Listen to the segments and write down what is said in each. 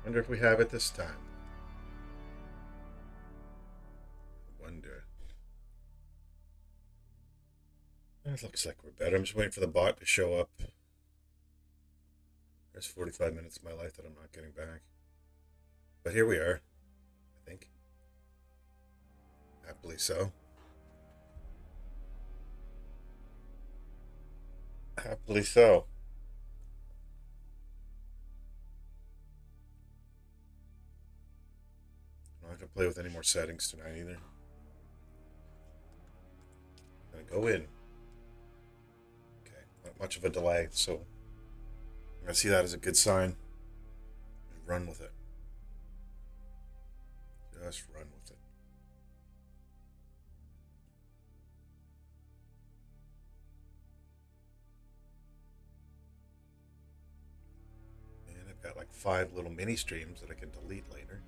Wonder if we have it this time. Wonder. It looks like we're better. I'm just waiting for the bot to show up. There's 45 minutes of my life that I'm not getting back. But here we are, I think. Happily so. Happily so. I'm not going to play with any more settings tonight either. I'm going to go in. Okay, not much of a delay, so I'm going to see that as a good sign. And run with it. Just run with it. And I've got like 5 little mini streams that I can delete later.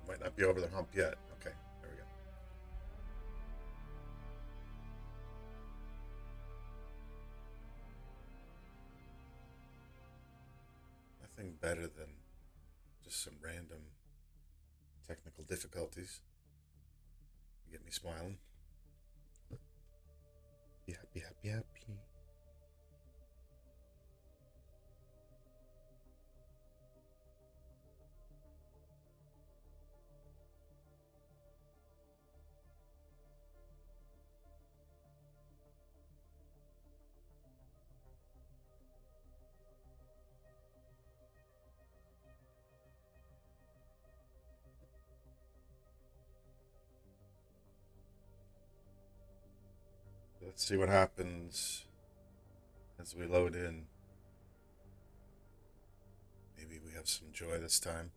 Might not be over the hump yet. Okay, there we go. Nothing better than just some random technical difficulties. You get me smiling. Be happy, happy, happy. Let's see what happens as we load in. Maybe we have some joy this time.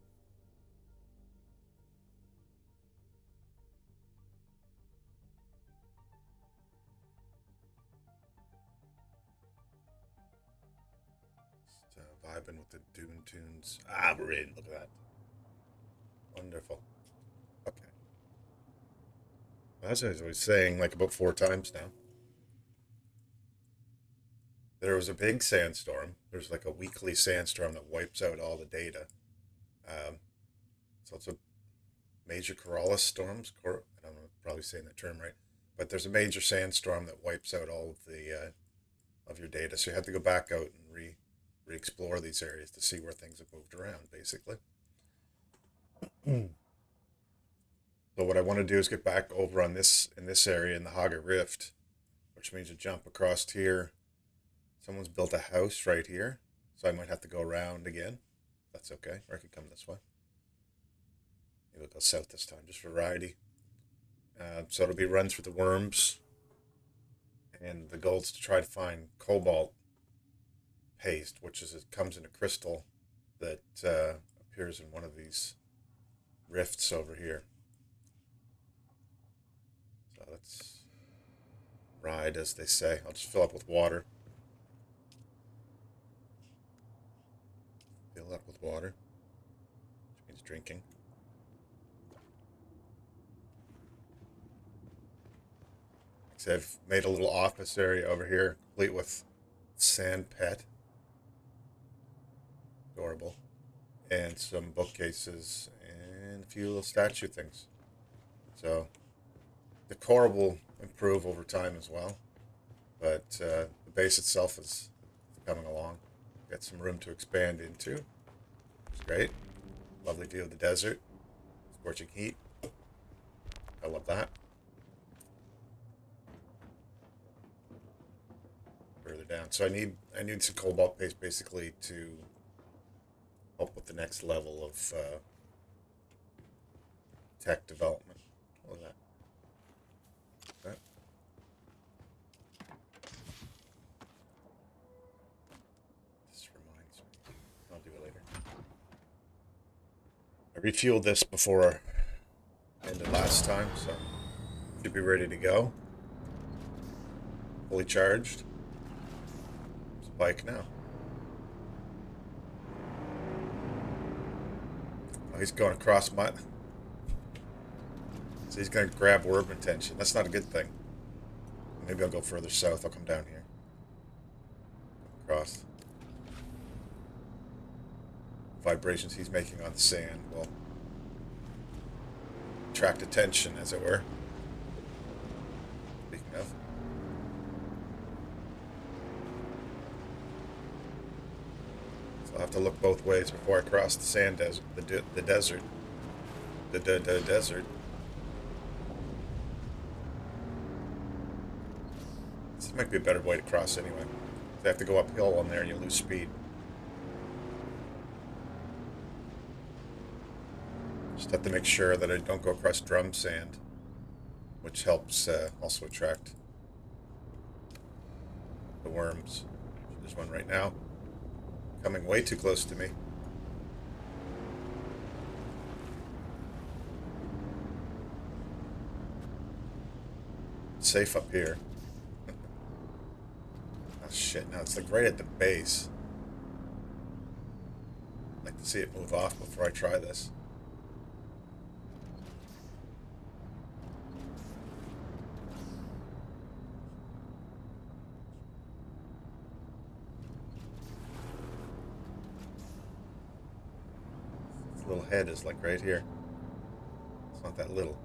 Just vibing with the Dune tunes. Ah, we're in. Look at that. Wonderful. Okay. As I was saying, like about 4 times now. There was a big sandstorm. There's like a weekly sandstorm that wipes out all the data. Um, so it's a major Coriolis storms. I don't know, probably saying that term right, but there's a major sandstorm that wipes out all of the of your data. So you have to go back out and re-explore these areas to see where things have moved around, basically. So what I want to do is get back over on this in this area in the Haga Rift, which means to jump across here. Someone's built a house right here, so I might have to go around again. That's okay, or I could come this way. Maybe we'll go south this time, just for variety. So it'll be run through the worms, and the goal is to try to find cobalt paste, which is it comes in a crystal that appears in one of these rifts over here. So let's ride, as they say. I'll just fill up with water. Fill up with water, which means drinking. So I've made a little office area over here, complete with sand pet. Adorable. And some bookcases and a few little statue things. So the core will improve over time as well, but the base itself is coming along. Got some room to expand into. It's great. Lovely view of the desert. Scorching heat. I love that. Further down. So I need some cobalt paste basically to help with the next level of tech development. Look at that. That. This reminds me. I'll do it later. I refueled this before I ended last time, so should be ready to go. Fully charged. It's a bike now. Oh, he's going across my. So he's going to grab worm attention. That's not a good thing. Maybe I'll go further south. I'll come down here. across. Vibrations he's making on the sand will attract attention, as it were. Speaking of. So I'll have to look both ways before I cross the sand desert, the desert. The desert. This might be a better way to cross anyway. You have to go uphill on there and you lose speed. Just have to make sure that I don't go across drum sand, which helps also attract the worms. There's one right now, coming way too close to me. It's safe up here. Oh shit, now it's like right at the base. I'd like to see it move off before I try this. Its little head is like right here. It's not that little.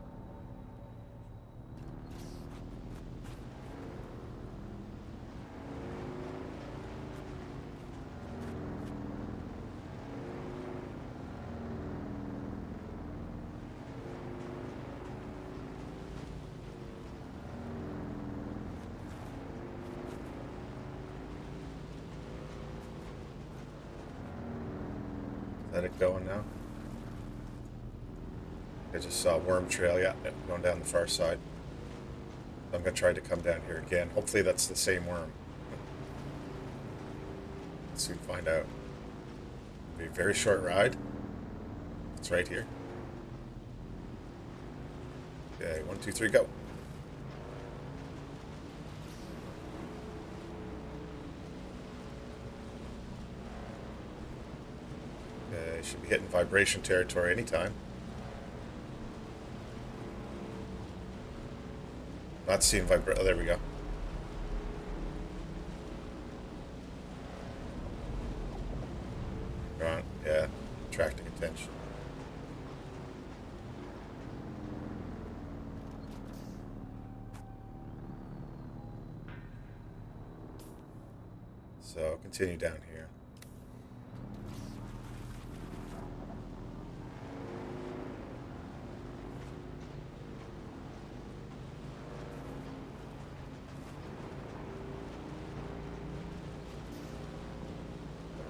Is that it going now? I just saw a worm trail, yeah, going down the far side. I'm going to try to come down here again. Hopefully that's the same worm. Let's soon find out. It'll be a very short ride. It's right here. Okay, 1, 2, 3, go. Okay, should be hitting vibration territory anytime. Not seeing vibration. Oh, there we go. Go on. Yeah, attracting attention. So continue down here.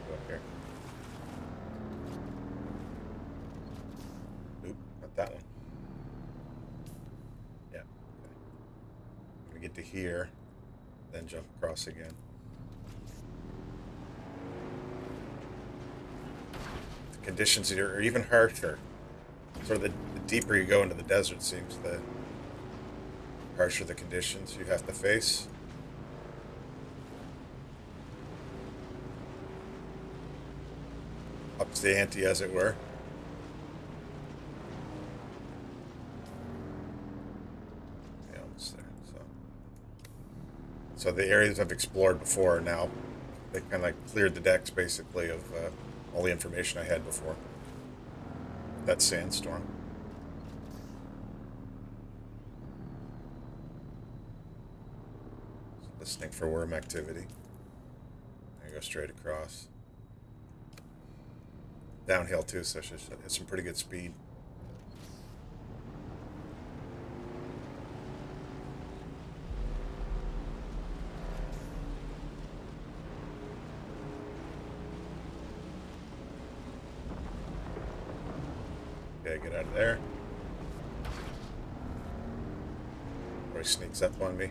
Go up here. Oop, not that one. Yeah. Okay. I'm gonna get to here, then jump across again. Conditions here are even harsher. Sort of the deeper you go into the desert, seems the harsher the conditions you have to face. Ups the ante, as it were. Yeah, almost there. So the areas I've explored before are now, they kind of like cleared the decks basically of all the information I had before. That sandstorm. Listening for worm activity. I go straight across. Downhill too, so I should hit some pretty good speed. Okay, get out of there. Or he sneaks up on me.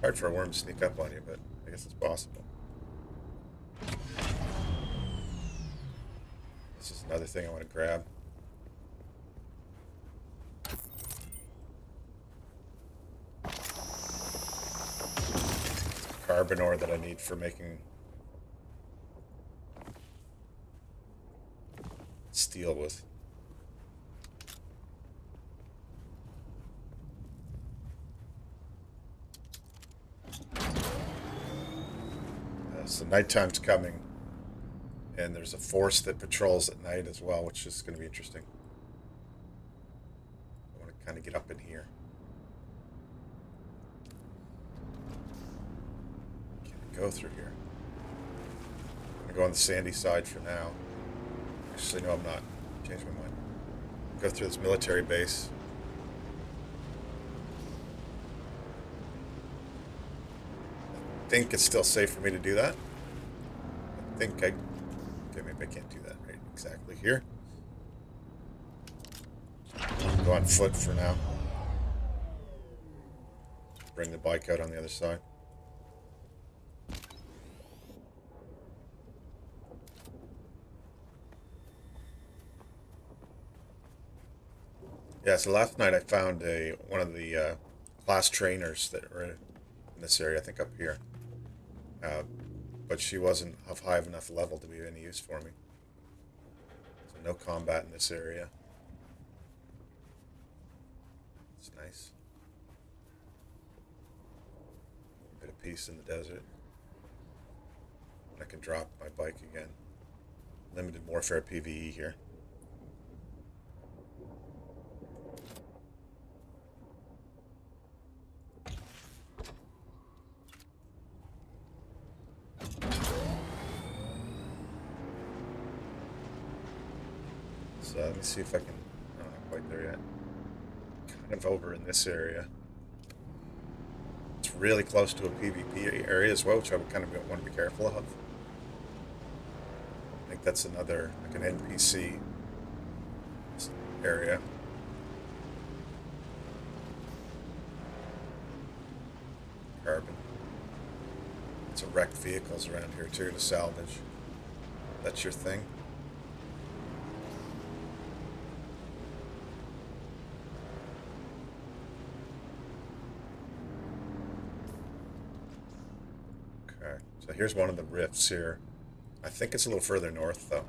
Hard for a worm to sneak up on you, but I guess it's possible. This is another thing I want to grab. Carbon ore that I need for making steel with. So nighttime's coming, and there's a force that patrols at night as well, which is going to be interesting. I want to kind of get up in here. Can I go through here? I'm going to go on the sandy side for now. Actually, no, I'm not. Changed my mind. Go through this military base. I think it's still safe for me to do that. I think I... Okay, maybe I can't do that right exactly here. Go on foot for now. Bring the bike out on the other side. Yeah, so last night I found one of the class trainers that were in this area, I think up here. Uh, but she wasn't of high enough level to be of any use for me. So no combat in this area. It's nice. A bit of peace in the desert. And I can drop my bike again. Limited warfare PvE here. So let me see if I can... No, not quite there yet. Kind of over in this area. It's really close to a PvP area as well, which I would kind of want to be careful of. I think that's another, like an NPC area. Carbon. Some wrecked vehicles around here too to salvage. That's your thing. Okay, so here's one of the rifts here. I think it's a little further north though.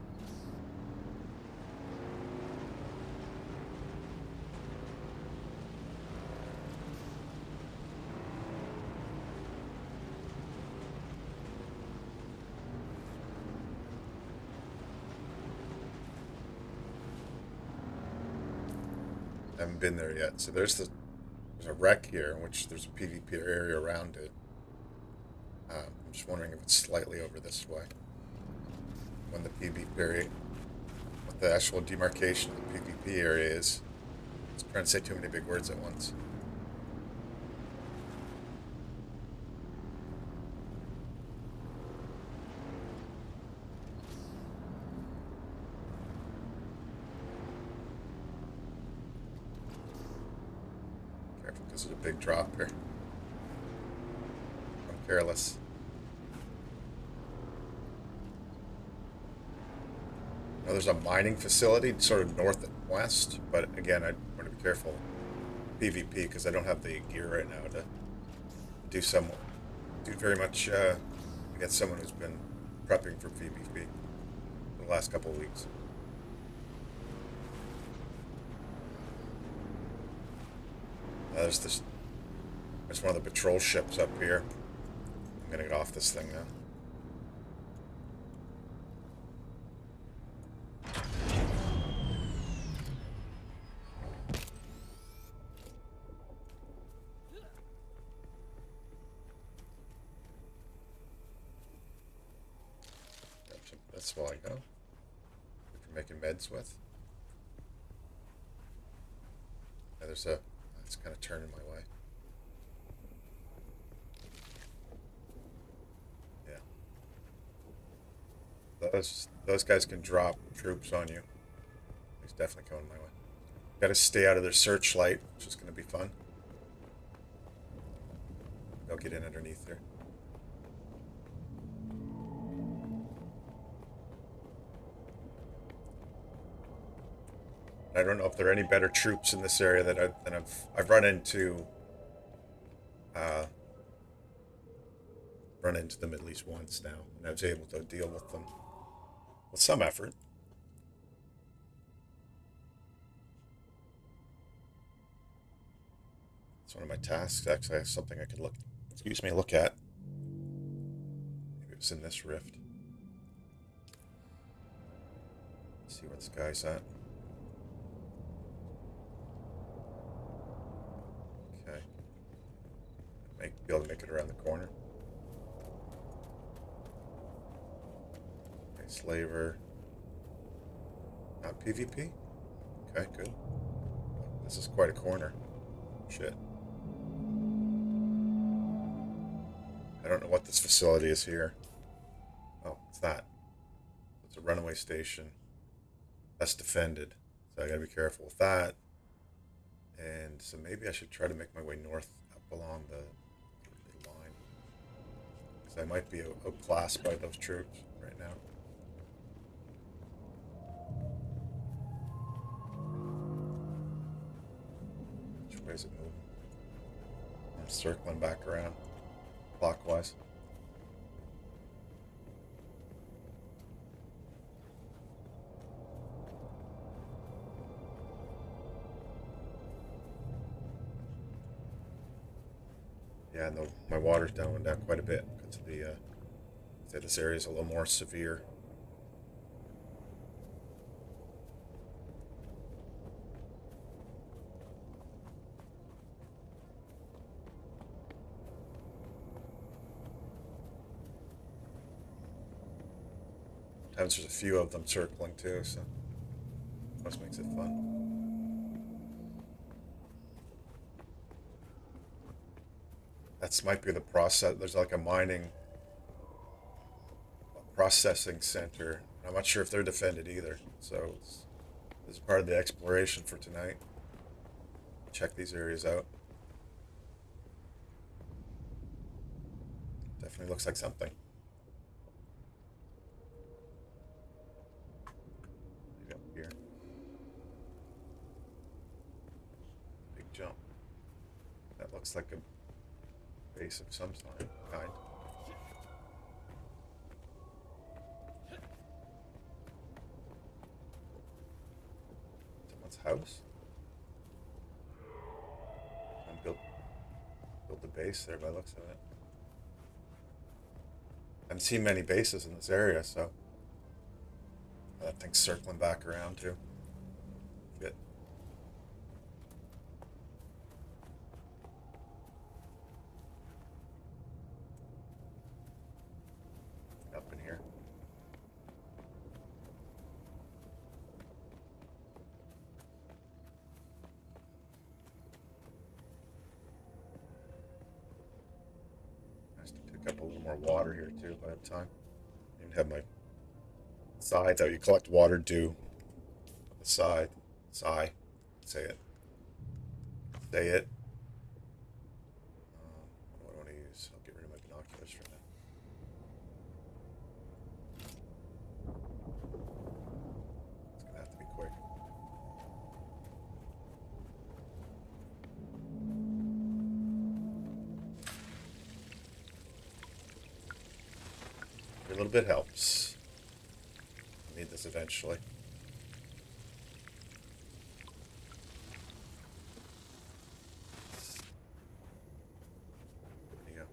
I haven't been there yet. So there's a wreck here, which there's a PvP area around it. I'm just wondering if it's slightly over this way. When the PvP area, what the actual demarcation of the PvP area is. I'm trying to say too many big words at once. Careful, because there's a big drop here. I'm careless. Now, there's a mining facility sort of north and west, but again, I want to be careful PvP because I don't have the gear right now to do very much against someone who's been prepping for PvP for the last couple of weeks. There's one of the patrol ships up here. I'm gonna get off this thing now. That's all I go. If you're making meds with. Yeah, it's kind of turning my way. Yeah. Those guys can drop troops on you. He's definitely coming my way. Got to stay out of their searchlight, which is going to be fun. They'll get in underneath there. I don't know if there are any better troops in this area that I've run into. Run into them at least once now, and I was able to deal with them with some effort. It's one of my tasks. Actually, I have something I could look at. Maybe was in this rift. Let's see where this guy's at. Okay. Be able to make it around the corner. Okay, slaver. Not PvP? Okay, good. This is quite a corner. Shit. I don't know what this facility is here. Oh, it's that. It's a runaway station. That's defended. So I gotta be careful with that. And so maybe I should try to make my way north up along the line. Because I might be outclassed by those troops right now. Which way is it moving? I'm circling back around clockwise. Yeah, and my water's down quite a bit because of the. Say this area is a little more severe. Sometimes there's a few of them circling too, so that makes it fun. That might be the process. There's like a processing center. I'm not sure if they're defended either. So this is part of the exploration for tonight. Check these areas out. Definitely looks like something. Maybe up here. Big jump. That looks like a base of some kind. Someone's house. Someone built a base there by the looks of it. I haven't seen many bases in this area, so that thing's circling back around too. Good. Up in here. Nice to pick up a little more water here too by the time. I even have my sides out. You collect water dew on the side. Say it. Say it. What do I want to use? I'll get rid of my binoculars for now. It's gonna have to be quick. Every little bit helps. I'll need this eventually. There you go.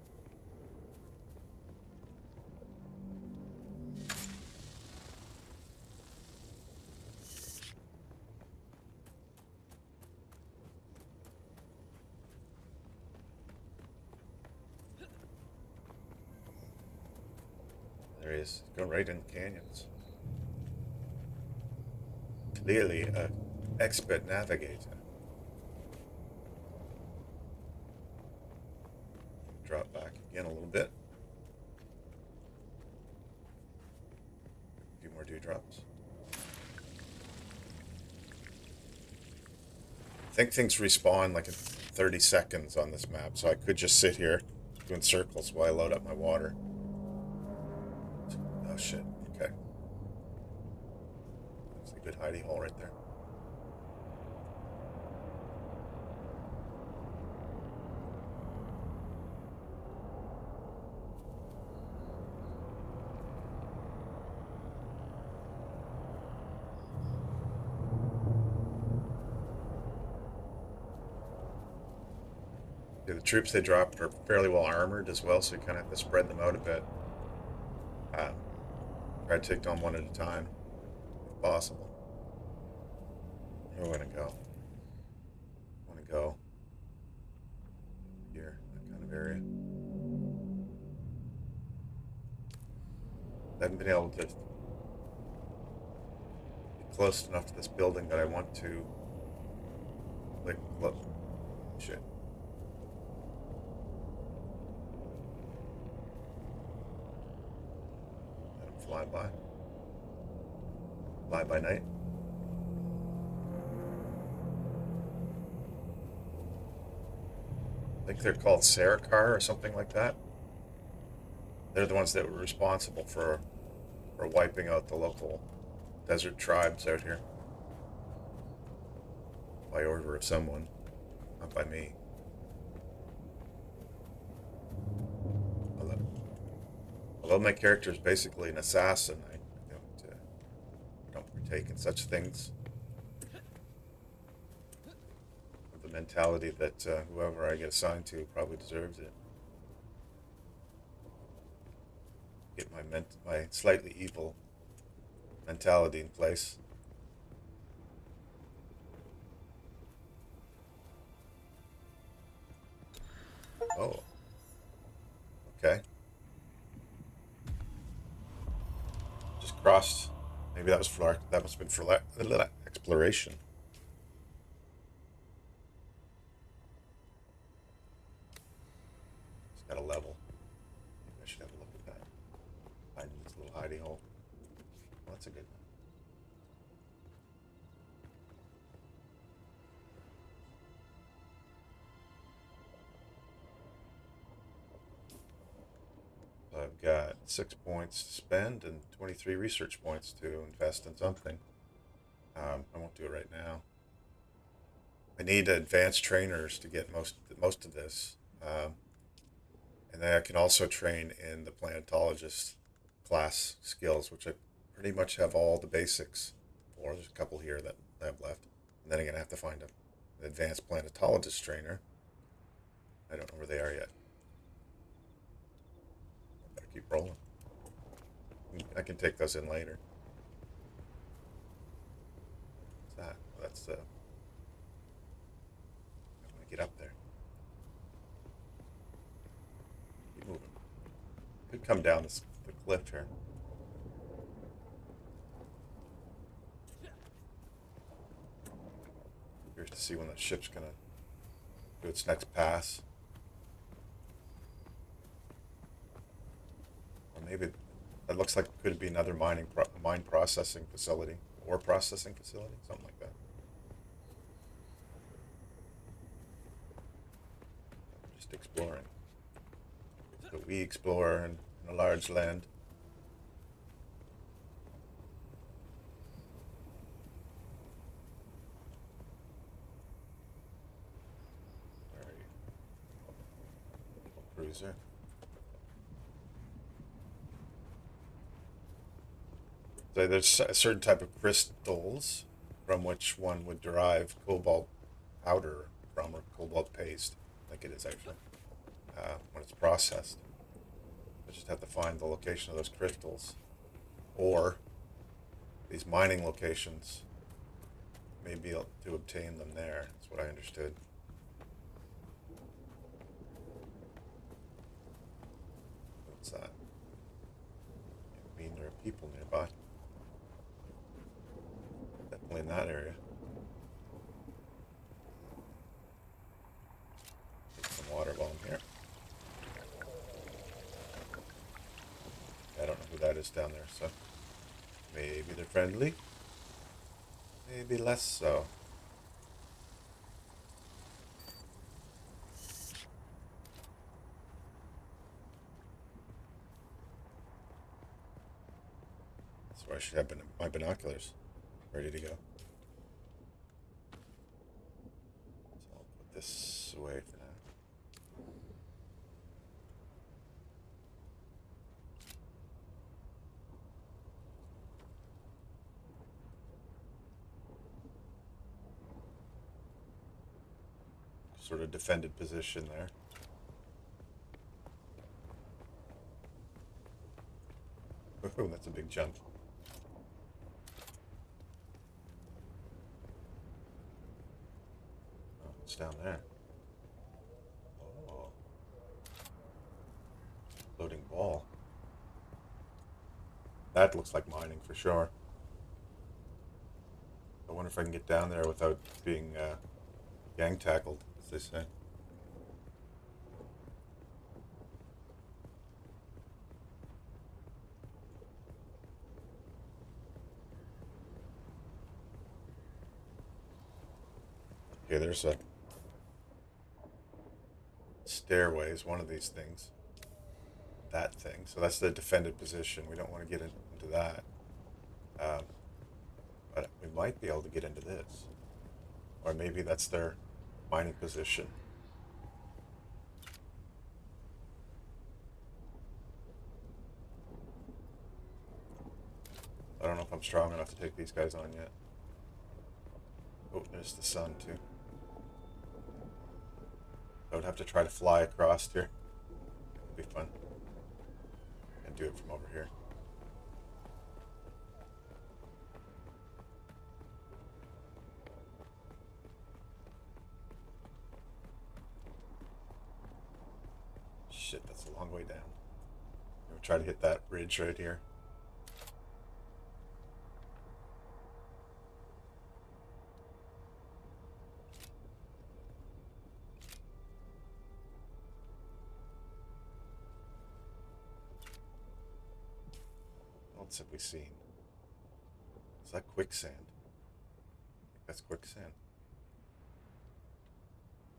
There he is, going right in the canyons. Clearly an expert navigator. Drop back again a little bit. A few more dewdrops. I think things respawn like in 30 seconds on this map, so I could just sit here doing circles while I load up my water. Oh shit, okay. That's a good hidey hole right there. Yeah, the troops they drop are fairly well armored as well, so you kind of have to spread them out a bit. Um, try to take them one at a time, if possible. Where do I want to go? I want to go here, that kind of area. I haven't been able to get close enough to this building that I want to. Like, look, shit. Let them fly by. Fly by night. I think they're called Sarikar or something like that. They're the ones that were responsible for wiping out the local desert tribes out here by order of someone, not by me. Although my character is basically an assassin, I don't partake in such things. With the mentality that whoever I get assigned to probably deserves it. Get my slightly evil mentality in place. Oh, okay. Just crossed. Maybe that must have been for a little exploration. It's got a level. Maybe I should have a look at that. Find this little hidey hole. Well, that's a good one. I've got 6 points to spend and 23 research points to invest in something. I won't do it right now. I need advanced trainers to get most of this. And then I can also train in the planetologist class skills, which I pretty much have all the basics for. There's a couple here that I have left. And then I'm going to have to find an advanced planetologist trainer. I don't know where they are yet. I better keep rolling. I can take those in later. What's that? That's I'm going to get up there. Keep moving. Could come down the cliff here. Curious to see when the ship's going to do its next pass. Or maybe that looks like it could be another mine processing facility, ore processing facility, something like that. Just exploring. So we explore in a large land. Where are you? Cruiser. So there's a certain type of crystals from which one would derive cobalt powder from, or cobalt paste, like it is actually, when it's processed. I just have to find the location of those crystals, or these mining locations may be able to obtain them there. That's what I understood. What's that? I mean, there are people nearby. Definitely in that area. Take some water while I'm here. I don't know who that is down there, so maybe they're friendly. Maybe less so. That's why I should have my binoculars ready to go. So I'll put this away for now. Sort of defended position there. Boom, that's a big jump. Oh, it's down there. Oh, floating ball. That looks like mining for sure. I wonder if I can get down there without being gang tackled, as they say. Okay, there's a stairways, one of these things. That thing. So that's the defended position. We don't want to get into that. Um, but we might be able to get into this. Or maybe that's their mining position. I don't know if I'm strong enough to take these guys on yet. Oh, there's the sun too. I would have to try to fly across here. It'd be fun. And do it from over here. Shit, that's a long way down. We'll try to hit that ridge right here. What else have we seen? Is that quicksand? I think that's quicksand.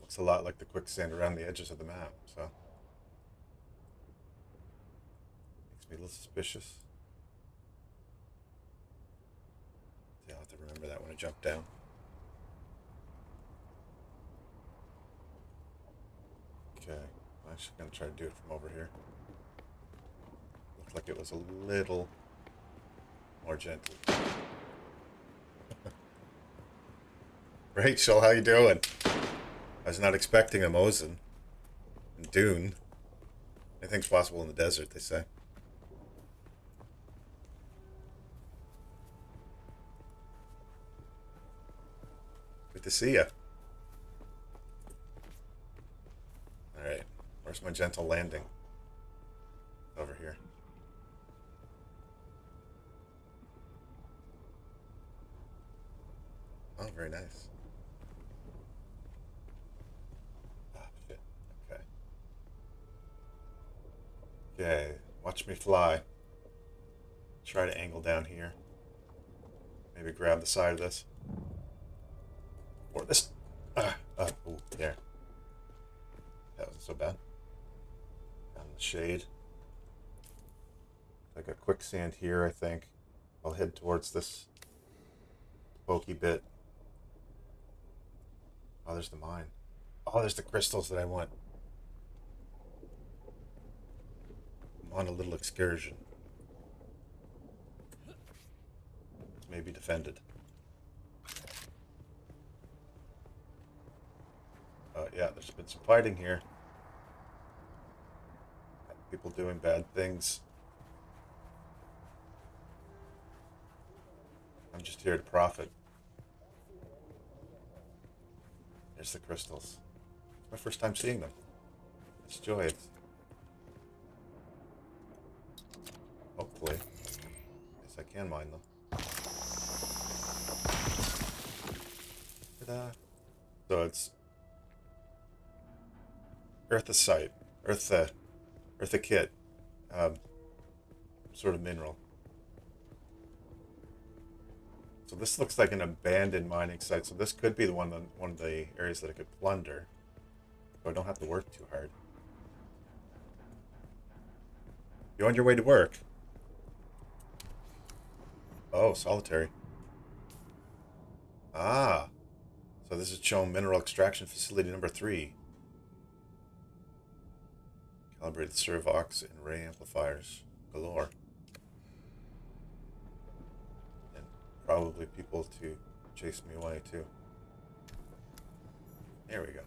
Looks a lot like the quicksand around the edges of the map, so makes me a little suspicious. Yeah, I'll have to remember that when I jump down. Okay, I'm actually gonna try to do it from over here. Looked like it was a little more gentle. Rachel, how you doing? I was not expecting a Mosin in Dune. Anything's possible in the desert, they say. Good to see you. Alright, where's my gentle landing? Over here. Oh, very nice. Ah, shit. Okay. Okay, watch me fly. Try to angle down here. Maybe grab the side of this. Or this. Oh, there. That wasn't so bad. Down in the shade. Like a quicksand here, I think. I'll head towards this pokey bit. Oh, there's the mine. Oh, there's the crystals that I want. I'm on a little excursion. It's maybe defended. Yeah, there's been some fighting here. People doing bad things. I'm just here to profit. There's the crystals. It's my first time seeing them. It's joy. Hopefully. Yes, I can mine them. Ta-da. So it's earthacite. Earthakit. Sort of mineral. So this looks like an abandoned mining site. So this could be the one of the areas that I could plunder. So I don't have to work too hard. You on your way to work? Oh, solitary. Ah. So this is shown mineral extraction facility number 3. Calibrated servox and ray amplifiers galore. And probably people to chase me away too. There we go.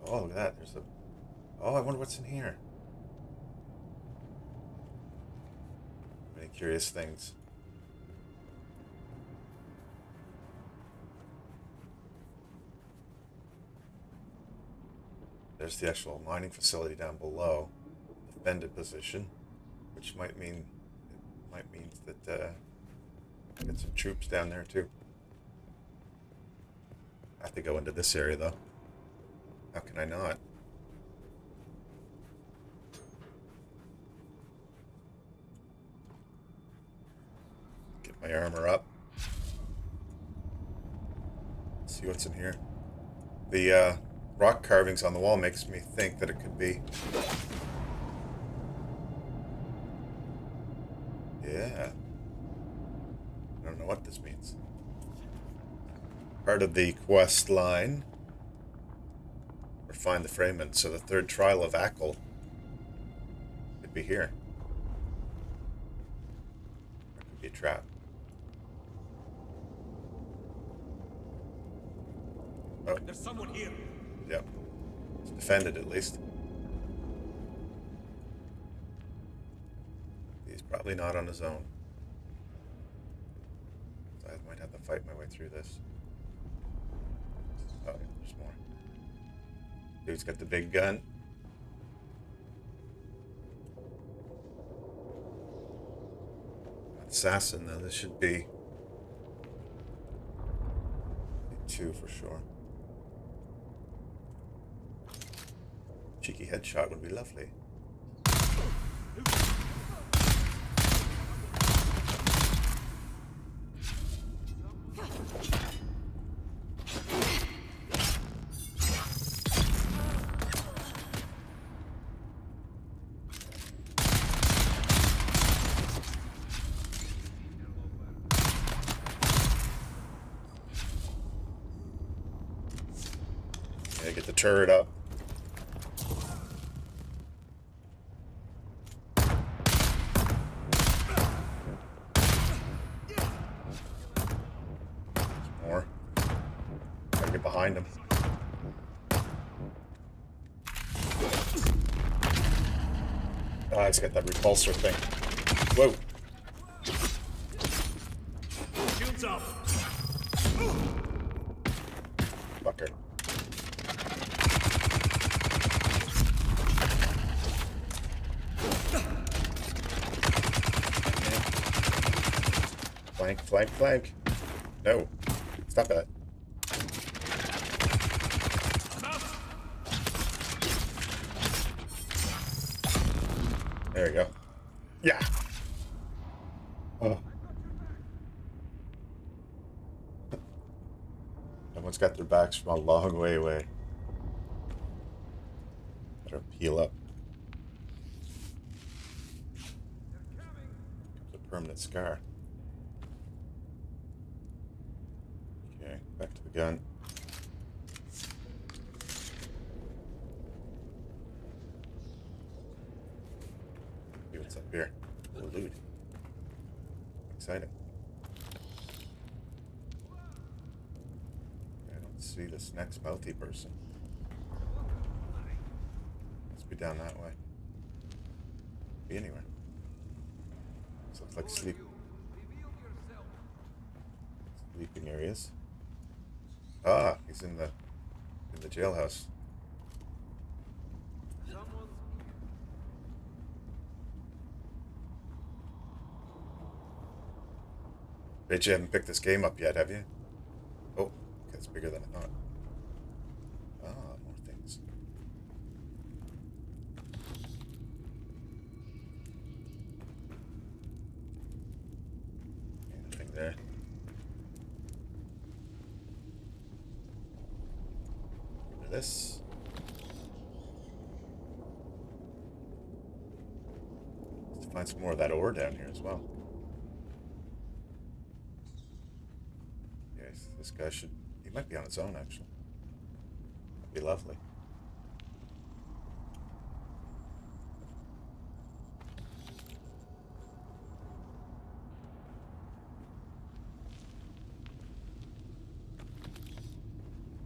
Oh, look at that. There's a... Oh, I wonder what's in here. curious things. There's the actual mining facility down below, defended position, which might mean that get some troops down there too. I have to go into this area though. How can I not? Get my armor up. Let's see what's in here. The rock carvings on the wall makes me think that it could be. Yeah. I don't know what this means. Part of the quest line. Or find the fragment. So the third trial of Ackle could be here. Or it could be a trap. Oh. There's someone here. Yep. It's defended at least. He's probably not on his own. So I might have to fight my way through this. Oh, there's more. Dude's got the big gun. Assassin, though. This should be two for sure. Cheeky headshot would be lovely. Yeah, get the turret up. Behind him. Ah, he's got that repulsor thing. Whoa. Shields up. Fucker. Flank, flank, flank. No. Stop that. There we go. Yeah. Oh. Someone's got their backs from a long way away. Better peel up. It's a permanent scar. Okay, back to the gun. What's up here? Oh, loot. Exciting. I don't see this next mouthy person. Must be down that way. Be anywhere. This looks like sleeping areas. Ah, he's in the jailhouse. Bet you haven't picked this game up yet, have you? Oh, that's bigger than I thought. Ah, more things. Anything there? Get rid of this. Let's find some more of that ore down here as well. This guy he might be on his own, actually. That'd be lovely.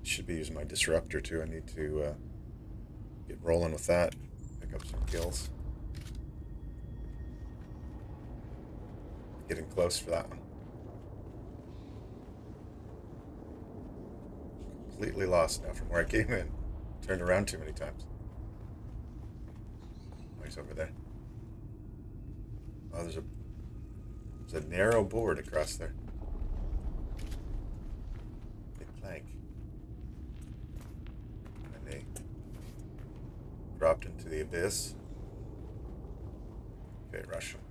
Should be using my disruptor, too. I need to get rolling with that. Pick up some kills. Getting close for that one. Completely lost now from where I came in. Turned around too many times. Oh, he's over there. Oh, there's a narrow board across there. Big plank. And they dropped into the abyss. Okay, rush him.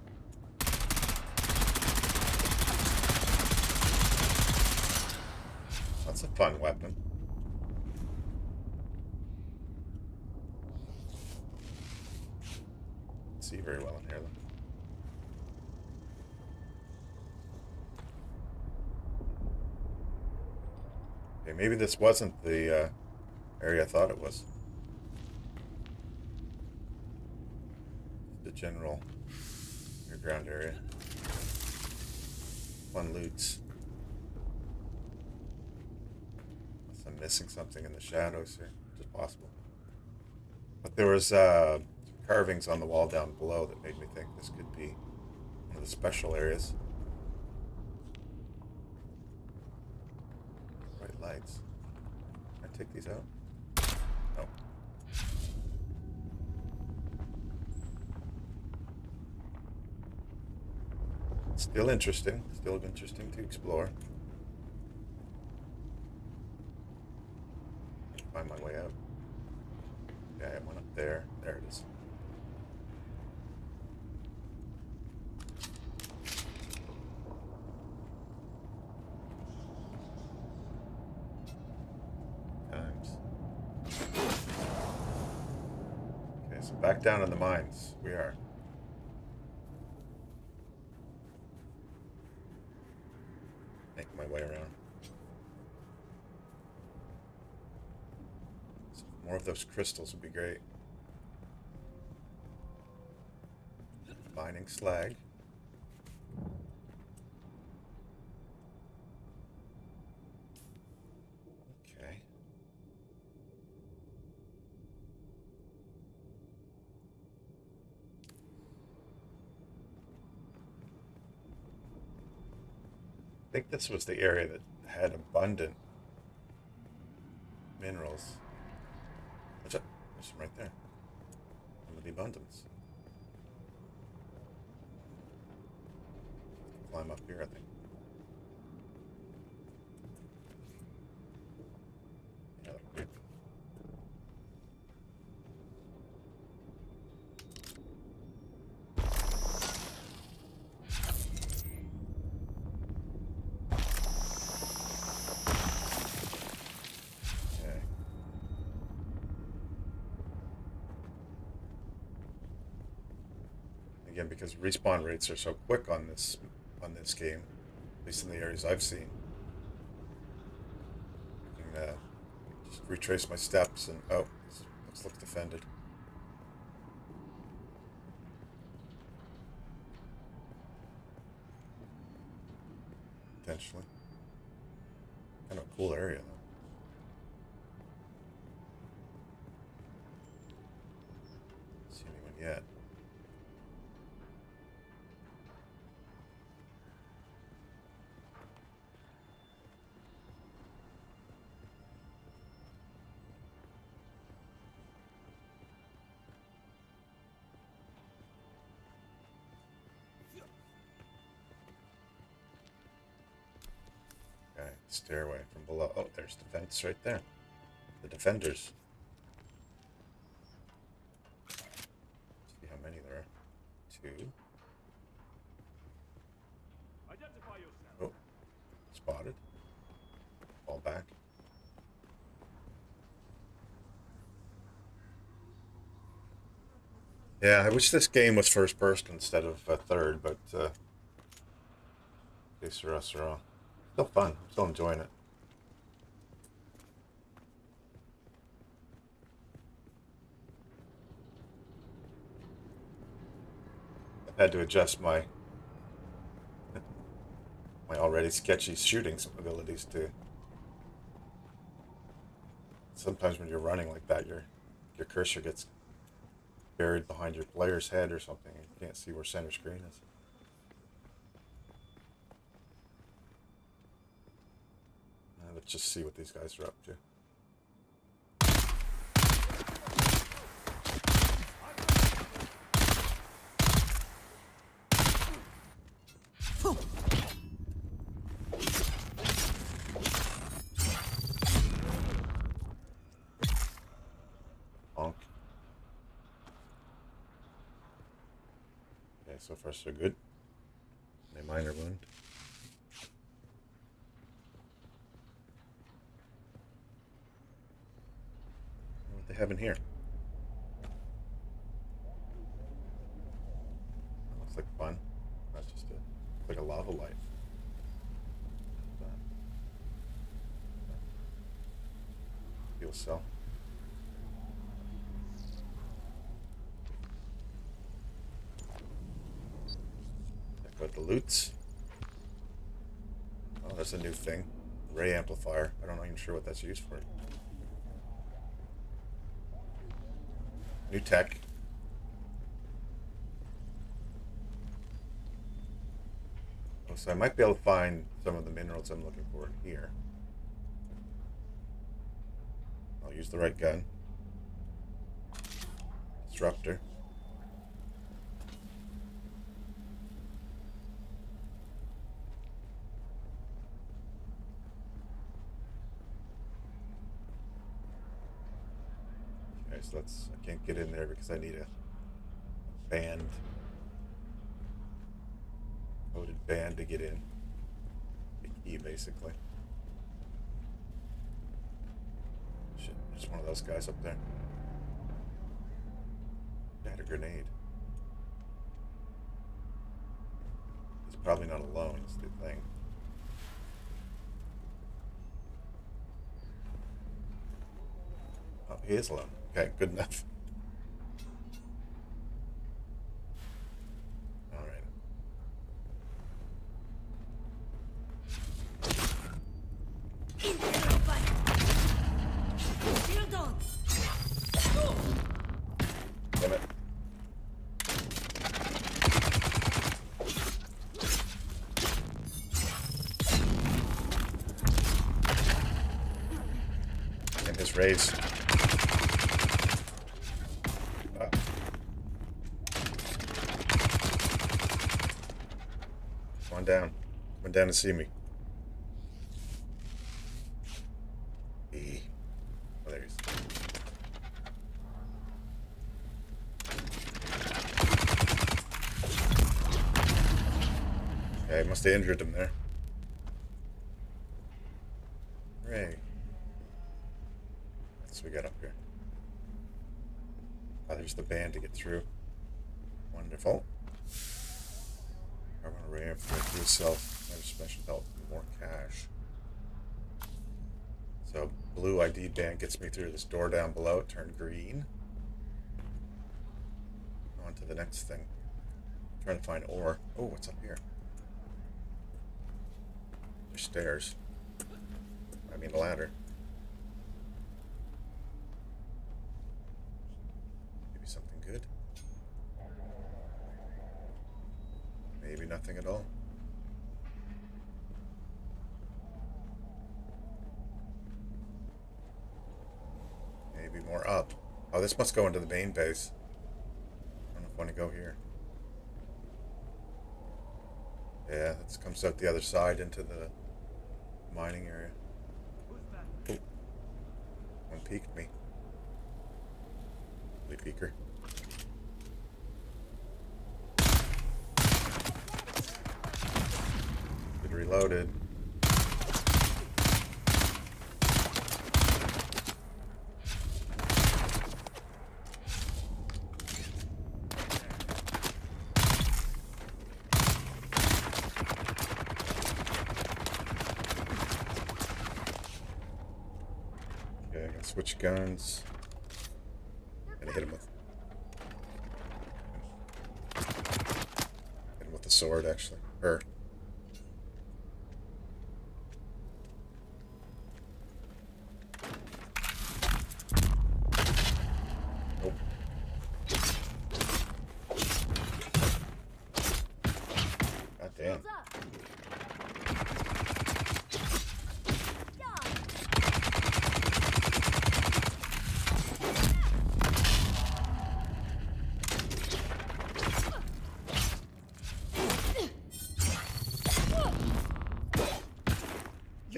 That's a fun weapon. Can't see very well in here though. Okay, maybe this wasn't the area I thought it was. The general underground area. Fun loots. Unless I'm missing something in the shadows here, which is possible. But there was carvings on the wall down below that made me think this could be one of the special areas. Bright lights. Can I take these out? No. Still interesting. Still interesting to explore. Find my way out. Yeah, I went up there. There it is. Times. Okay, so back down in the mines we are. Make my way around. So more of those crystals would be great. Mining slag. Okay. I think this was the area that had abundant minerals. What's up? There's some right there. Some of the abundance. Climb up here, I think. Yeah, that'll be good. Okay. Again, because respawn rates are so quick on this game, at least in the areas I've seen. I can just retrace my steps and oh, this looks defended. Potentially. Kind of a cool area though. Don't see anyone yet. Okay, stairway from below. Oh, there's the fence right there. The defenders. See how many there are. 2. Identify yourself. Oh, spotted. Fall back. Yeah, I wish this game was first person instead of third, but que sera, sera. Still fun. I'm still enjoying it. I've had to adjust my already sketchy shooting abilities to. Sometimes when you're running like that, your cursor gets buried behind your player's head or something, and you can't see where center screen is. Let's just see what these guys are up to. Bonk. Okay, so far so good. A minor wound. What they have in here? Looks like fun. That's just it. It's like a lava light. Fuel cell. Check out the loots. Oh, that's a new thing. Ray amplifier. I don't know even sure what that's used for. New tech. Oh, so I might be able to find some of the minerals I'm looking for in here. I'll use the right gun. Disruptor. Okay, so that's, I can't get in there because I need a band. Coded band to get in. A key, basically. Shit, there's one of those guys up there. I had a grenade. He's probably not alone, is the thing. Oh, he is alone. Okay, good enough. Alright. Damn it. And his raise. Wow. Come on down. Come on down and see me. E. Oh, there he is. Okay, I must have injured him there. Hooray. What we got up here? Oh, there's the band to get through. Wonderful. I want to ram for yourself. Never special help. More cash. So blue ID band gets me through this door down below. It turned green. On to the next thing. I'm trying to find ore. Oh, what's up here? There's stairs. I mean a ladder. Maybe something good. Maybe nothing at all. Maybe more up. Oh, this must go into the main base. I don't know if I want to go here. Yeah, this comes out the other side into the mining area. Oh. One peeked me. Ugly peeker. Good reloaded. Okay, I gotta switch guns. And hit him with the sword, actually. Her. Nope. God damn.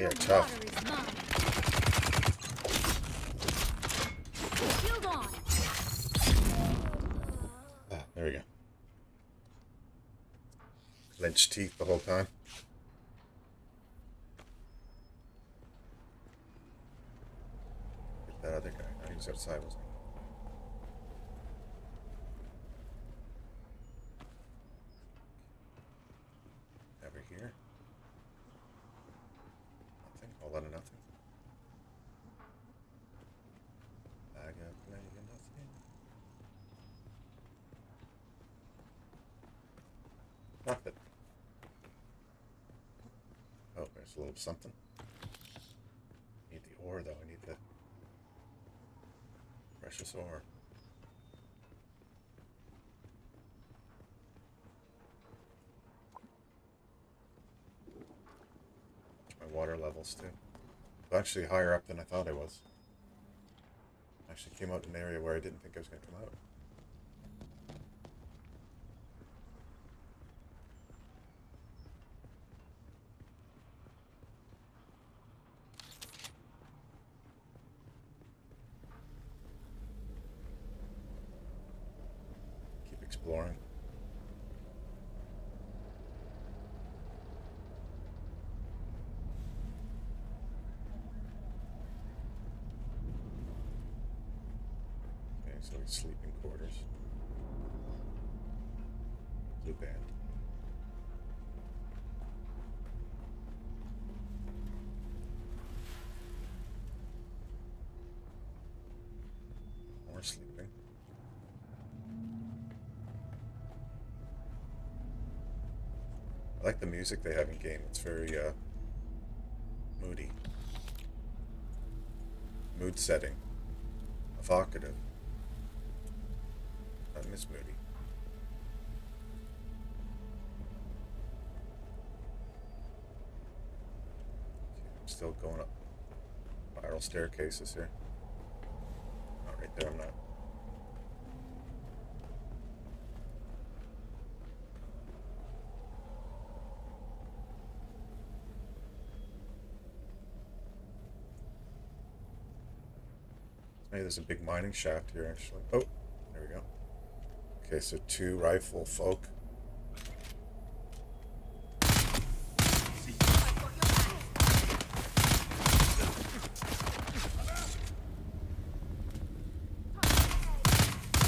They are tough. Shield on. Ah, there we go. Clenched teeth the whole time. Get that other guy. Oh, he was outside, wasn't he? Over here. Nothing. Whole lot of nothing. I got plenty of nothing. Nothing. Oh, there's a little something. Need the ore, though. I need the precious ore. My water levels, too. It's actually higher up than I thought I was. Actually came out in an area where I didn't think I was going to come out. Keep exploring. Okay, so it's sleeping quarters. Blue band. More sleeping. I like the music they have in game. It's very moody. Mood setting. Evocative. I miss moody. I'm still going up spiral staircases here. Not right there, I'm not. Maybe there's a big mining shaft here, actually. Oh, there we go. Okay, so 2 rifle folk.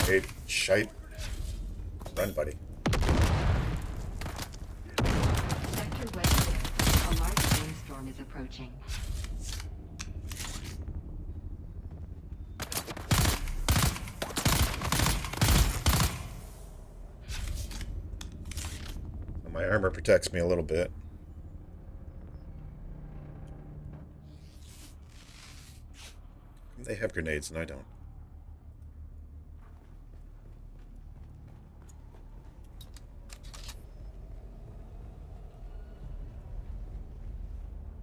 Hey, shite. Run, buddy. Sector West. A large rainstorm is approaching. My armor protects me a little bit. They have grenades and I don't.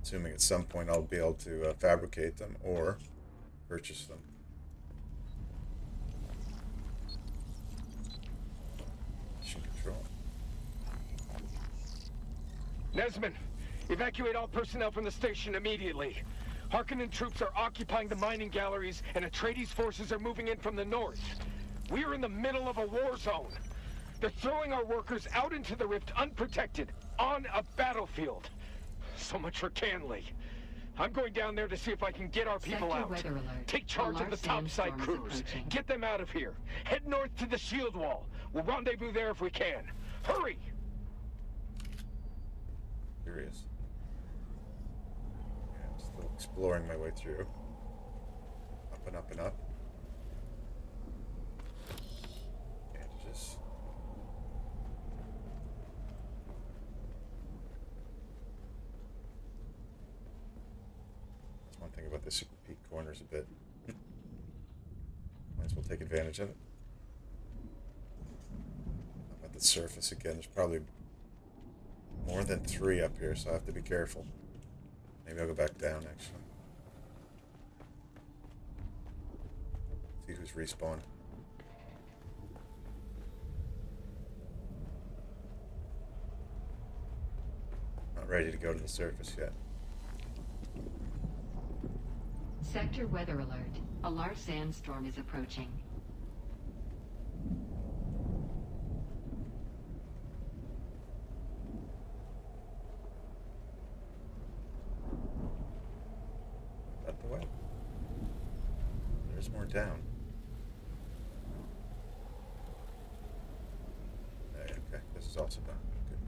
Assuming at some point I'll be able to fabricate them or purchase them. Mission control. Nesman, evacuate all personnel from the station immediately. Harkonnen troops are occupying the mining galleries, and Atreides forces are moving in from the north. We are in the middle of a war zone. They're throwing our workers out into the rift unprotected, on a battlefield. So much for Canley. I'm going down there to see if I can get our people Sector out. weather alert. Take charge of the topside sandstorm is crews. approaching. Get them out of here. Head north to the shield wall. We'll rendezvous there if we can. Hurry! Curious. Yeah, I'm still exploring my way through. Up and up and up. Bandages. That's one thing about the super peak corners a bit. Might as well take advantage of it. I'm at the surface again. There's probably more than 3 up here, so I have to be careful. Maybe I'll go back down, actually. See who's respawned. Not ready to go to the surface yet. Sector weather alert. A large sandstorm is approaching. Out the way. There's more down. Okay, this is also done. Good.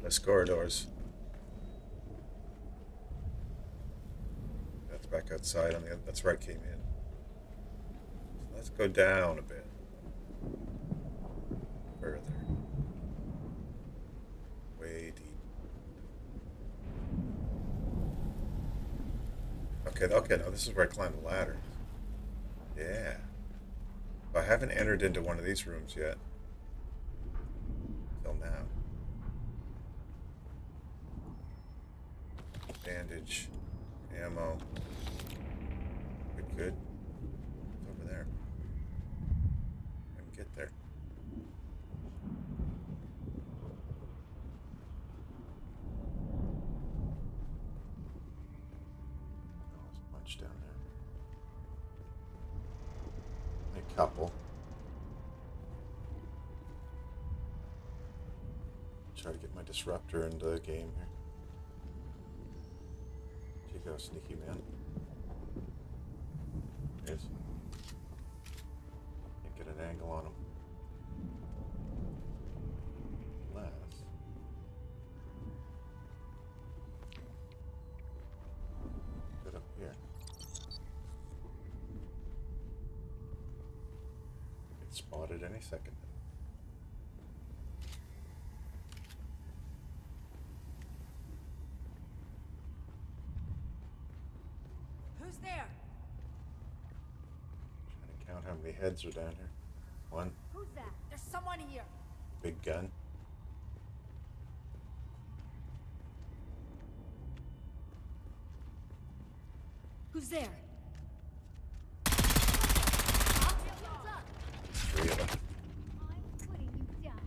Less corridors. That's back outside on the other. That's where I came in. So let's go down a bit. Further. Way deep. Okay, now this is where I climb the ladder. Yeah. I haven't entered into one of these rooms yet. Till now. Bandage. Ammo. Good. It's over there. I can get there. Oh, there's a bunch down there. A couple. Try to get my disruptor into the game here. You go, sneaky man. Yes. Can't get an angle on him. Unless. Get up here. Get spotted any second. Who's there? Trying to count how many heads are down here. One. Who's that? There's someone here. Big gun. Who's there? Three of them. I'm putting you down.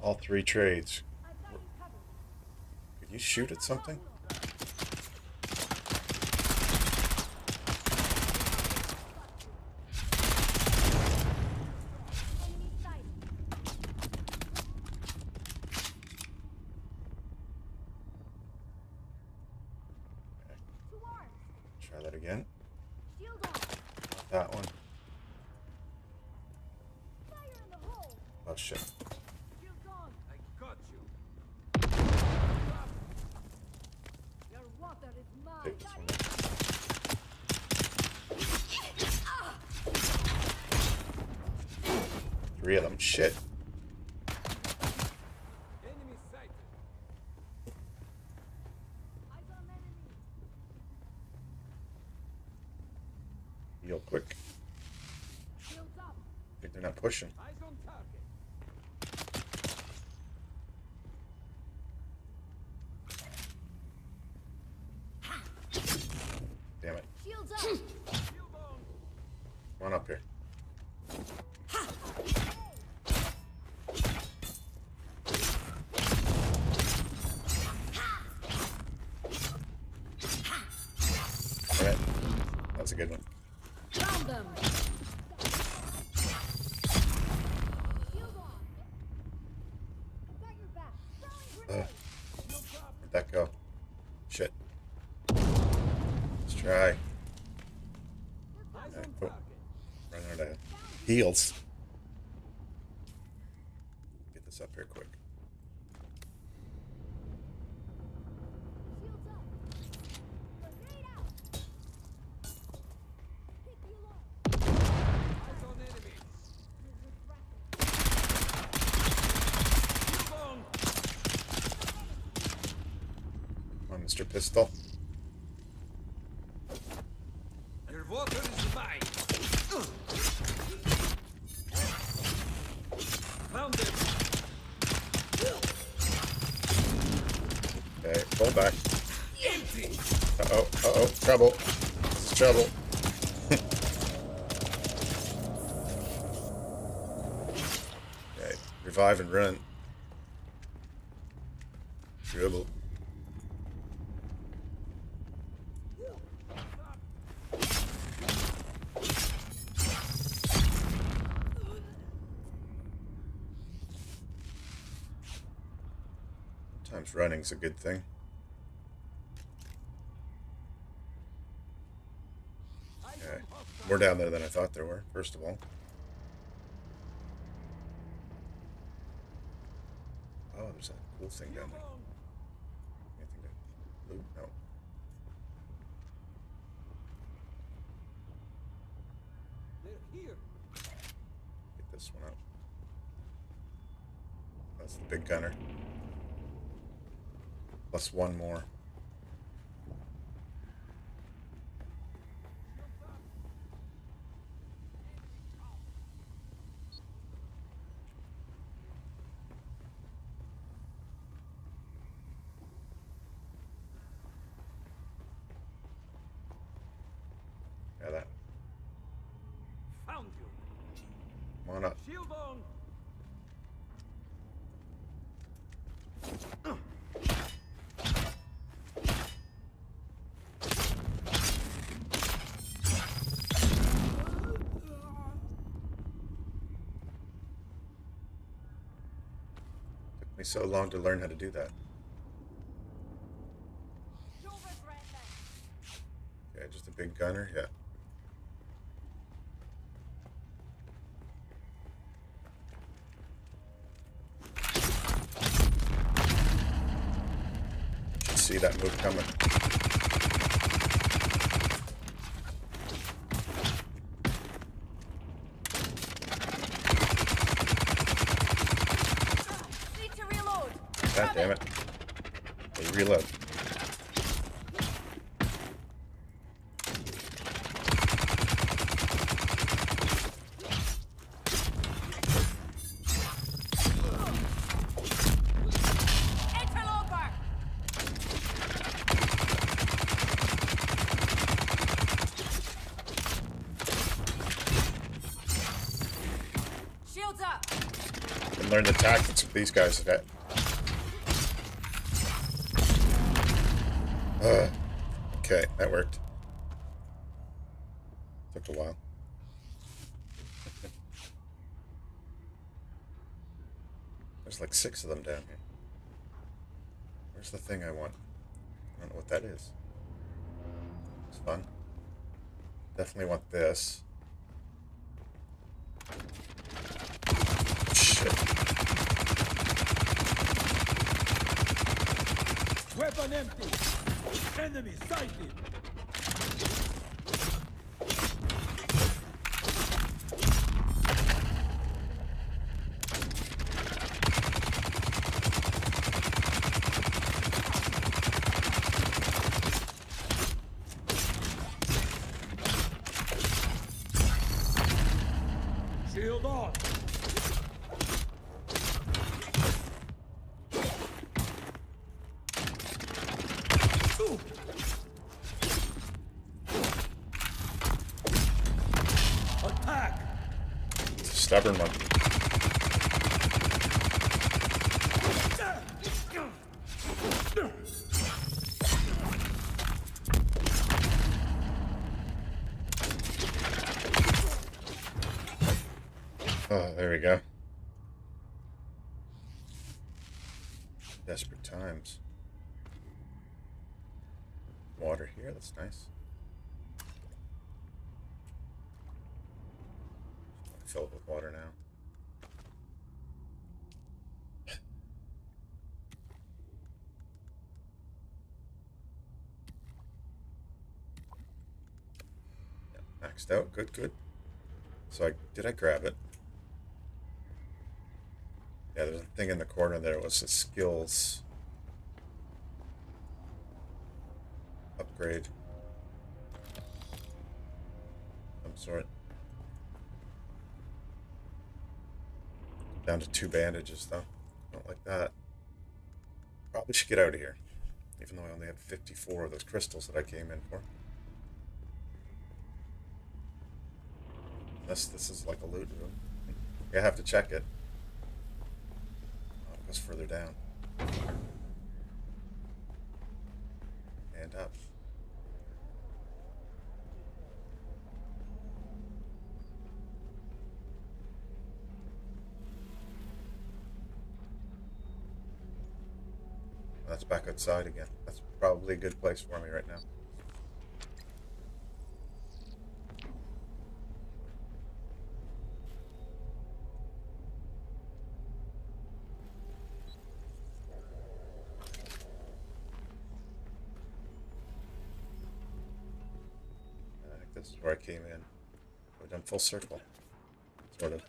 All three trades. I've got you covered. Could you shoot at something? Enemy sighted. Two arms. Try that again. Shield on. Not that one. Fire in the hole. Oh shit. Shield on. I got you. Your water is mine. Take this one. Three of them. Shit. Enemy sighted. Eyes on enemy. Heal quick. Shields up. I think they're not pushing. Eyes on target. Damn it. Shields up. Shield on. Come on up here. Alright. That's a good one. Found them. Shield on. Got your back. Throwing grenade. Where'd that go? Shit. Let's try. Eyes Alright, on cool. target. Running out of heals. Get this up here quick. Shields up. Grenade out. Pick you up. Eyes on enemy. Shield on. Come on, Mr. Pistol. Your water is mine. Okay, pull back. Empty. Uh-oh, trouble. This is trouble. Okay, revive and run. Trouble. Sometimes running's a good thing. Okay, more down there than I thought there were, first of all. Oh, there's that cool thing down there. Anything to loot? No. They're here. Get this one out. That's the big gunner. Plus one more. Yeah, that. Found you. Come on up. Shield on. Took me so long to learn how to do that. Okay, just a big gunner? Yeah. Should see that move coming. Need to reload. God damn it. Hey, reload. Interloper. Shields up. And learn the tactics of these guys. Okay, that worked. Took a while. There's like 6 of them down here. Where's the thing I want? I don't know what that is. It's fun. Definitely want this. Shit. Weapon empty. Enemy sighted. Shield on. Attack! It's a stubborn one. Oh, there we go. Desperate times. Water here, that's nice. Fill it with water now. Yeah, maxed out. Good, good. So did I grab it? Yeah, there's a thing in the corner there. It was a skills upgrade. Some sort. Down to 2 bandages though. Don't like that. Probably should get out of here. Even though I only have 54 of those crystals that I came in for. Unless this is like a loot room. I have to check it. Oh, it goes further down. And up. That's back outside again. That's probably a good place for me right now. I think this is where I came in. We've done full circle. Sort of.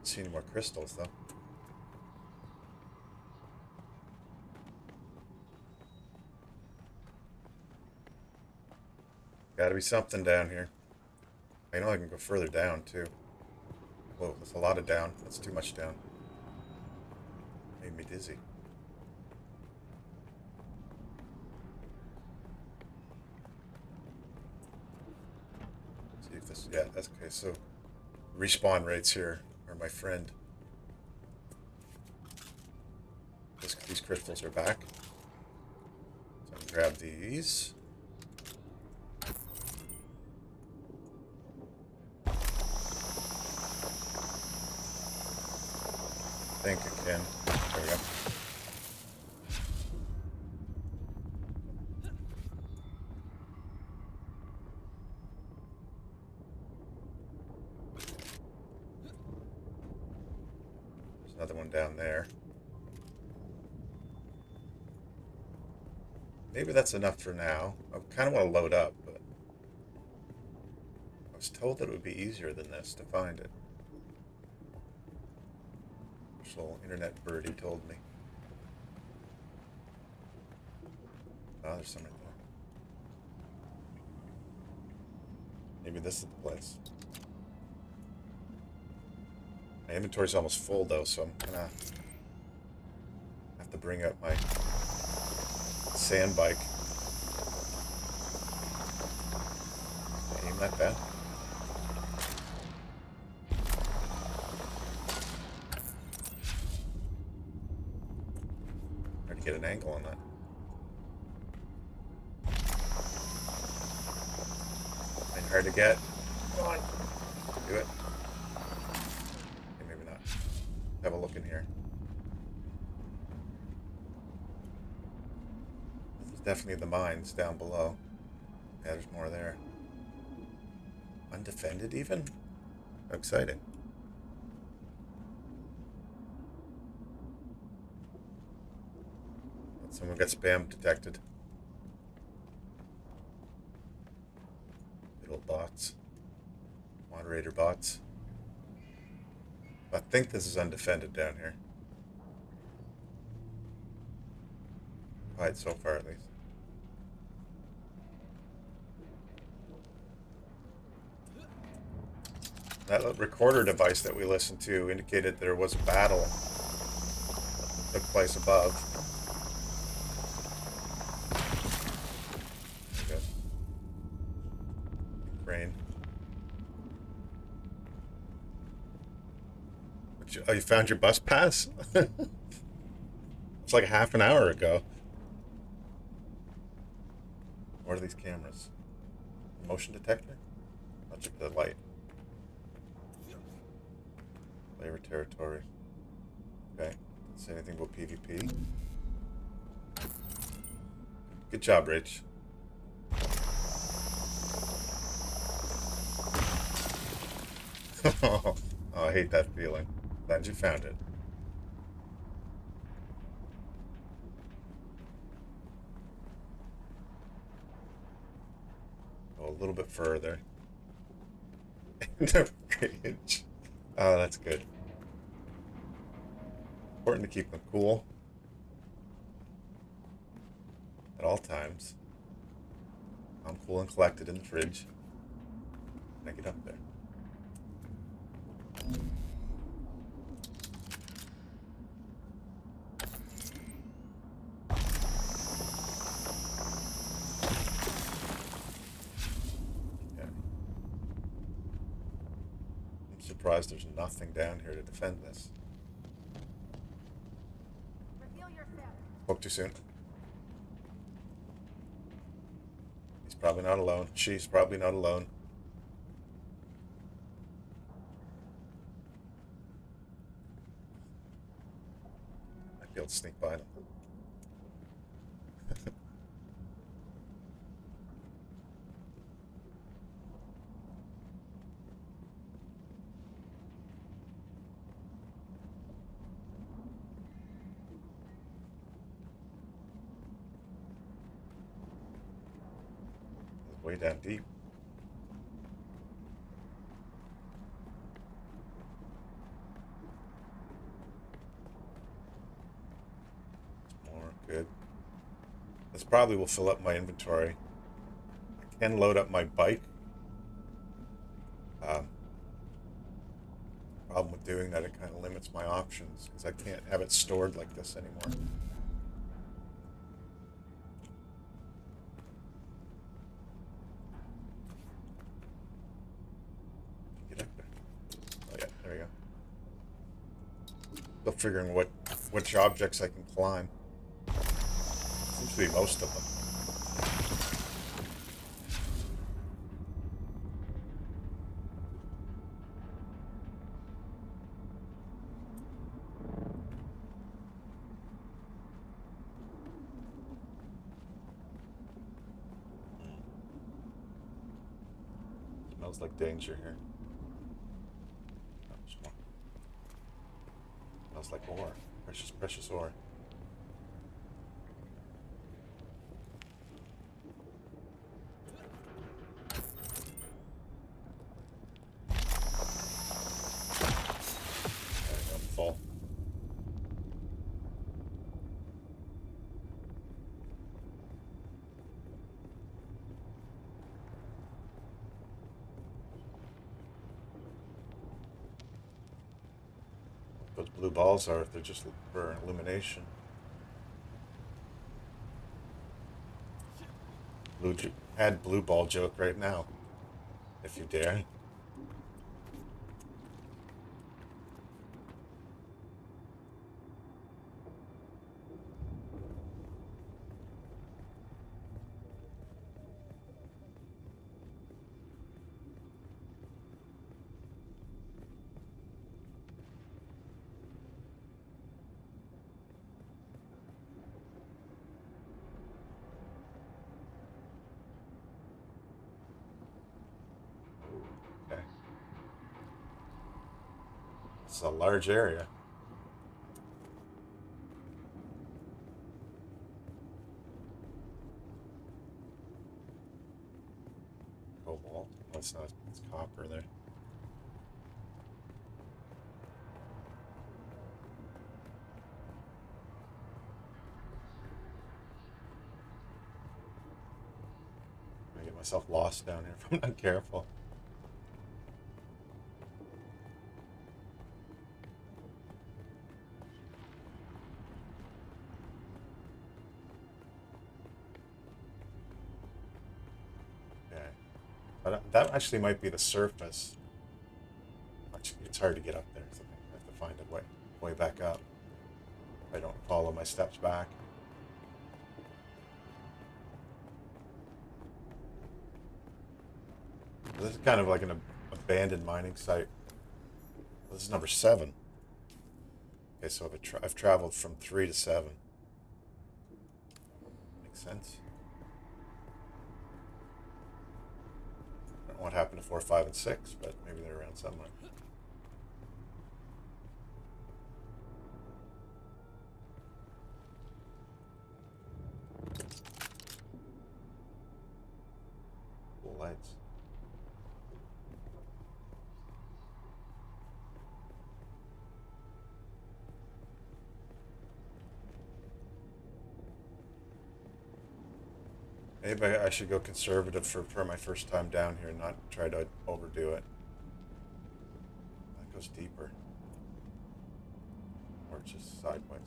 See any more crystals though. Gotta be something down here. I know I can go further down too. Whoa, that's a lot of down. That's too much down. Made me dizzy. See if this, yeah, that's okay. So respawn rates here are my friend. These crystals are back. So I can grab these. I think I can. There we go. There's another one down there. Maybe that's enough for now. I kind of want to load up, but I was told that it would be easier than this to find it. This little internet birdie told me. Oh, there's some right there. Maybe this is the place. My inventory's almost full though, so I'm gonna have to bring out my sand bike. Aim that bad. Try to get an angle on that. Ain't hard to get. Come on. Do it. Okay, maybe not. Have a look in here. This is definitely the mines down below. Yeah, there's more there. Undefended even? How exciting. Someone got spam detected. Little bots. Moderator bots. I think this is undefended down here. Quiet so far at least. That recorder device that we listened to indicated there was a battle that took place above. There we go. Crane. Oh, you found your bus pass? It's like half an hour ago. What are these cameras? Motion detector? I'll check the light. Flavor territory. Okay. Didn't say anything about PvP. Good job, Rich. Oh, I hate that feeling. Glad you found it. Go a little bit further. The bridge. Oh, that's good. Important to keep them cool at all times. I'm cool and collected in the fridge. Can I get up there? Okay. I'm surprised there's nothing down here to defend this. Reveal yourself. Spoke too soon. He's probably not alone. She's probably not alone. Might be able to sneak by them. Way down deep. More good. This probably will fill up my inventory. I can load up my bike. Problem with doing that, it kind of limits my options because I can't have it stored like this anymore. Still figuring which objects I can climb. Seems to be most of them. Smells like danger here. Smells like ore. Precious, precious ore. I'm full. Those blue balls are if they're just for illumination. Add blue ball joke right now, if you dare. Okay. It's a large area. Cobalt. That's not. It's copper there. I get myself lost down here if I'm not careful. Okay. But that actually might be the surface. Actually, it's hard to get up there, so I have to find a way back up. If I don't follow my steps back. This is kind of like an abandoned mining site. This is number 7. Okay, so I've traveled from 3 to 7. Makes sense. I don't know what happened to 4, 5, and 6, but maybe they're around somewhere. Cool lights. Maybe I should go conservative for my first time down here, not try to overdo it. That goes deeper. Or just sideways.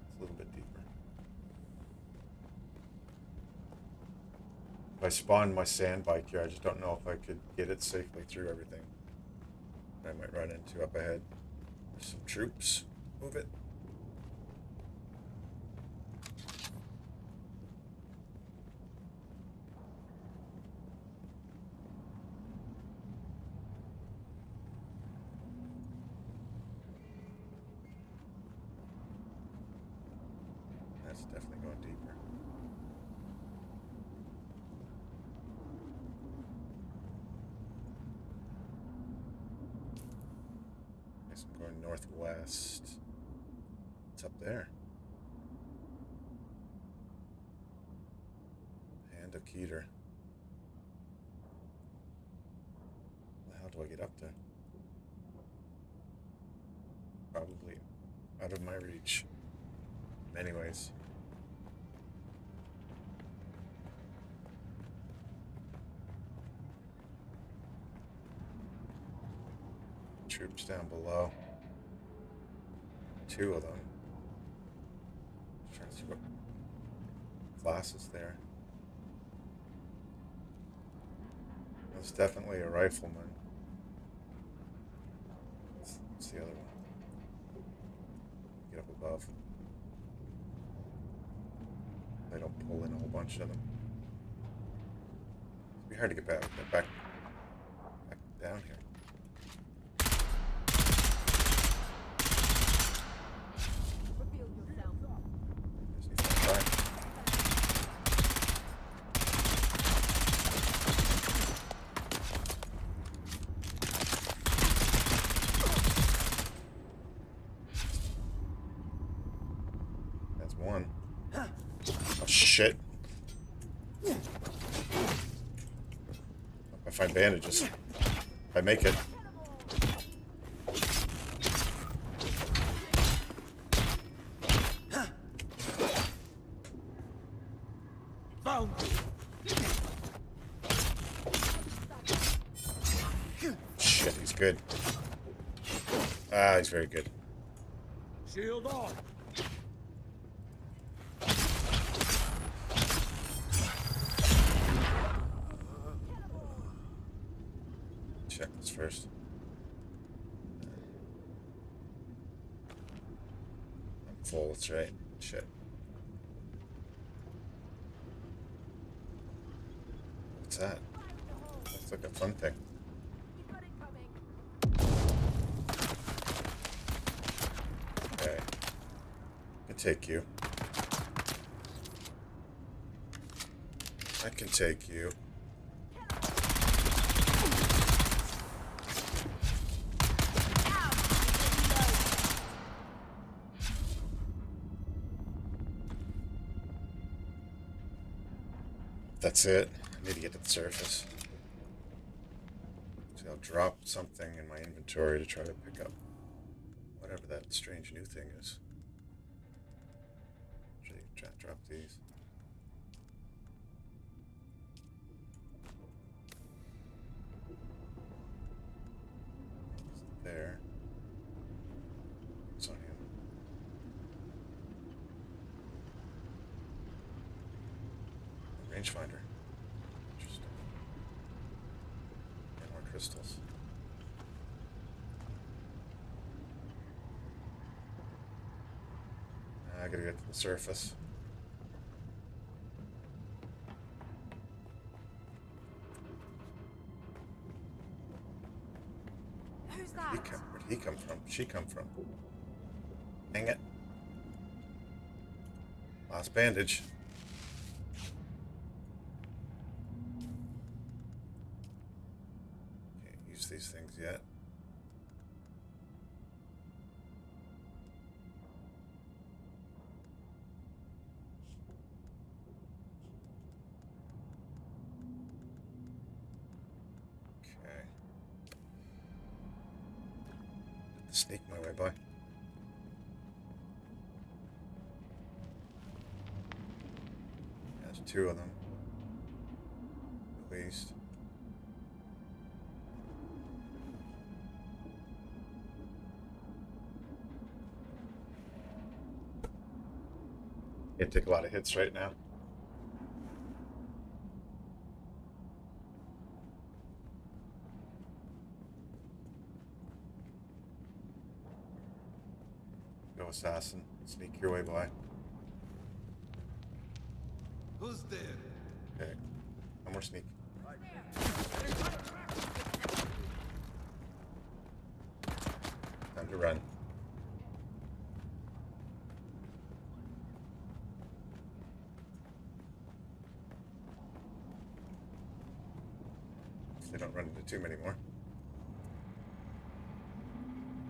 It's a little bit deeper. If I spawned my sand bike here, I just don't know if I could get it safely through everything. I might run into up ahead. There's some troops. Move it. That's definitely going deeper. Guess I'm going northwest. What's up there? Hand of Keter. How do I get up there? Probably out of my reach. In many ways. Troops down below. 2 of them. Just trying to see what class is there. That's definitely a rifleman. What's the other one? Get up above. They don't pull in a whole bunch of them. It'd be hard to get back down here. Reveal yourself. Just need to try. That's one. Oh shit. If I find bandages. If I make it. Found you. Shit, he's good. Ah, he's very good. Shield on. Check this first. I'm full, that's right. Shit. What's that? Looks like a fun thing. Keep got it coming. Okay. I can take you. I can take you. That's it. I need to get to the surface. So I'll drop something in my inventory to try to pick up whatever that strange new thing is. Actually, drop these. There. It's on him. Rangefinder. Interesting. And more crystals. I gotta get to the surface. Who's that? Where'd he come from? She come from? Dang it. Last bandage. Can't use these things yet. Okay. Sneak my way by. 2 of them. At least. Can't take a lot of hits right now. Go assassin. Sneak your way by. Who's there? Okay. No more sneak. Time to run. They don't run into too many more.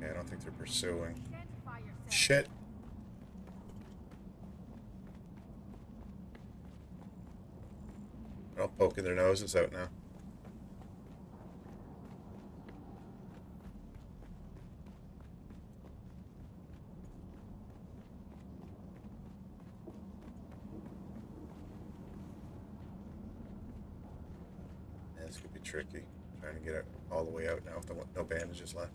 Yeah, I don't think they're pursuing. Identify yourself. Shit. They're all poking their noses out now. Yeah, this could be tricky. Trying to get it all the way out now with no bandages left.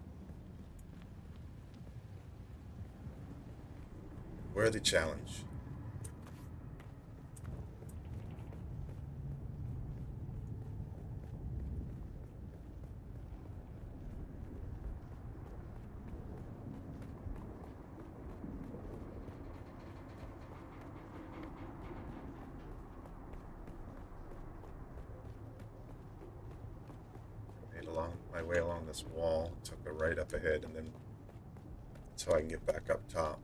Worthy challenge. Made my way along this wall, took a right up ahead, and then that's how I can get back up top.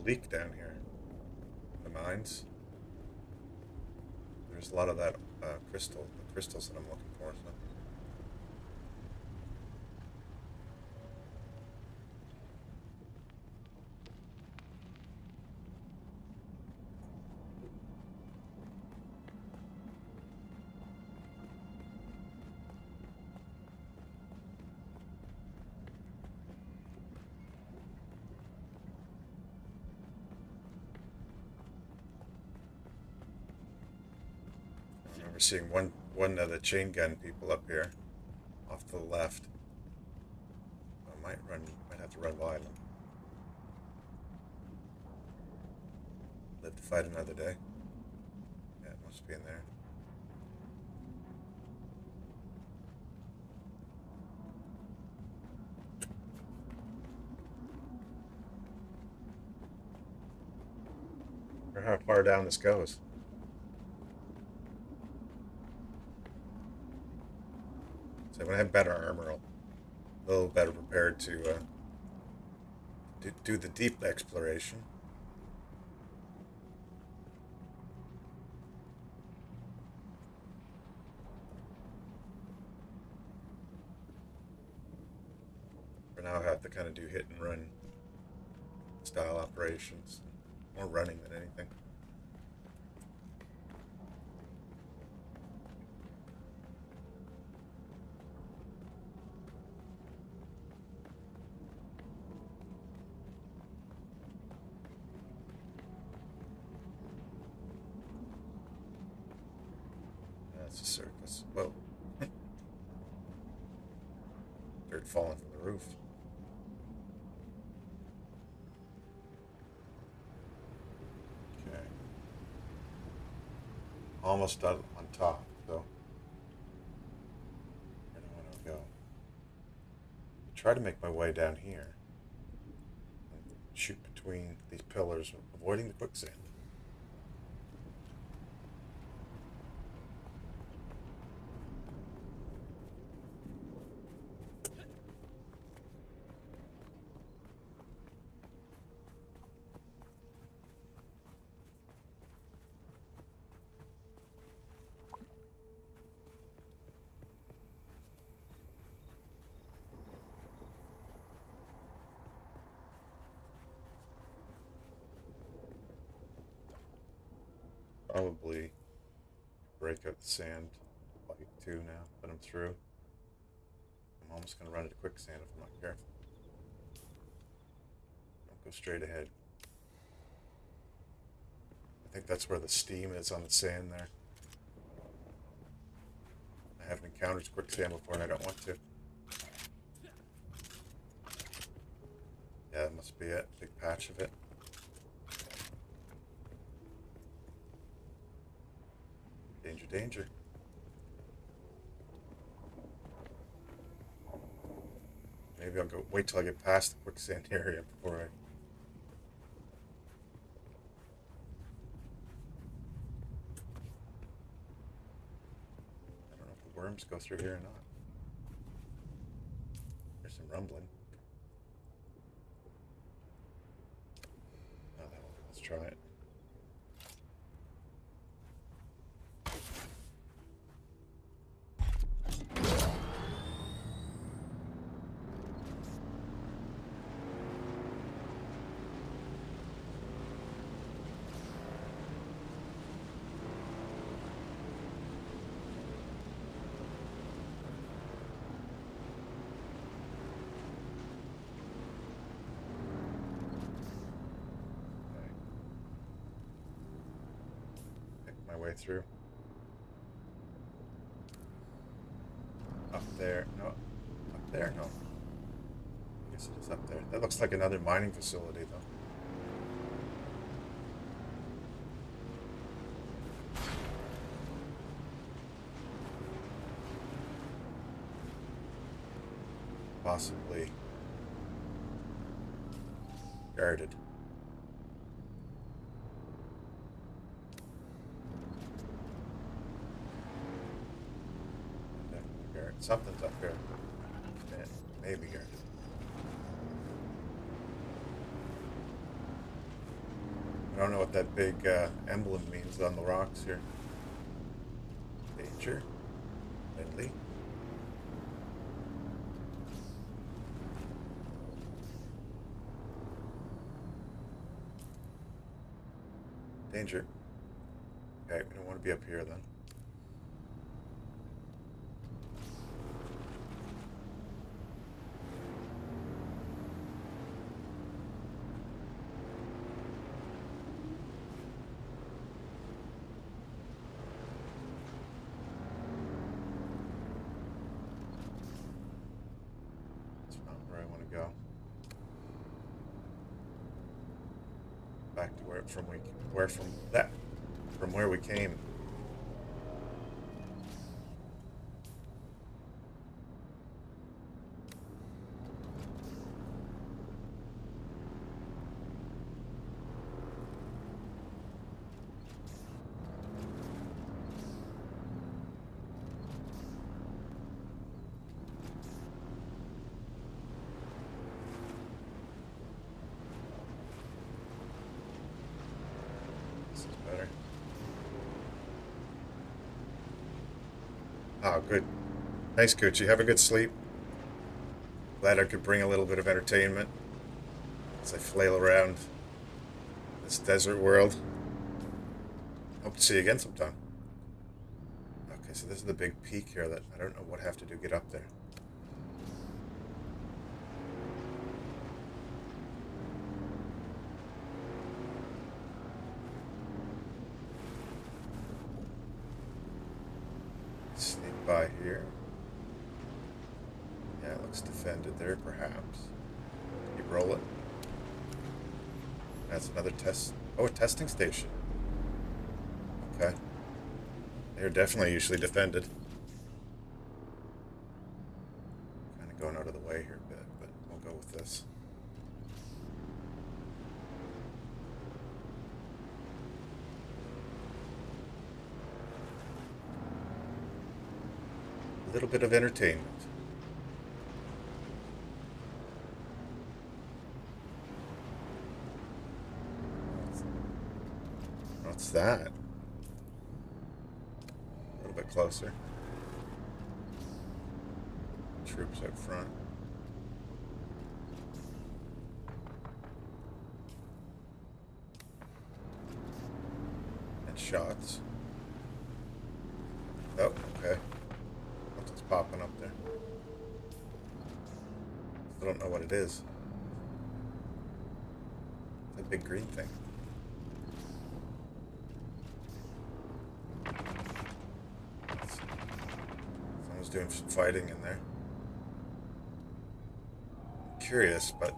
Bleak down here. The mines. There's a lot of that the crystals that I'm looking for. So. We're seeing one of the chain gun people up here, off to the left. I might have to run by them. Live to fight another day. Yeah, it must be in there. I wonder how far down this goes. So when I have better armor, I'll a little better prepared to do the deep exploration. For now, I have to kind of do hit and run style operations, more running than anything. That's the surface. Whoa. Dirt falling from the roof. Okay. Almost done on top, so where do I want to go? Try to make my way down here. And shoot between these pillars, avoiding the quicksand. Probably break out the sand bike too now that I'm through. I'm almost going to run into quicksand if I'm not careful. Don't go straight ahead. I think that's where the steam is on the sand there. I haven't encountered quicksand before and I don't want to. Yeah, that must be it. Big patch of it. Danger, danger. Maybe I'll go wait till I get past the quicksand area before I... I don't know if the worms go through here or not. There's some rumbling. Oh, let's try it. My way through. Up there. No. Up there? No. I guess it is up there. That looks like another mining facility, though. Possibly guarded. Something's up here. Maybe here. I don't know what that big emblem means on the rocks here. Danger. Deadly. Danger. Okay, we don't want to be up here then. Go back to from where we came. Better. Oh, good. Thanks, Gucci. Have a good sleep. Glad I could bring a little bit of entertainment as I flail around this desert world. Hope to see you again sometime. Okay, so this is the big peak here that I don't know what I have to do to get up there. Sneak by here. Yeah, it looks defended there, perhaps. You roll it. That's another test. Oh, a testing station. Okay. They're definitely usually defended. Kind of going out of the way here a bit, but we'll go with this. A little bit of entertainment. What's that? A little bit closer. Troops up front. shots. Oh, okay. What's popping up there? I don't know what it is. It's a big green thing. Someone's doing some fighting in there. I'm curious, but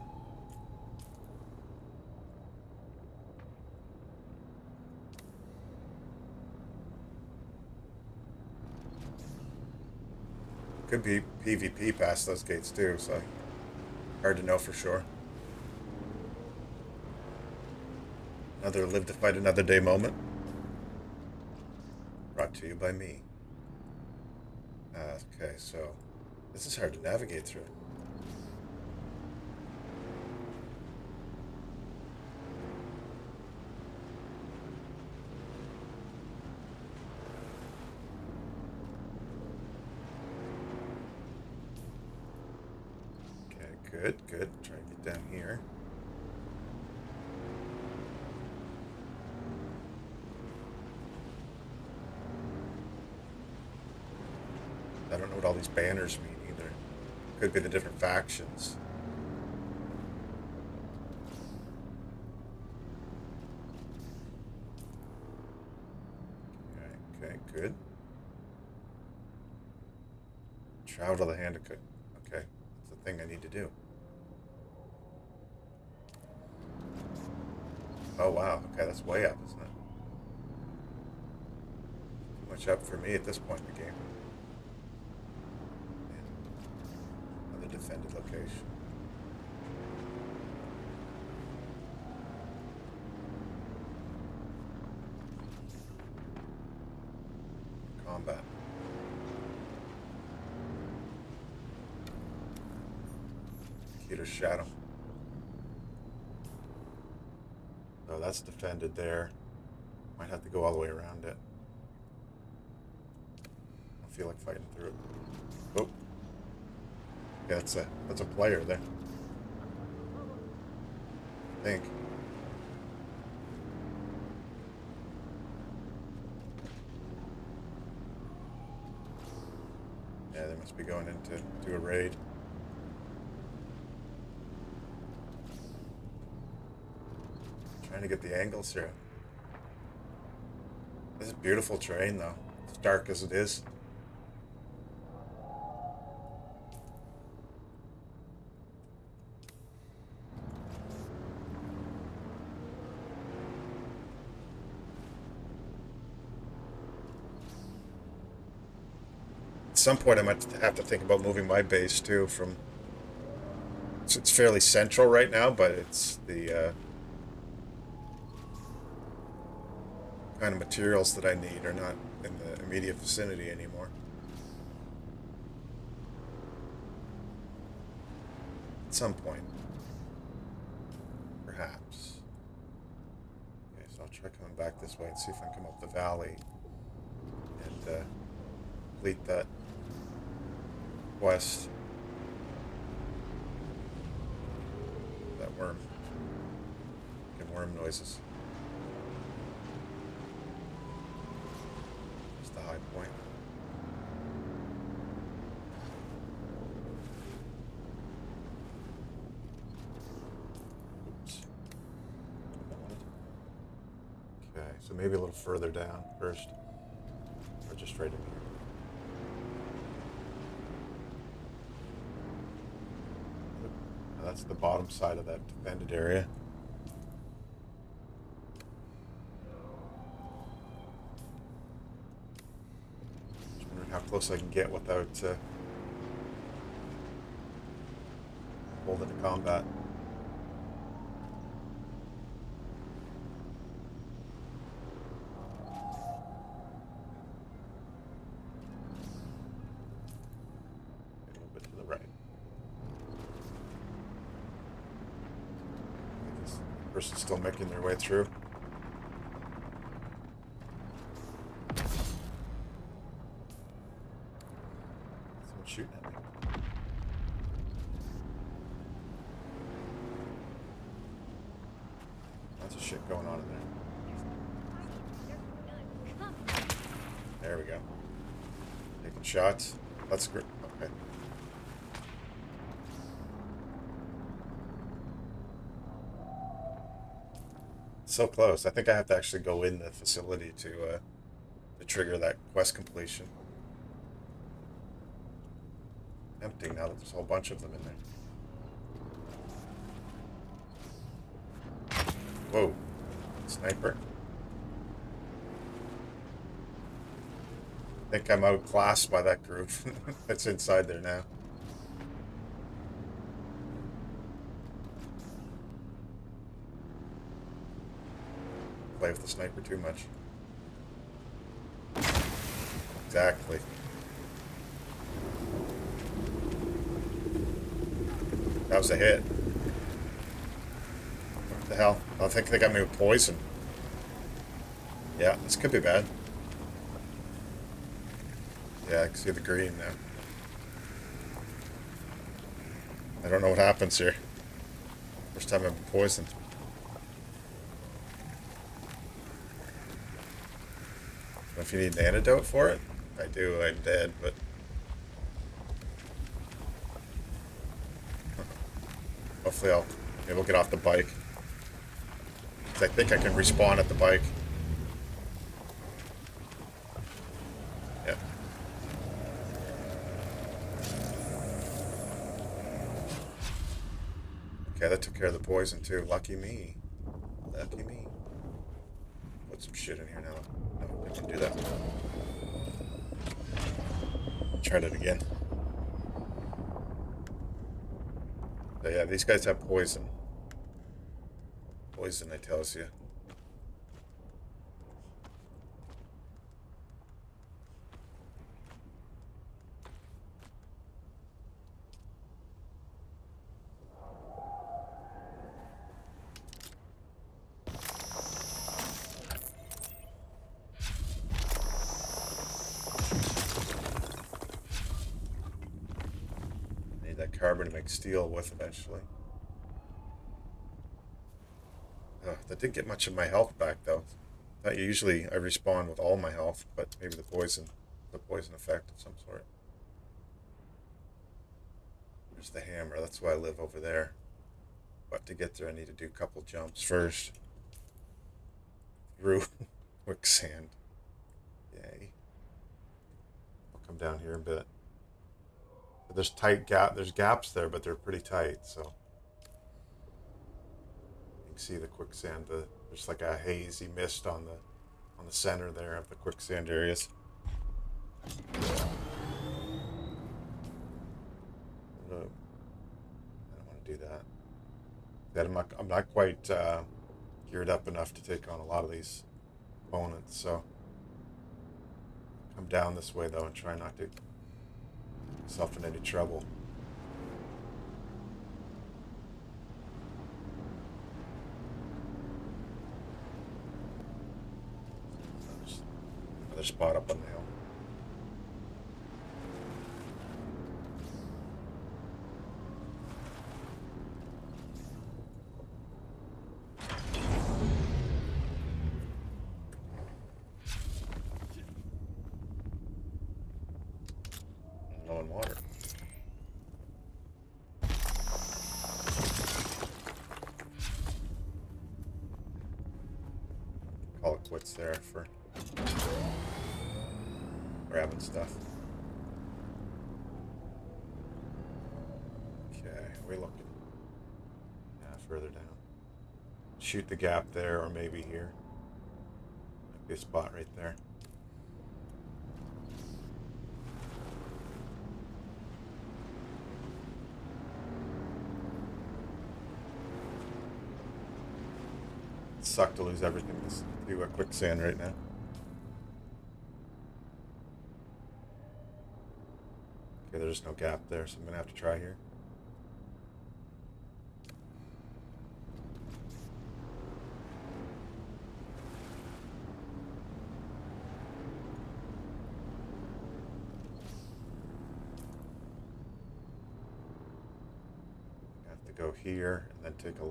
could be PvP past those gates too, so hard to know for sure. Another live to fight another day moment. Brought to you by me. Okay, so this is hard to navigate through. Good, good. Try to get down here. I don't know what all these banners mean either. Could be the different factions. Okay, good. Travel to the Handicut. Okay, that's the thing I need to do. Oh wow, okay, that's way up, isn't it? Too much up for me at this point in the game. Another defended location. Combat. Keter's Shadow. Oh, that's defended there. Might have to go all the way around it. I don't feel like fighting through it. Oh. Yeah, that's a player there. I think. Yeah, they must be going in to do a raid. Trying to get the angles here. This is beautiful terrain though, as dark as it is. At some point I might have to think about moving my base too from... It's fairly central right now, but it's the... kind of materials that I need are not in the immediate vicinity anymore. At some point. Perhaps. Okay, so I'll try coming back this way and see if I can come up the valley and complete that quest. That worm. Making worm noises. The high point. Oops. Okay, so maybe a little further down first. Or just right in here. Now that's the bottom side of that defended area. How close I can get without holding to combat. A little bit to the right. This person's still making their way through. Shooting at me. Lots of shit going on in there. There we go. Taking shots. That's great. Okay. So close. I think I have to actually go in the facility to trigger that quest completion. Empty now that there's a whole bunch of them in there. Whoa. Sniper. I think I'm outclassed by that group that's inside there now. Play with the sniper too much. Exactly. That was a hit. What the hell? I think they got me with poison. Yeah, this could be bad. Yeah, I can see the green now. I don't know what happens here. First time I've been poisoned. If you need an antidote for it, I do. I'm dead, but hopefully maybe I'll get off the bike. 'Cause I think I can respawn at the bike. Yeah. Okay, that took care of the poison too. Lucky me. Lucky me. Put some shit in here now. No, I can do that. Try it again. So yeah, these guys have poison. Poison, I tells you. Need that carbon to make steel with eventually. That didn't get much of my health back though. Usually I respawn with all my health, but maybe the poison effect of some sort. There's the hammer. That's why I live over there. But to get there, I need to do a couple jumps first. Through quicksand. Yay. I'll come down here a bit. But there's gaps there, but they're pretty tight, so. See the quicksand, there's like a hazy mist on the center there of the quicksand areas. I don't want to do that. I'm not quite geared up enough to take on a lot of these opponents, so come down this way though and try not to get myself in any trouble. Another spot up on the hill. Low in water. Call it quits there for grabbing stuff. Okay, we looking. Yeah, further down. Shoot the gap there, or maybe here. Might be a spot right there. Suck to lose everything to a quicksand right now. Okay, there's no gap there, so I'm gonna have to try here. I have to go here and then take a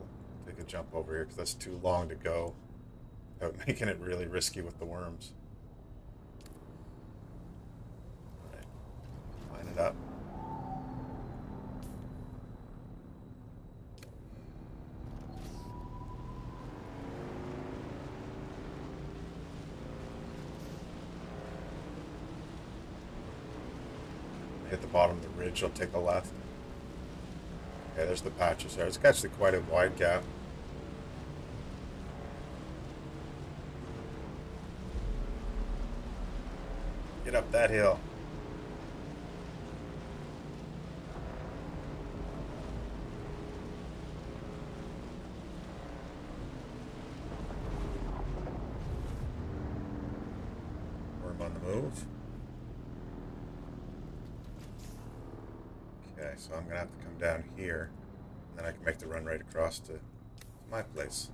jump over here because that's too long to go without making it really risky with the worms. Line it up. Hit the bottom of the ridge, I'll take the left. Okay, there's the patches there. It's actually quite a wide gap. Get up that hill. Worm on the move. Okay, so I'm gonna have to come down here, and then I can make the run right across to my place.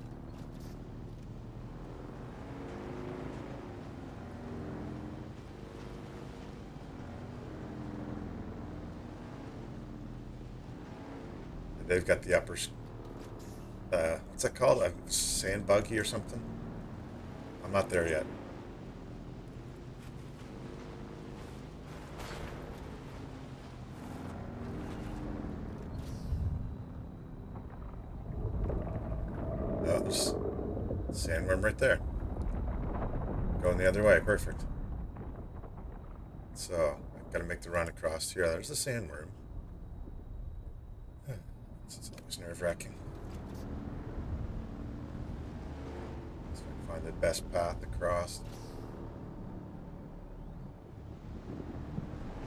And they've got the upper, what's that called? A sand buggy or something? I'm not there yet. Oh, there's sandworm right there. Going the other way, perfect. So, I've got to make the run across here. There's the sandworm. This is always nerve-wracking. So I can find the best path across.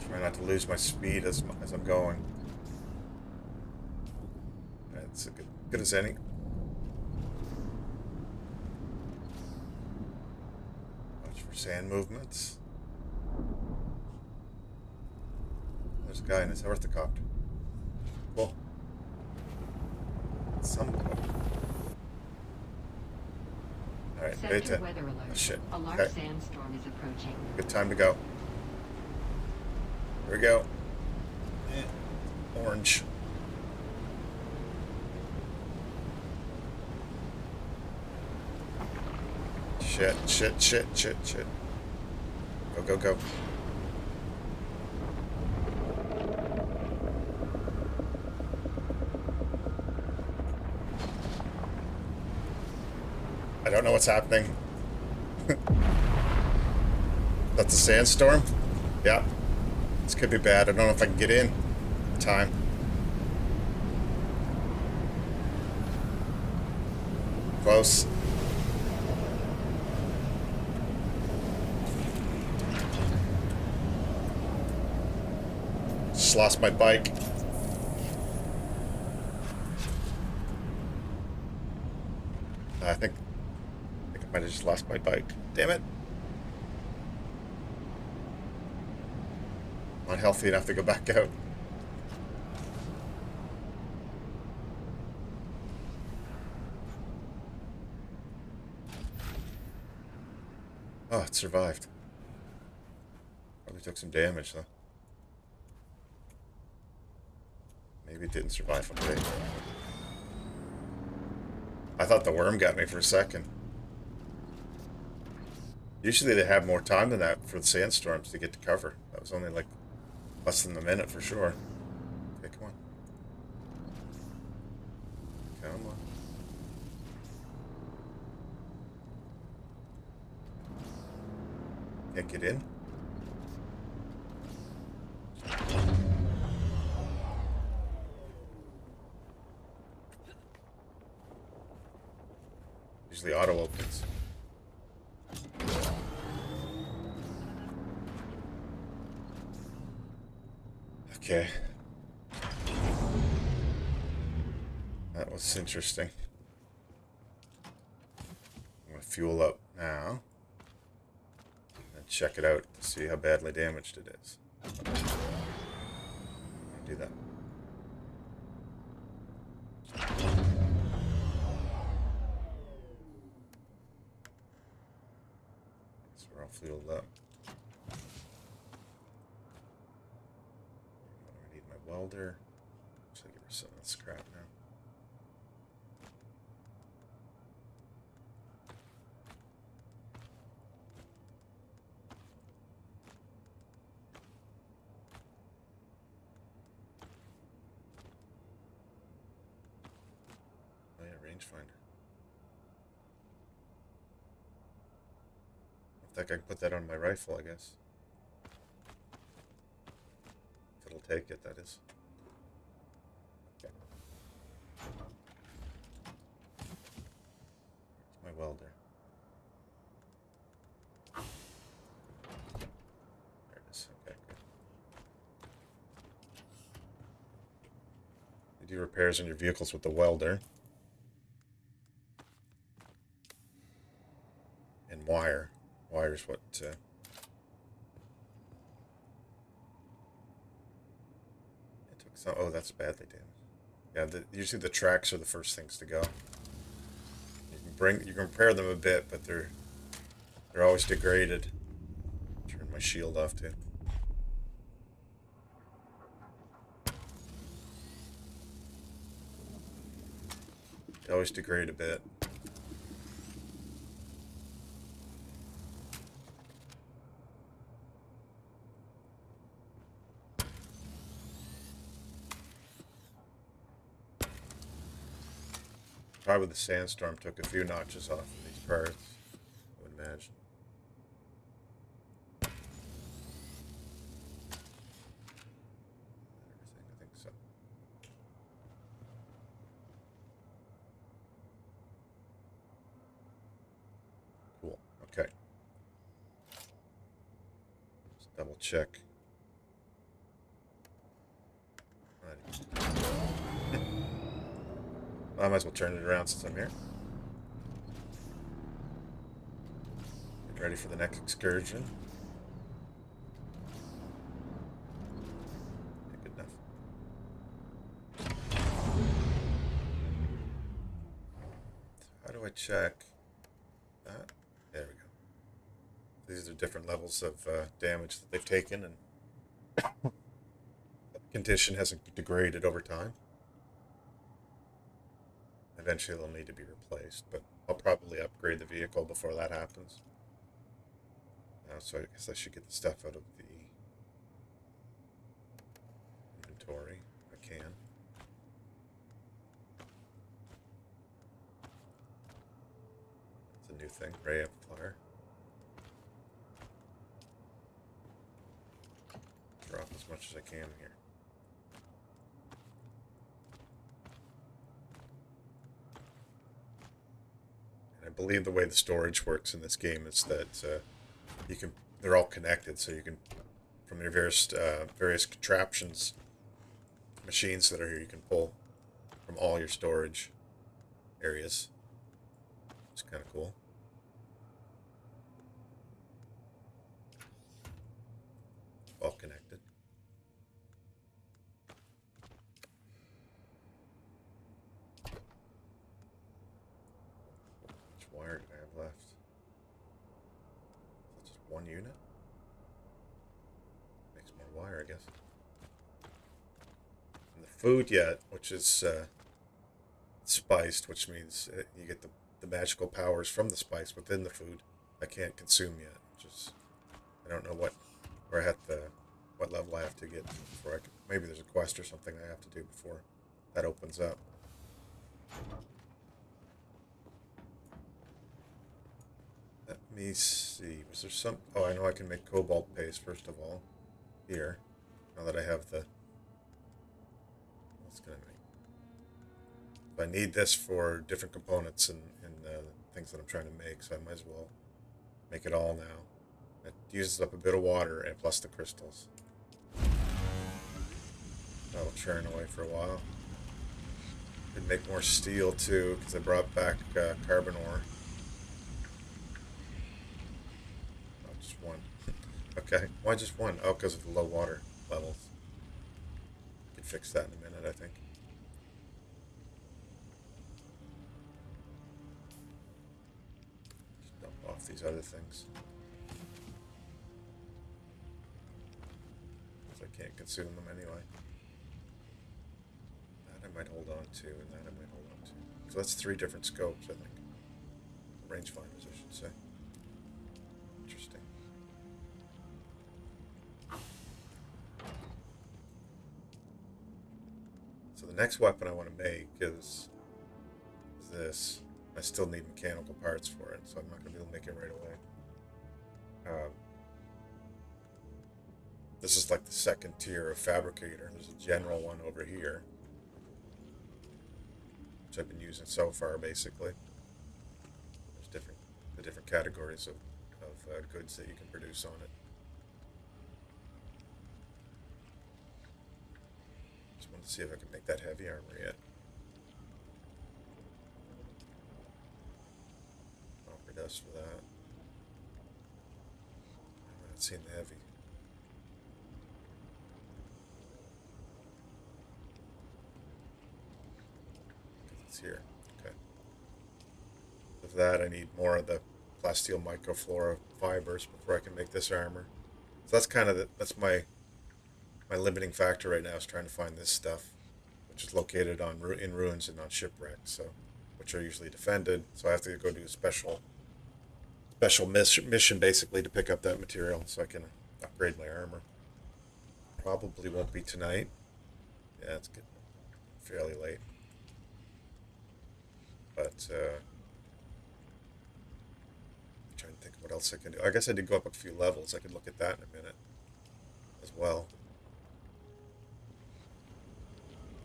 Try not to lose my speed as I'm going. It's as good as any. For sand movements. There's a guy in his orthocopter. Cool. Alright, Sector beta. weather alert. Oh shit. A large Okay. sandstorm is approaching. Good time to go. Here we go. Orange. Shit. Go. I don't know what's happening. That's a sandstorm? Yeah. This could be bad. I don't know if I can get in time. Close. Just lost my bike. I think I might have just lost my bike. Damn it. Not healthy enough to go back out. Oh, it survived. Probably took some damage though. Maybe it didn't survive. Okay. I thought the worm got me for a second. Usually they have more time than that for the sandstorms to get to cover. That was only like less than a minute for sure. Okay, come on. Come on. Can't get in? Usually auto opens. Okay. That was interesting. I'm gonna fuel up now. And check it out to see how badly damaged it is. Do that. So we're all fueled up. I need my welder. So give her some of that scrap now. rangefinder. I think I can put that on my rifle, I guess. If it'll take it, that is. Okay. Where's my welder? There it is. Okay, good. You do repairs on your vehicles with the welder. And wire. Wire's what... it took some... Oh, that's badly damaged. Yeah, usually the tracks are the first things to go. You can repair them a bit, but they're always degraded. Turn my shield off too. They always degrade a bit. Probably the sandstorm took a few notches off of these parts, I would imagine. Everything, I think so. Cool, okay. Let's double check. I might as well turn it around since I'm here. Get ready for the next excursion. Okay, good enough. How do I check that? There we go. These are different levels of damage that they've taken, and the condition hasn't degraded over time. Eventually they'll need to be replaced, but I'll probably upgrade the vehicle before that happens. So I guess I should get the stuff out of the inventory if I can. That's a new thing, ray amplifier. Drop as much as I can here. I believe the way the storage works in this game is that they're all connected, so you can, from your various contraptions, machines that are here, you can pull from all your storage areas. It's kind of cool. All connected. Wire do I have left? Is that just one unit? Makes more wire, I guess. And the food yet, which is spiced, which means you get the magical powers from the spice within the food. I can't consume yet. I don't know what level I have to get before I can. Maybe there's a quest or something I have to do before that opens up. Let me see. Was there some... Oh, I know I can make cobalt paste, first of all. Here. Now that I have the... What's going to make? I need this for different components and things that I'm trying to make, so I might as well make it all now. It uses up a bit of water, and plus the crystals. That'll churn away for a while. Could make more steel, too, because I brought back carbon ore. Just one. Okay, why just one? Oh, because of the low water levels. Could fix that in a minute, I think. Just dump off these other things. Because I can't consume them anyway. That I might hold on to, and that I might hold on to. So that's 3 different scopes, I think. Rangefinders, I should say. Interesting. So the next weapon I want to make is this. I still need mechanical parts for it, so I'm not going to be able to make it right away. This is like the second tier of fabricator. There's a general one over here, which I've been using so far, basically. There's the different categories of goods that you can produce on it. Just wanted to see if I can make that heavy armor yet. Copper dust for that. I haven't seen the heavy. It's here. Okay. With that, I need more of the plasteel microflora fibers before I can make this armor. So that's kind of that's my limiting factor right now, is trying to find this stuff, which is located in ruins and on shipwrecks, so which are usually defended. So I have to go do a special mission basically to pick up that material so I can upgrade my armor. Probably won't be tonight. Yeah, it's getting fairly late. But I'm trying to think of what else I can do. I guess I did go up a few levels. I could look at that in a minute as well.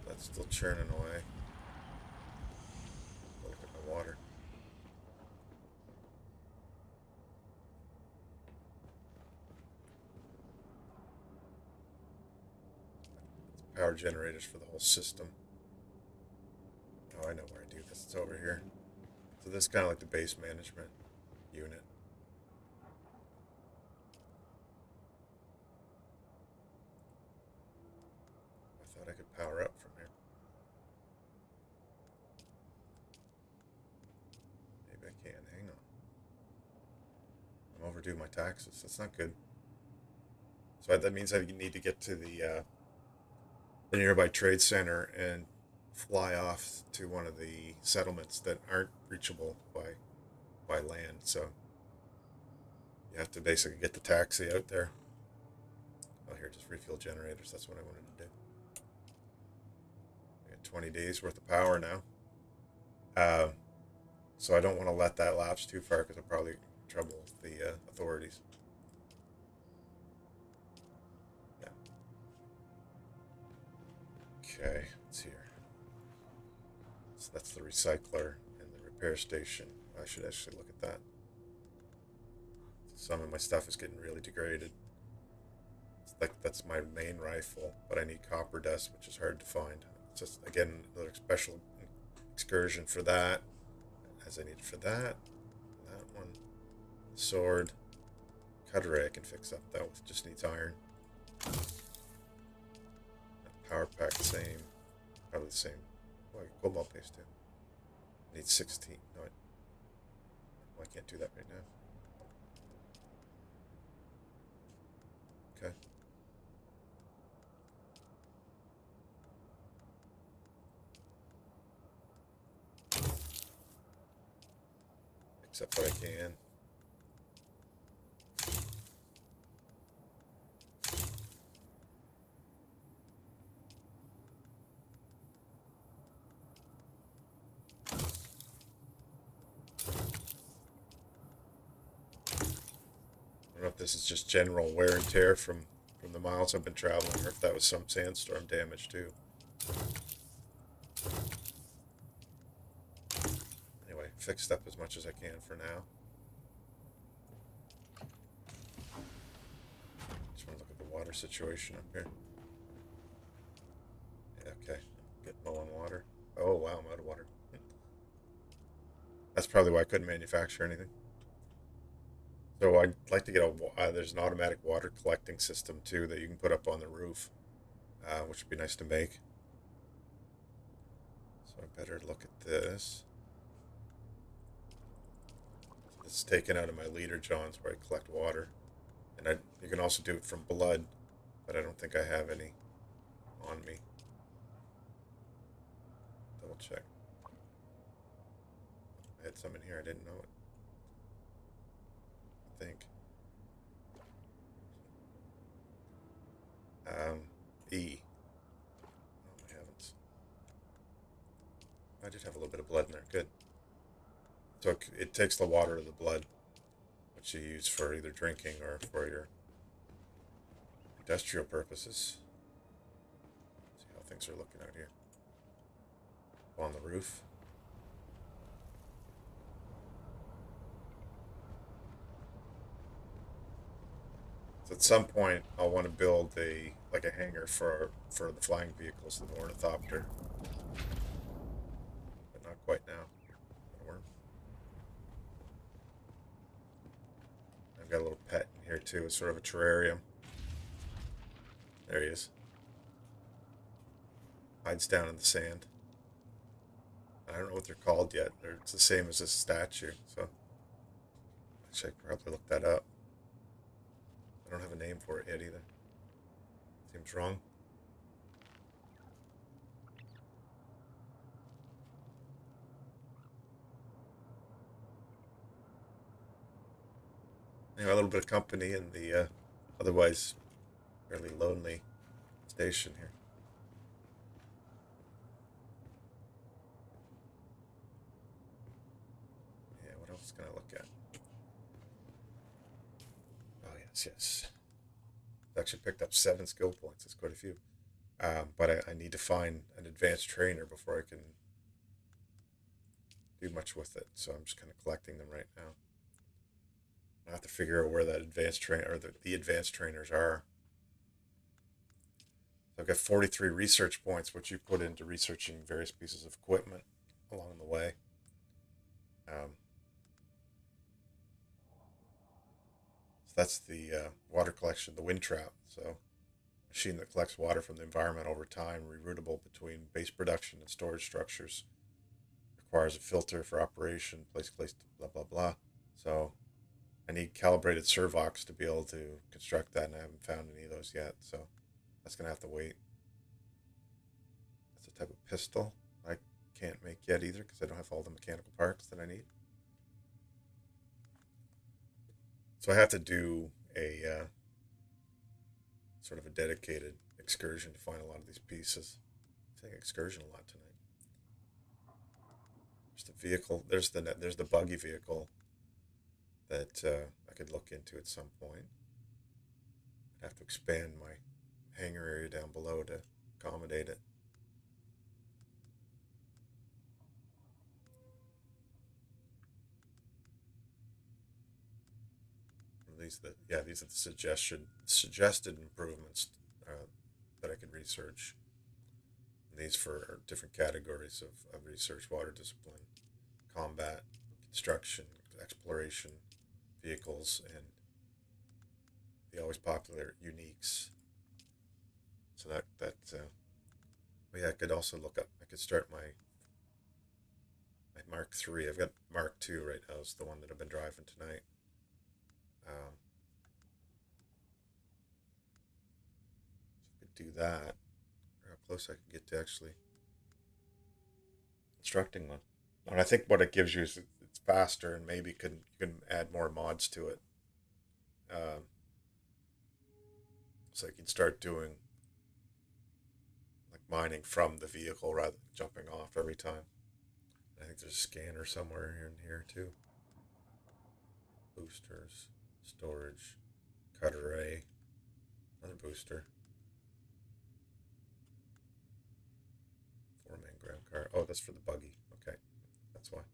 That's still churning away. Look at my water. Power generators for the whole system. Oh, I know where I do this. It's over here. So this is kind of like the base management unit. I thought I could power up from here. Maybe I can. Hang on. I'm overdue my taxes. That's not good. So that means I need to get to the nearby trade center and fly off to one of the settlements that aren't reachable by land. So you have to basically get the taxi out there. Oh, here, just refuel generators. That's what I wanted to do. I got 20 days worth of power now. So I don't want to let that lapse too far because I'll probably trouble with the authorities. Yeah. Okay, it's here. So that's the recycler and the repair station. I should actually look at that. Some of my stuff is getting really degraded. It's like that's my main rifle, but I need copper dust, which is hard to find. It's just, again, another special excursion for that, as I need for that one. Sword. Cutter I can fix up, though. It just needs iron. Power pack, same. Probably the same. Oh, cobalt paste too. Need 16. No, I can't do that right now. Okay. Except what I can. I don't know if this is just general wear and tear from the miles I've been traveling, or if that was some sandstorm damage too. Anyway, fixed up as much as I can for now. Just want to look at the water situation up here. Yeah, okay. Getting low on water. Oh wow, I'm out of water. That's probably why I couldn't manufacture anything. So I'd like to get there's an automatic water collecting system too that you can put up on the roof, which would be nice to make. So I better look at this. It's taken out of my leader johns where I collect water, and you can also do it from blood, but I don't think I have any on me. Double check. I had some in here. I didn't know it. I think. E. Oh my heavens. I did have a little bit of blood blood in there. Good. So it takes the water of the blood, which you use for either drinking or for your industrial purposes. See how things are looking out here. On the roof. So at some point, I'll want to build a hangar for the flying vehicles, the ornithopter, but not quite now. I've got a little pet in here too. It's sort of a terrarium. There he is. Hides down in the sand. I don't know what they're called yet. It's the same as this statue, so actually I could probably look that up. I don't have a name for it yet either. Seems wrong. Anyway, a little bit of company in the otherwise fairly lonely station here. Yeah, what else can I look at? Oh, yes. I've actually picked up 7 skill points. That's quite a few. But I need to find an advanced trainer before I can do much with it. So I'm just kind of collecting them right now. I have to figure out where that advanced trainer or the advanced trainers are. So I've got 43 research points, which you put into researching various pieces of equipment along the way. So that's the water collection, the wind trap. So machine that collects water from the environment over time, reroutable between base production and storage structures. Requires a filter for operation, place, blah, blah, blah. So I need calibrated servox to be able to construct that, and I haven't found any of those yet, so that's going to have to wait. That's a type of pistol I can't make yet either because I don't have all the mechanical parts that I need. So I have to do a sort of a dedicated excursion to find a lot of these pieces. I think excursion a lot tonight. There's the vehicle. There's the buggy vehicle that I could look into at some point. I'd have to expand my hangar area down below to accommodate it. These are the suggested improvements that I could research. And these for different categories of research: water discipline, combat, construction, exploration, vehicles, and the always popular uniques. So I could also look up. I could start my Mark III. I've got Mark II right now. It's the one that I've been driving tonight. So I could do that. How close I could get to actually constructing one. And I think what it gives you is it's faster, and maybe you can add more mods to it. So you can start doing like mining from the vehicle rather than jumping off every time. I think there's a scanner somewhere in here too. Boosters, storage, cut array, another booster. 4-man ground car. Oh, that's for the buggy. Okay, that's why.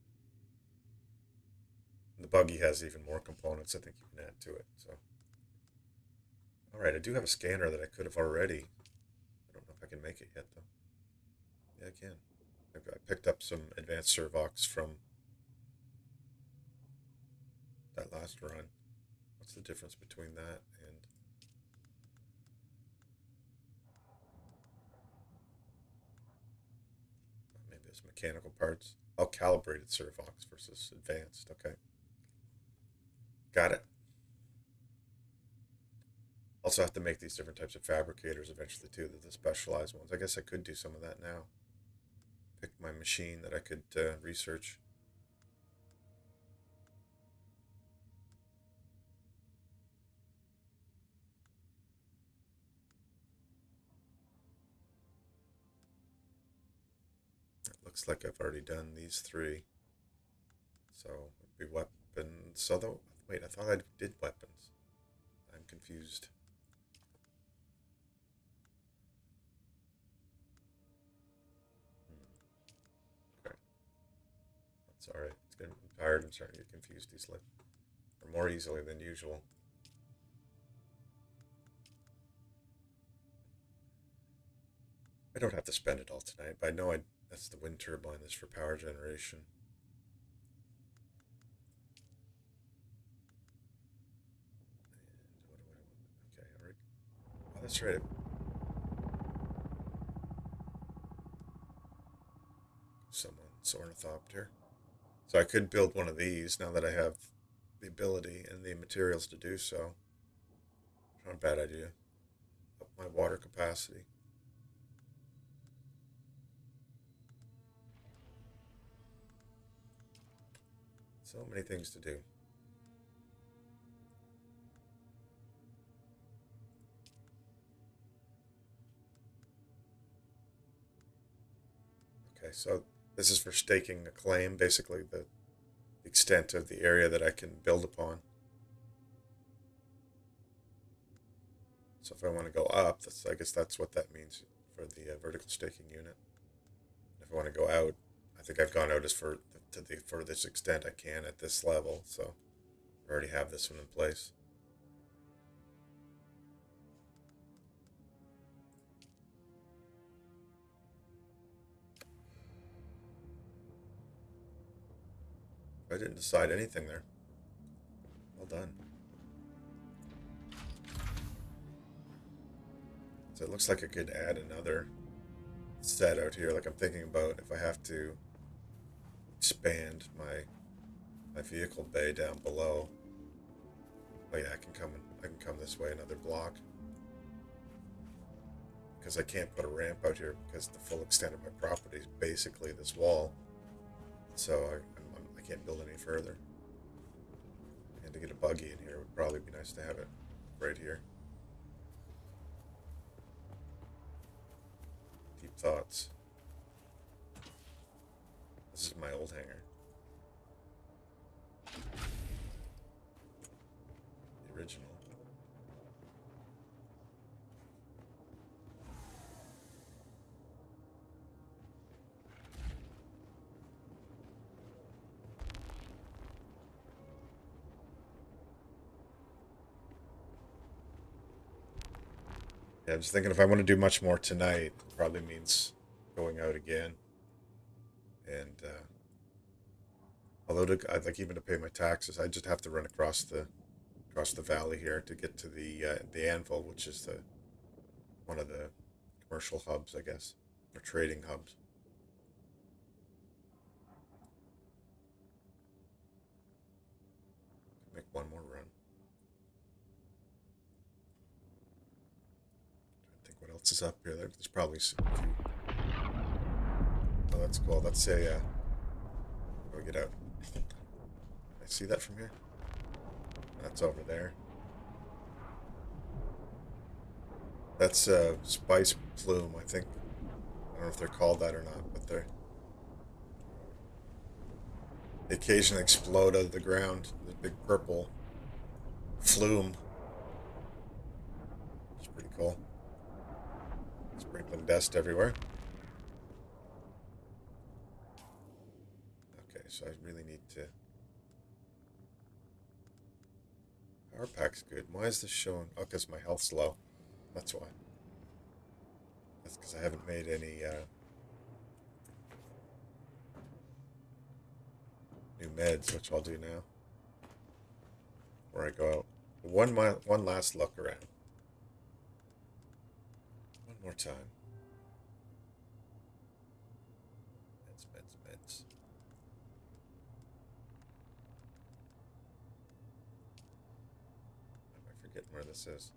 And the buggy has even more components I think you can add to it. So, all right, I do have a scanner that I could have already. I don't know if I can make it yet though. Yeah, I can. I picked up some advanced servox from that last run. What's the difference between that and maybe it's mechanical parts? Oh, calibrated servox versus advanced. Okay. Got it. Also have to make these different types of fabricators eventually too, the specialized ones. I guess I could do some of that now. Pick my machine that I could research. looks like I've already done these 3. So it'd be weapons. So though, wait, I thought I did weapons. I'm confused. Okay, that's all right. It's good. I'm tired. I'm starting to get confused easily, or more easily than usual. I don't have to spend it all tonight, but I know that's the wind turbine. That's for power generation. And what do I want? Okay, all right. Oh, that's right. Someone's ornithopter. So I could build one of these now that I have the ability and the materials to do so. Not a bad idea. Up my water capacity. So many things to do. Okay, so this is for staking a claim, basically the extent of the area that I can build upon. So if I want to go up, I guess that's what that means for the vertical staking unit. If I want to go out, I think I've gone out as for to the furthest extent I can at this level. So I already have this one in place. I didn't decide anything there. Well done. So it looks like I could add another set out here. Like I'm thinking about if I have to expand my vehicle bay down below. Oh yeah, I can come this way another block. Because I can't put a ramp out here because the full extent of my property is basically this wall. So I can't build any further. And to get a buggy in here would probably be nice to have it right here. Deep thoughts. This is my old hangar. The original. Yeah, I'm just thinking if I want to do much more tonight, it probably means going out again. And although I'd like even to pay my taxes, I just have to run across the valley here to get to the Anvil, which is one of the commercial hubs, I guess, or trading hubs. Make one more run. I think what else is up here. There's probably some. Oh, that's cool. That's a. How do we get out? I see that from here. That's over there. That's a spice plume, I think. I don't know if they're called that or not, but they occasionally explode out of the ground. The big purple flume. It's pretty cool. Sprinkling dust everywhere. Okay, so I really need to. Power pack's good. Why is this showing? Oh, because my health's low. That's why. That's because I haven't made any new meds, which I'll do now. Before I go out. One last look around. One more time. Meds. Am I forgetting where this is?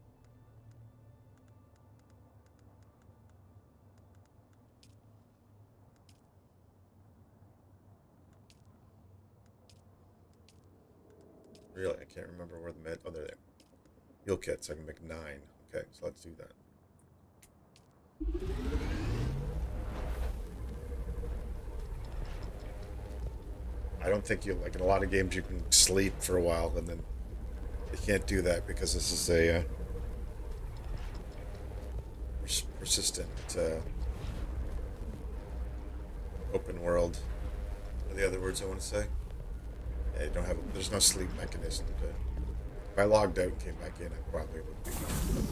Really, I can't remember where the med. Oh, they're there. Heal kits. I can make 9. Okay, so let's do that. I don't think you, like in a lot of games, you can sleep for a while and then you can't do that because this is a persistent open world. What are the other words I want to say? Yeah, you don't have. There's no sleep mechanism. If I logged out and came back in, I probably would be fine.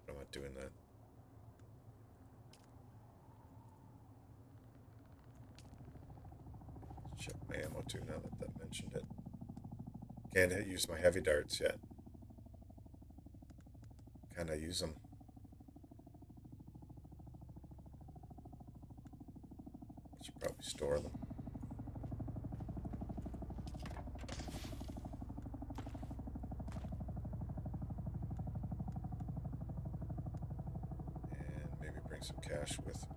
I'm not doing that. Check my ammo too now that mentioned it. Can't use my heavy darts yet. Can I use them? I should probably store them. And maybe bring some cash with me.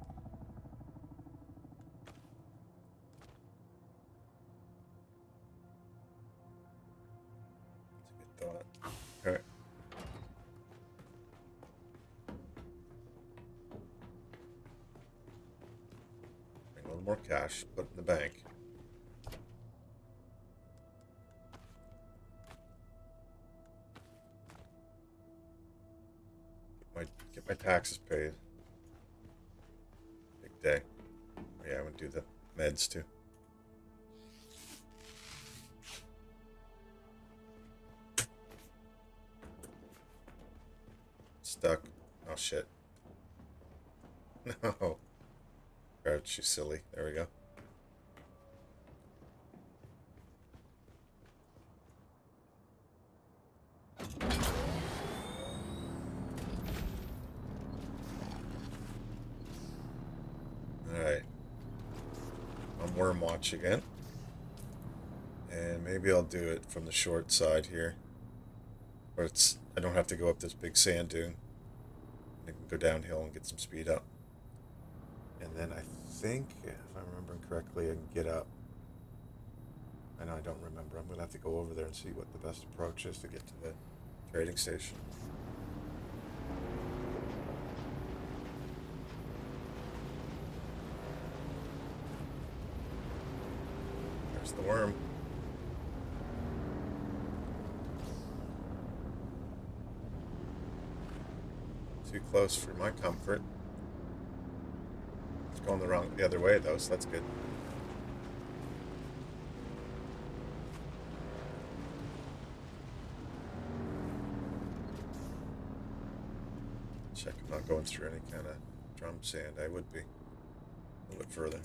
That's a good thought. Alright. Bring a little more cash, put it in the bank. Get my taxes paid. Big day. Oh, yeah, I would do the meds too. Stuck. Oh shit. No. Crouch, you silly. There we go. Alright. I'm worm watch again. And maybe I'll do it from the short side here. Where I don't have to go up this big sand dune. I can go downhill and get some speed up. And then I think, if I'm remembering correctly, I can get up. I know I don't remember. I'm going to have to go over there and see what the best approach is to get to the trading station. There's the worm. Too close for my comfort. It's going the other way though, so that's good. Check, I'm not going through any kind of drum sand. I would be a little bit further.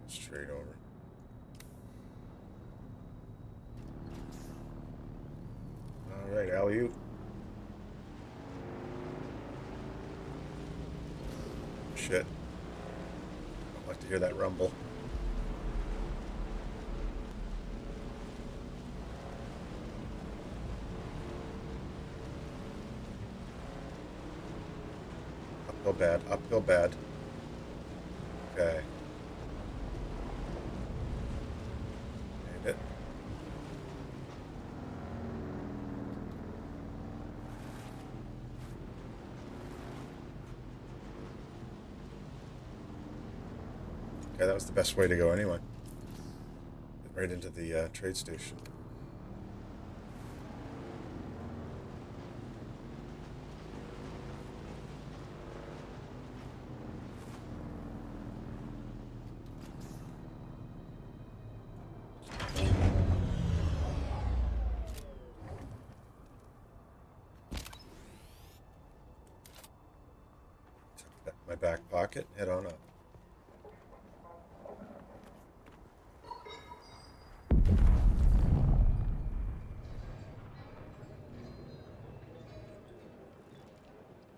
Straight over. Alright, alley-oop. Shit. I'd like to hear that rumble. Uphill bad, uphill bad. Okay. It. Okay, that was the best way to go anyway. Get right into the trade station. My back pocket, head on up.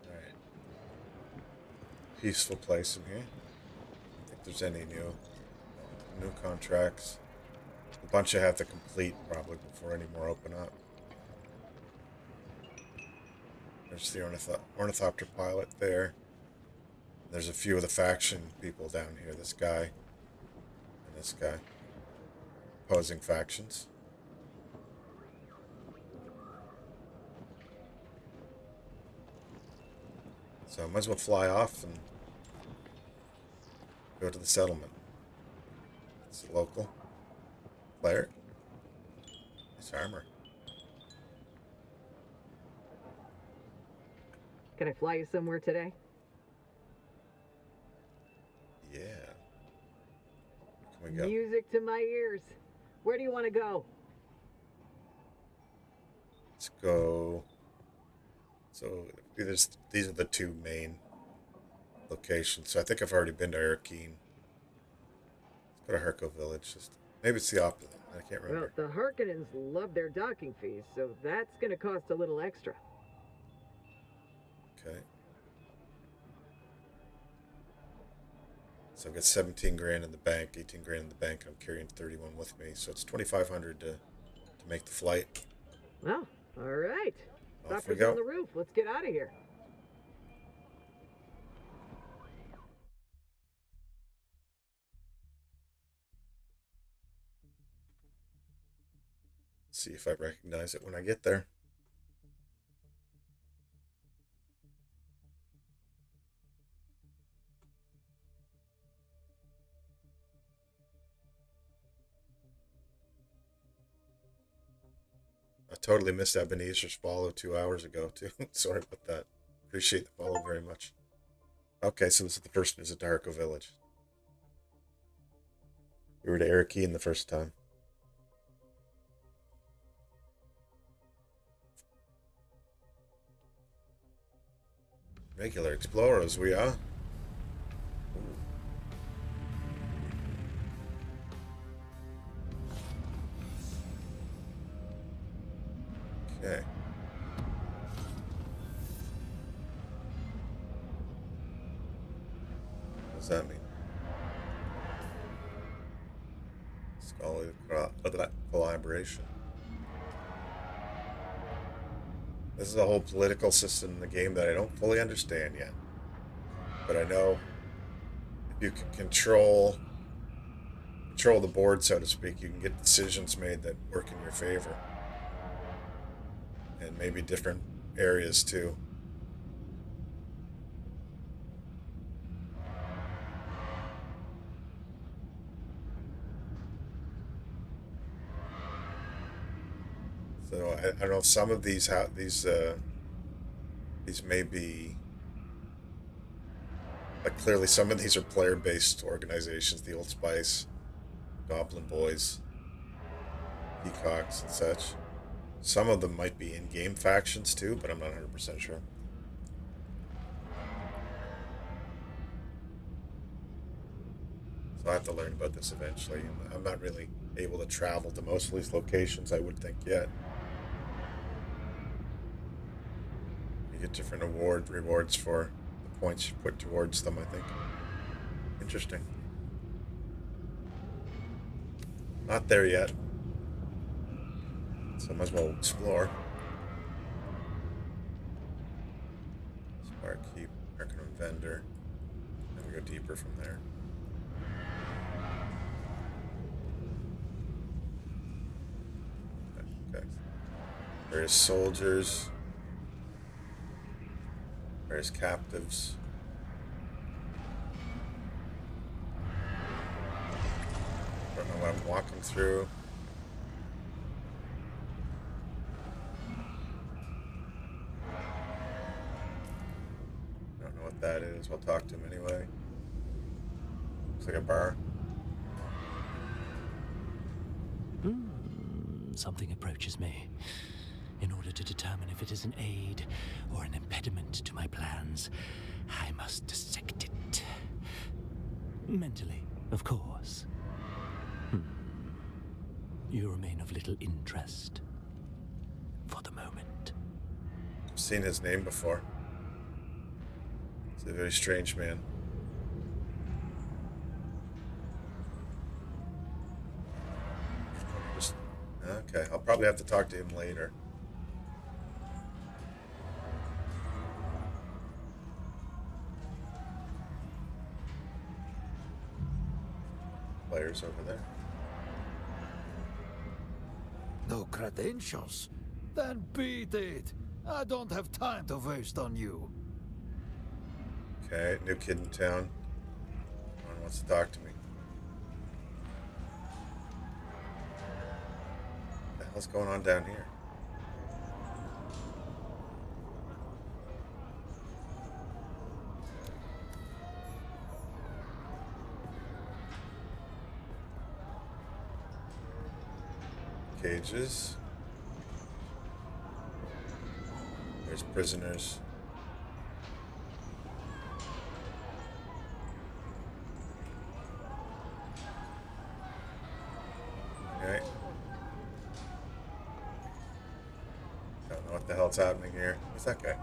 Alright. Peaceful place in here. I don't think there's any new contracts. A bunch I have to complete probably before any more open up. There's the ornithopter pilot there. There's a few of the faction people down here. This guy and this guy. Opposing factions. So I might as well fly off and go to the settlement. It's a local player. Nice armor. Can I fly you somewhere today? Yeah. Where can we go? Music to my ears. Where do you want to go? Let's go. So these are the two main locations. So I think I've already been to Arakeen. Let's go to Harko Village. Maybe it's the opposite. I can't remember. Well, the Harkonnens love their docking fees, so that's going to cost a little extra. Okay. So I've got 17 grand in the bank, 18 grand in the bank, and I'm carrying 31 with me. So it's 2,500 to make the flight. Well, all right. Off we Doctor's go. on the roof. Let's get out of here. See if I recognize it when I get there. I totally missed Ebenezer's follow 2 hours ago, too. Sorry about that. Appreciate the follow very much. Okay, so this is the first visit to Harko Village. We were to Arakeen the first time. Regular explorers we are. Okay. What does that mean? Scholarly collaboration. This is a whole political system in the game that I don't fully understand yet. But I know if you can control the board, so to speak, you can get decisions made that work in your favor. And maybe different areas too. So I don't know if some of these may be, like, clearly some of these are player-based organizations, the Old Spice, Goblin Boys, Peacocks, and such. Some of them might be in-game factions too, but I'm not 100% sure. So I have to learn about this eventually. I'm not really able to travel to most of these locations, I would think, yet. You get different rewards for the points you put towards them, I think. Interesting. Not there yet. So I might as well explore. Spark Keep, Arcanum Vendor. And we go deeper from there. Okay. Various soldiers. Various captives. Don't know what I'm walking through. Don't know what that is. We'll talk to him anyway. Looks like a bar. Something approaches me. In order to determine if it is an aid or an impediment to my plans, I must dissect it. Mentally, of course. You remain of little interest. For the moment. I've seen his name before. He's a very strange man. Okay, I'll probably have to talk to him later. doors over there. No credentials? Then beat it. I don't have time to waste on you. Okay, new kid in town. No one wants to talk to me. What the hell's going on down here? Cages. There's prisoners. Okay. Don't know what the hell's happening here. Who's that guy?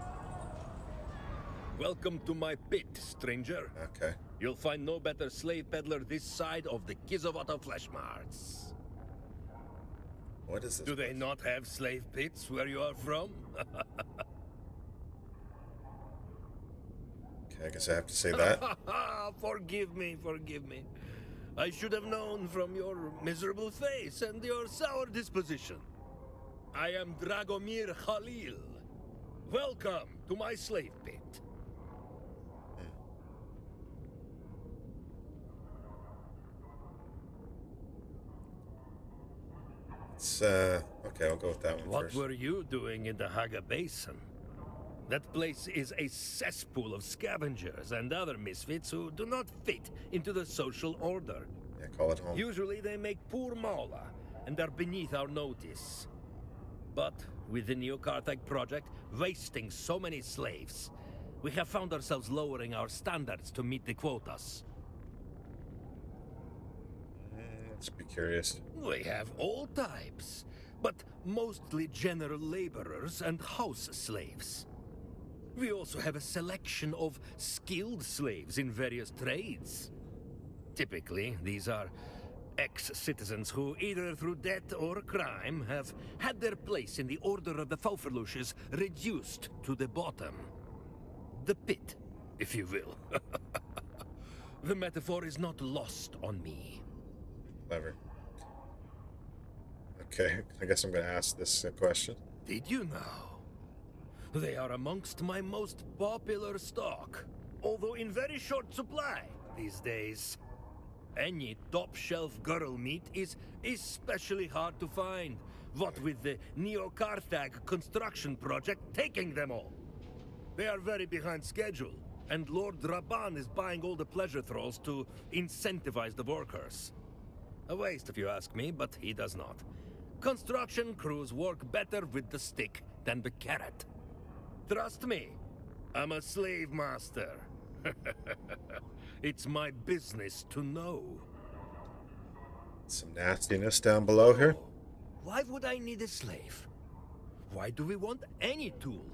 Welcome to my pit, stranger. Okay. You'll find no better slave peddler this side of the Kizawata flesh marts. What is this? Do they not have slave pits where you are from? Okay, I guess I have to say that. Forgive me, forgive me. I should have known from your miserable face and your sour disposition. I am Dragomir Khalil. Welcome to my slave pit. It's, okay, I'll go with that one What first. were you doing in the Haga Basin? That place is a cesspool of scavengers and other misfits who do not fit into the social order. Yeah, call it home. Usually they make poor mauler and are beneath our notice. But with the Neo-Carthage project wasting so many slaves, we have found ourselves lowering our standards to meet the quotas. Let's be curious. We have all types, but mostly general laborers and house slaves. We also have a selection of skilled slaves in various trades. Typically, these are ex-citizens who, either through death or crime, have had their place in the Order of the Fauferlushes reduced to the bottom. The pit, if you will. The metaphor is not lost on me. Clever. Okay, I guess I'm going to ask this question. Did you know? They are amongst my most popular stock, although in very short supply these days. Any top-shelf girl meat is especially hard to find, what with the Neo-Carthage construction project taking them all. They are very behind schedule, and Lord Raban is buying all the pleasure thralls to incentivize the workers. A waste if you ask me, but he does not. Construction crews work better with the stick than the carrot. Trust me, I'm a slave master. It's my business to know. Some nastiness down below here. Why would I need a slave? Why do we want any tool?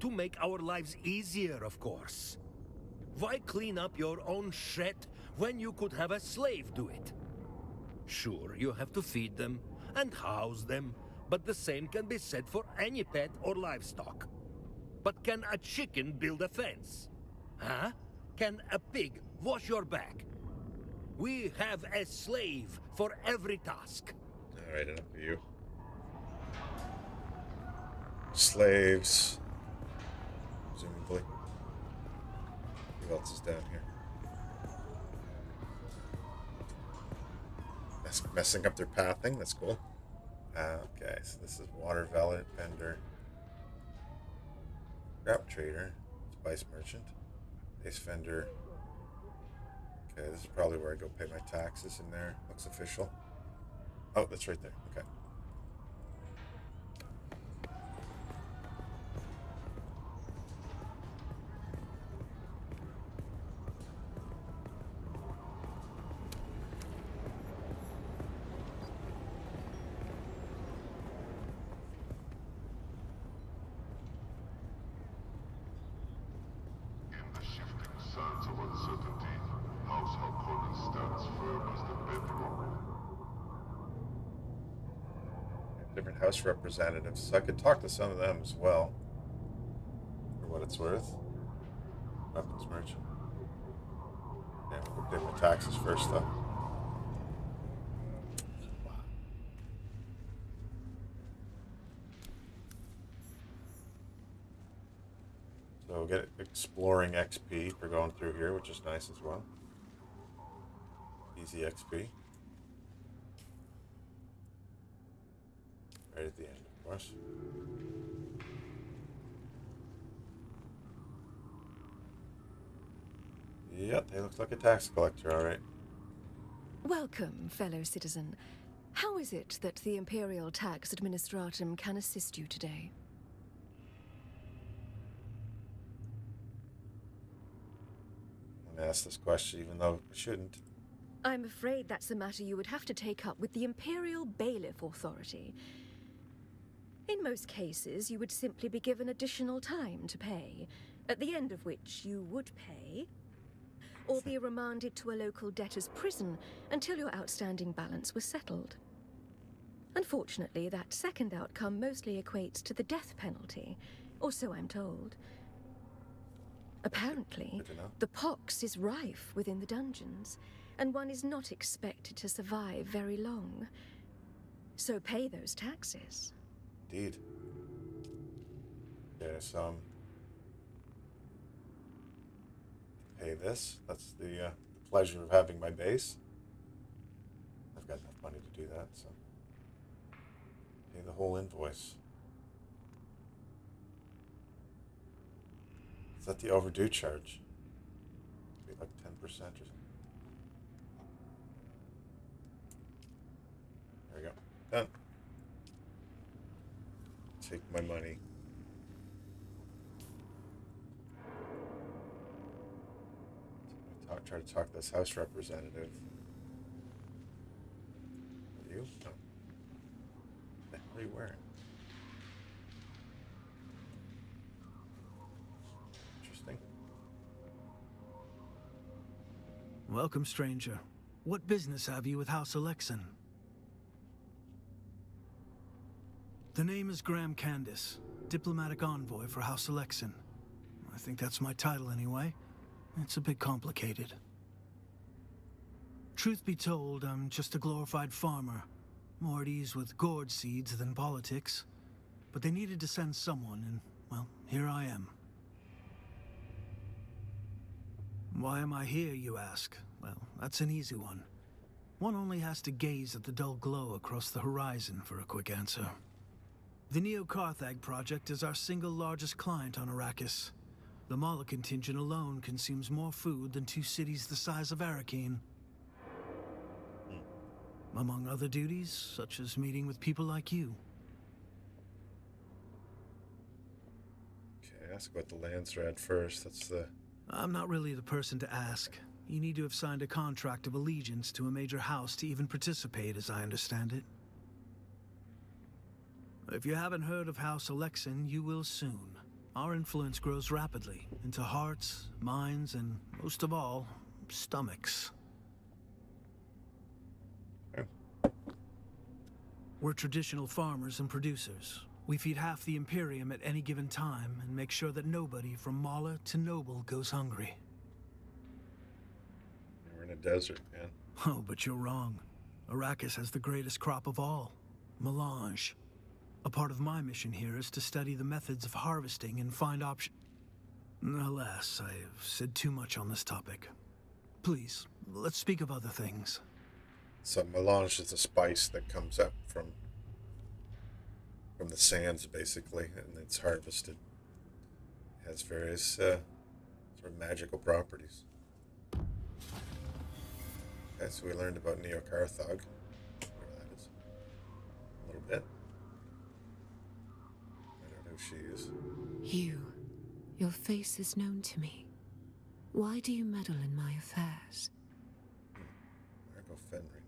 To make our lives easier, of course. Why clean up your own shit when you could have a slave do it? Sure, you have to feed them and house them, but the same can be said for any pet or livestock. But can a chicken build a fence? Huh? Can a pig wash your back? We have a slave for every task. Alright, enough of you. Slaves. Presumably. Who else is down here? Messing up their pathing, that's cool. Okay, so this is water vendor. Scrap trader. Spice merchant. Base vendor. Okay, this is probably where I go pay my taxes in there. Looks official. Oh, that's right there. Okay. In the shifting sands of uncertainty, House Harkonnen stands firm as the bedrock. Different house representatives, so I could talk to some of them as well. For what it's worth. Weapons merchant. Yeah, we'll pay my taxes first though. So we'll get exploring XP for going through here, which is nice as well. Easy XP. Right at the end, of course. Yep, he looks like a tax collector, alright. Welcome, fellow citizen. How is it that the Imperial Tax Administratum can assist you today? I'm gonna ask this question even though I shouldn't. I'm afraid that's a matter you would have to take up with the Imperial Bailiff Authority. In most cases, you would simply be given additional time to pay, at the end of which you would pay, or be remanded to a local debtor's prison until your outstanding balance was settled. Unfortunately, that second outcome mostly equates to the death penalty, or so I'm told. Apparently, Good to know. the pox is rife within the dungeons, and one is not expected to survive very long. So pay those taxes. Indeed. Okay, so pay this. That's the pleasure of having my base. I've got enough money to do that, so pay the whole invoice. Is that the overdue charge? Be like 10% or something. There we go. Done. Take my money. Try to talk to this house representative. Are you? No. What the hell are you wearing? Interesting. Welcome, stranger. What business have you with House Alexan? The name is Graham Candace, diplomatic envoy for House Alexan. I think that's my title anyway. It's a bit complicated. Truth be told, I'm just a glorified farmer, more at ease with gourd seeds than politics. But they needed to send someone, and, well, here I am. Why am I here, you ask? Well, that's an easy one. One only has to gaze at the dull glow across the horizon for a quick answer. The Neo-Carthag project is our single largest client on Arrakis. The Mala contingent alone consumes more food than 2 cities the size of Arakeen. Among other duties, such as meeting with people like you. Okay, ask about the Landsrad first. That's the... I'm not really the person to ask. You need to have signed a contract of allegiance to a major house to even participate, as I understand it. If you haven't heard of House Alexan, you will soon. Our influence grows rapidly into hearts, minds, and, most of all, stomachs. Okay. We're traditional farmers and producers. We feed half the Imperium at any given time and make sure that nobody from Mala to Noble goes hungry. We're in a desert, man. Oh, but you're wrong. Arrakis has the greatest crop of all, melange. A part of my mission here is to study the methods of harvesting and find options. Alas, I have said too much on this topic. Please, let's speak of other things. So melange is a spice that comes up from the sands, basically, and it's harvested. It has various sort of magical properties. Okay, so we learned about Neo-Carthag, whatever that is, a little bit. I don't know who she is. Your face is known to me. Why do you meddle in my affairs? Margot Fenring.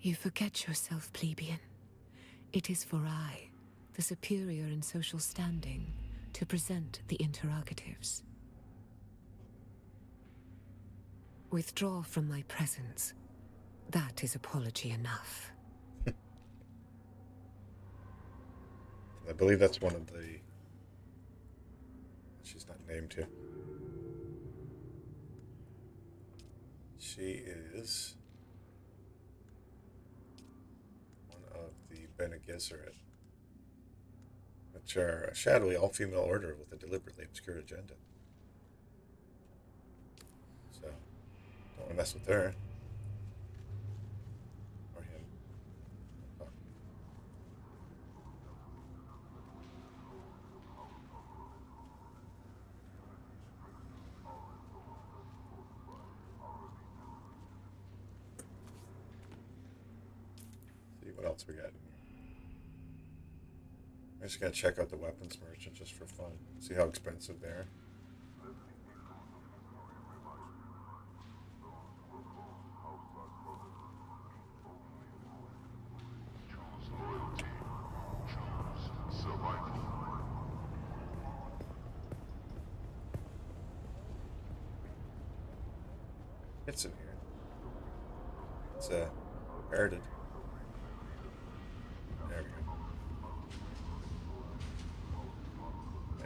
You forget yourself, plebeian. It is for I, the superior in social standing, to present the interrogatives. Withdraw from my presence. That is apology enough. I believe that's one of the... She's not named here. She is one of the Bene Gesserit. which are a shadowy all-female order with a deliberately obscure agenda. So, don't want to mess with her. Or him. Oh. See what else we got in here. I'm just gonna check out the weapons merchant just for fun. See how expensive they are. Choose loyalty. Choose survival. It's in here. It's guarded. There we go.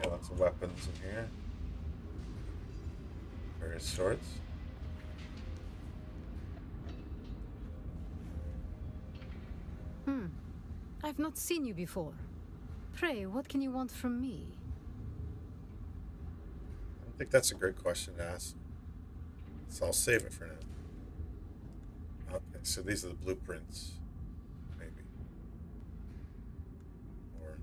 Yeah, lots of weapons in here. Various sorts. I've not seen you before. Pray, what can you want from me? I don't think that's a great question to ask. So I'll save it for now. Okay, so these are the blueprints. Maybe. Or...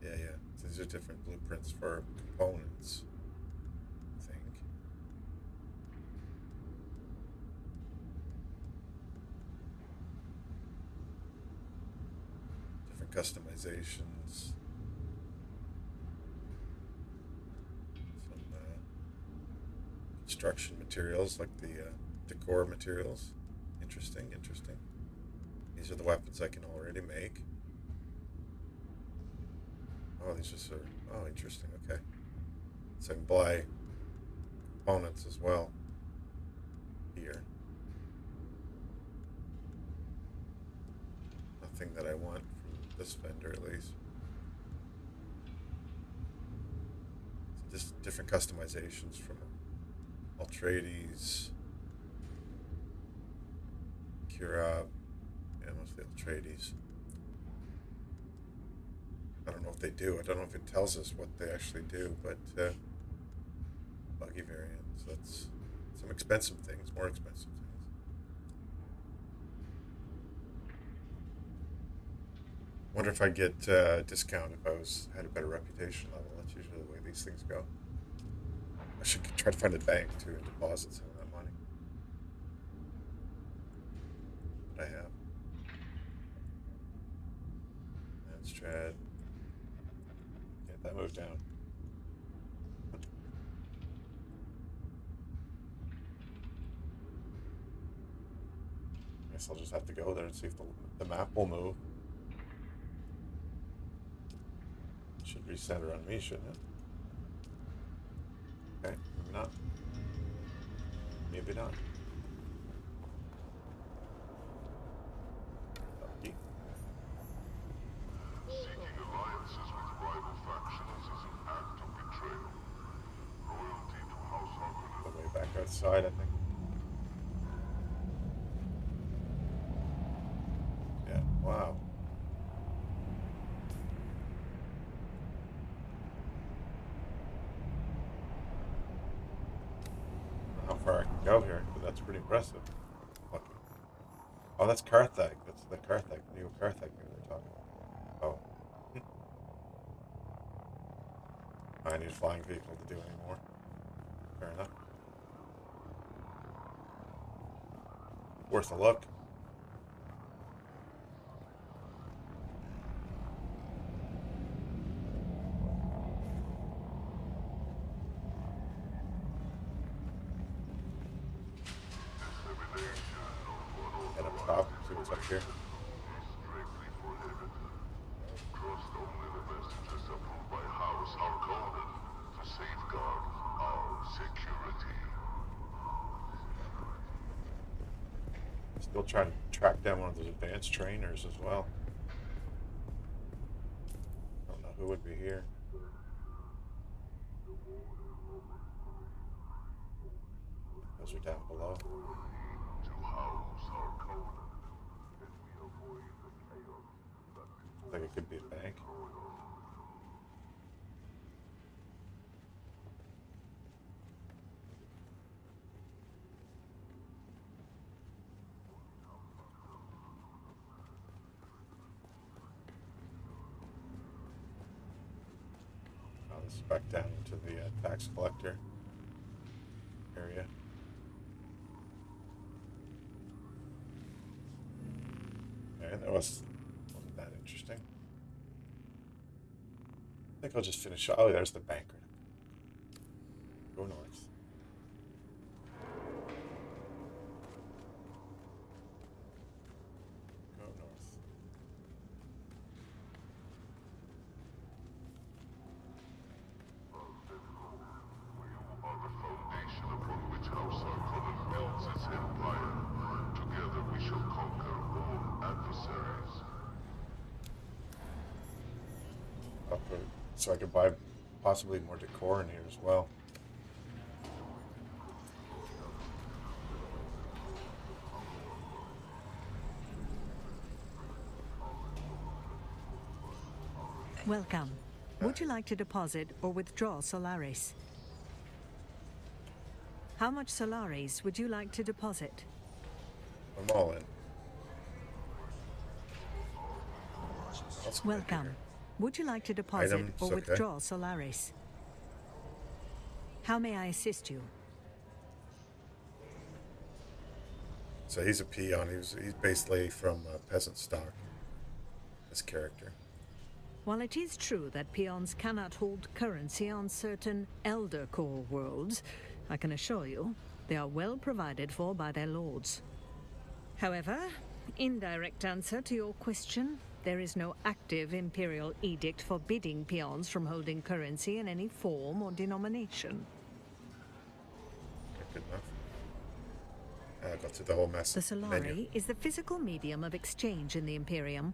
Yeah. These are different blueprints for components, I think. Different customizations. Some construction materials, like the decor materials. Interesting. These are the weapons I can already make. Oh, these just are... Oh, interesting. Okay. So I can buy components as well. Here. Nothing that I want from this vendor, at least. So just different customizations from Atreides, Kira, yeah, mostly Atreides. I don't know what they do. I don't know if it tells us what they actually do, but buggy variants. That's some expensive things, more expensive things. Wonder if I get a discount if I had a better reputation level. That's usually the way these things go. I should try to find a bank too and deposit some of that money that I have. That's Trad. Get that moved down. I guess I'll just have to go there and see if the map will move. It should recenter on me, shouldn't it? Okay, maybe not. Maybe not. Okay. Seeking alliances with rival factions is an act of betrayal. Loyalty to House Harkonnen. The way back outside, I think. Yeah, wow. How far I can go here, but that's pretty impressive. Okay. Oh, that's Carthag. That's the Carthag, new Carthag we were talking about. Oh. I need a flying vehicle to do any more. Fair enough. Worth a look. Head up top, see what's up here. Strictly prohibited. Trust only the messages approved by House Harkonnen to safeguard our security. Still trying to track down one of those advanced trainers as well. I don't know who would be here. Those are down below. To House Harkonnen, and we avoid the chaos. Looks like it could be a bank. Oh, this is back down into the tax collector area. Okay, that wasn't that interesting. I think I'll just finish. Oh, there's the bank. Go north. Go north. Are the foundation upon which House Harkonnen builds its empire. Together we shall conquer all adversaries. So I could buy possibly more decor in here as well. Welcome. Would you like to deposit or withdraw Solaris? How much Solaris would you like to deposit? I'm all in. That's good Welcome. here. Would you like to deposit Items, or okay. withdraw Solaris? How may I assist you? So he's a peon. He's basically from peasant stock. This character. While it is true that peons cannot hold currency on certain Elder Core worlds, I can assure you they are well provided for by their lords. However, in direct answer to your question, there is no active Imperial edict forbidding peons from holding currency in any form or denomination. Good enough. I got through the whole mess. The Solari is the physical medium of exchange in the Imperium.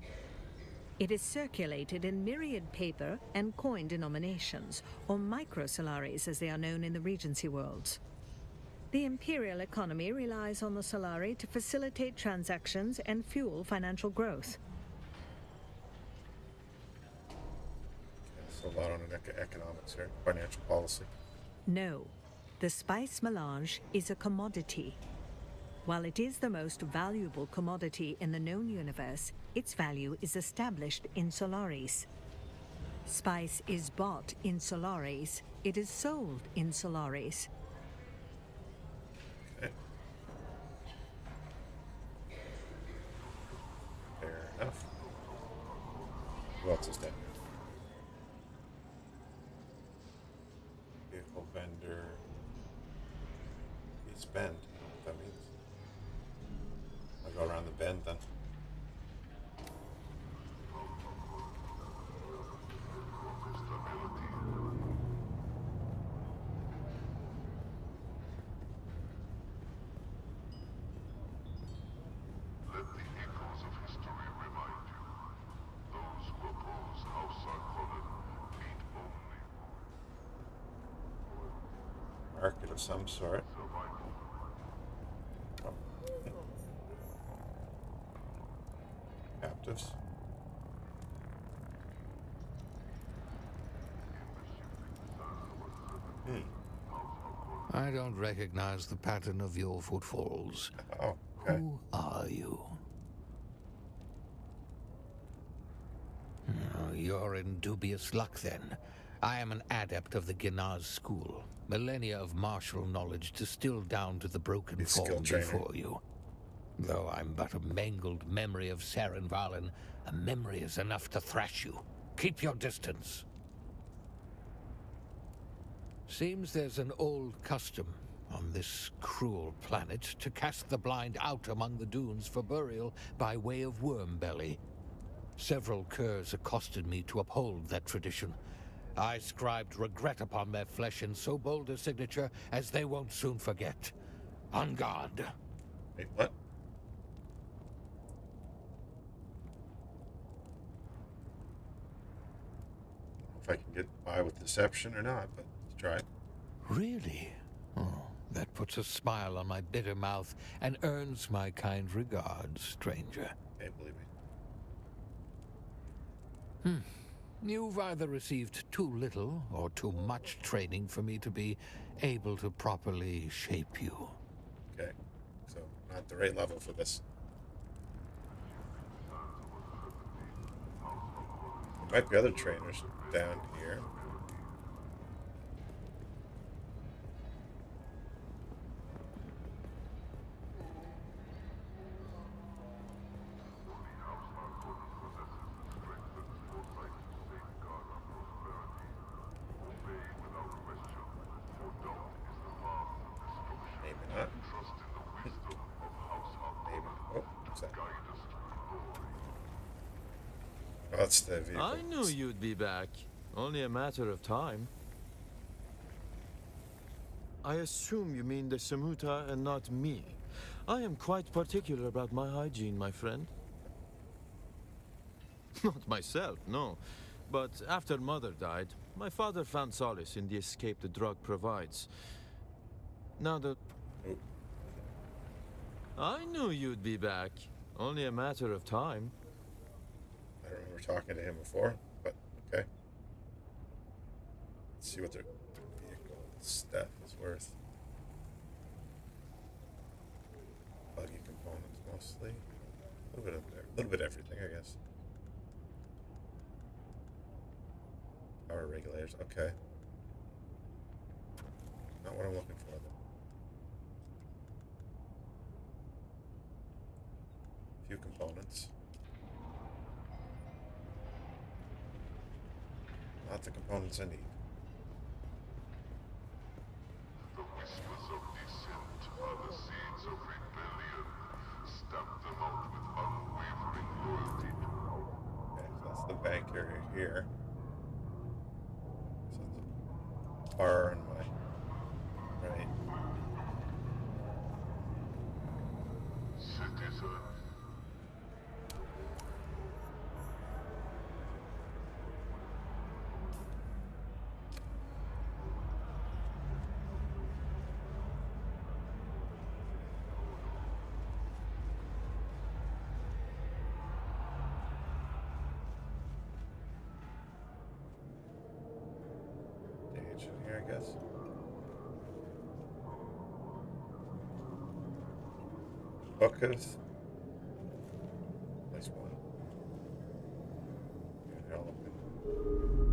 It is circulated in myriad paper and coin denominations, or microsolaris as they are known in the Regency worlds. The Imperial economy relies on the Solari to facilitate transactions and fuel financial growth. There's a lot on economics here. Financial policy. No, the spice melange is a commodity. While it is the most valuable commodity in the known universe, its value is established in Solaris. Spice is bought in Solaris. It is sold in Solaris. Okay. Fair enough. Who else is there? Vehicle vendor. It's bend. That means. I'll go around the bend then. Let the echoes of history remind you. Those who oppose House Harkonnen meet only Market of some sort. survival. Oh. Captives. I don't recognize the pattern of your footfalls. Oh, okay. Who are you? Oh, you're in dubious luck then. I am an adept of the Ginaz school. Millennia of martial knowledge distilled down to the broken He's skill form trainer. before you. Though I'm but a mangled memory of Saren Valen, a memory is enough to thrash you. Keep your distance. Seems there's an old custom on this cruel planet to cast the blind out among the dunes for burial by way of worm belly. Several curs accosted me to uphold that tradition. I scribed regret upon their flesh in so bold a signature as they won't soon forget. On guard. Wait, what? If I can get by with deception or not, but let's try it. Really? Oh, that puts a smile on my bitter mouth and earns my kind regards, stranger. Okay, believe me. You've either received too little or too much training for me to be able to properly shape you. Okay, so not the right level for this. There might be other trainers down here. Maybe not. Maybe. Oh, what's that? Oh, that's the vehicle. I knew you'd be back. Only a matter of time. I assume you mean the Samuta and not me. I am quite particular about my hygiene, my friend. Not myself, no. But after Mother died, my father found solace in the escape the drug provides. Now that... I knew you'd be back. Only a matter of time. I don't remember talking to him before, but okay. Let's see what their vehicle stuff is worth. Buggy components mostly. A little bit of everything, I guess. Power regulators, okay. Not what I'm looking for, though. Few components. Not the components I need. The whispers of dissent are the seeds of rebellion. Stamp them out with unwavering loyalty. Okay, so that's the bank area here. So that's the bar on my right. Citizen. Stage in here, I guess. Buckets. Nice one. Yeah, they're all open.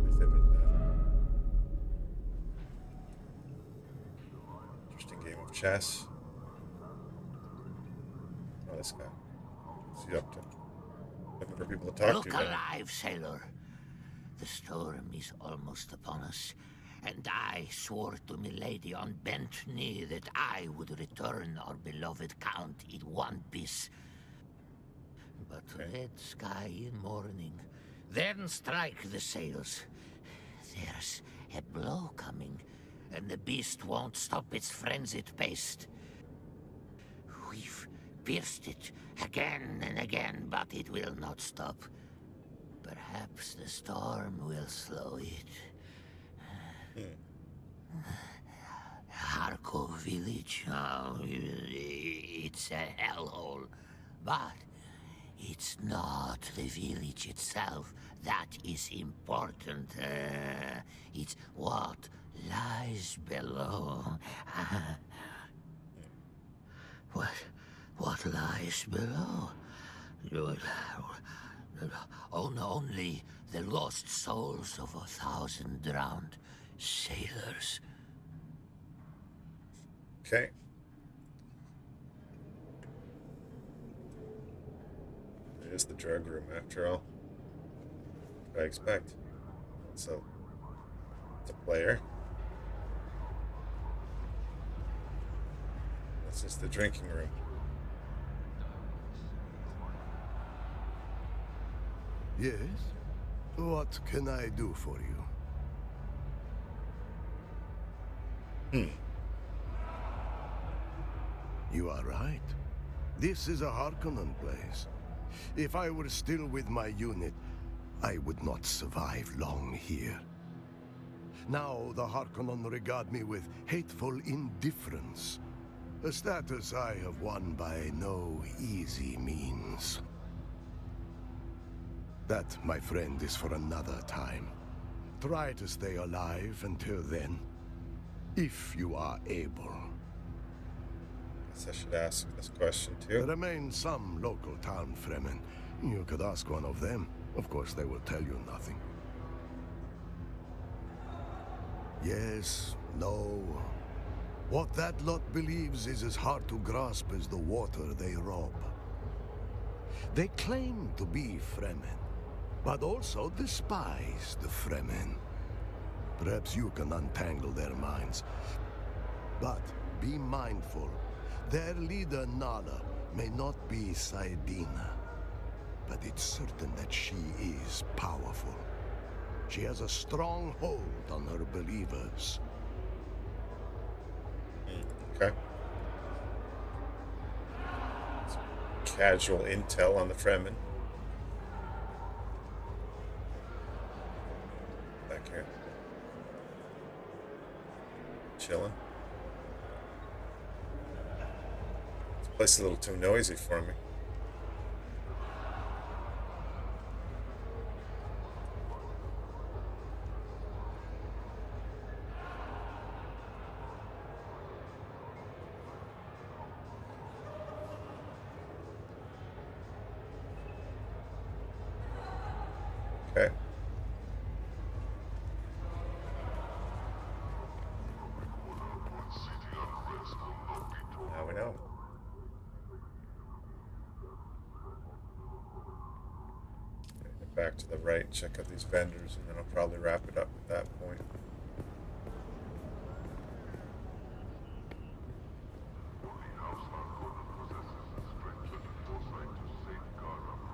If they've been, interesting game of chess. Oh, this guy. What's he up to? Looking for people to talk Look to. Then. alive, sailor. The storm is almost upon us, and I swore to milady on bent knee that I would return our beloved Count in one piece. But red sky in morning, then strike the sails. There's a blow coming, and the beast won't stop its frenzied pace. We've pierced it again and again, but it will not stop. Perhaps the storm will slow it. Harkov village, it's a hellhole. But it's not the village itself that is important. It's what lies below. What lies below? Only the lost souls of 1,000 drowned sailors. Okay. It is the drug room after all. What did I expect? So, it's a player. This is the drinking room. Yes? What can I do for you? You are right. This is a Harkonnen place. If I were still with my unit, I would not survive long here. Now the Harkonnen regard me with hateful indifference. A status I have won by no easy means. That, my friend, is for another time. Try to stay alive until then, if you are able. Guess I should ask this question too. There remain some local town Fremen. You could ask one of them. Of course, they will tell you nothing. Yes, no. What that lot believes is as hard to grasp as the water they rob. They claim to be Fremen, but also despise the Fremen. Perhaps you can untangle their minds. But be mindful, their leader Nala may not be Saidina, but it's certain that she is powerful. She has a strong hold on her believers. Okay. Casual intel on the Fremen. Back here. Chilling. This place is a little too noisy for me. Okay. Now we know. Back to the right, check out these vendors, and then I'll probably wrap it up at that point.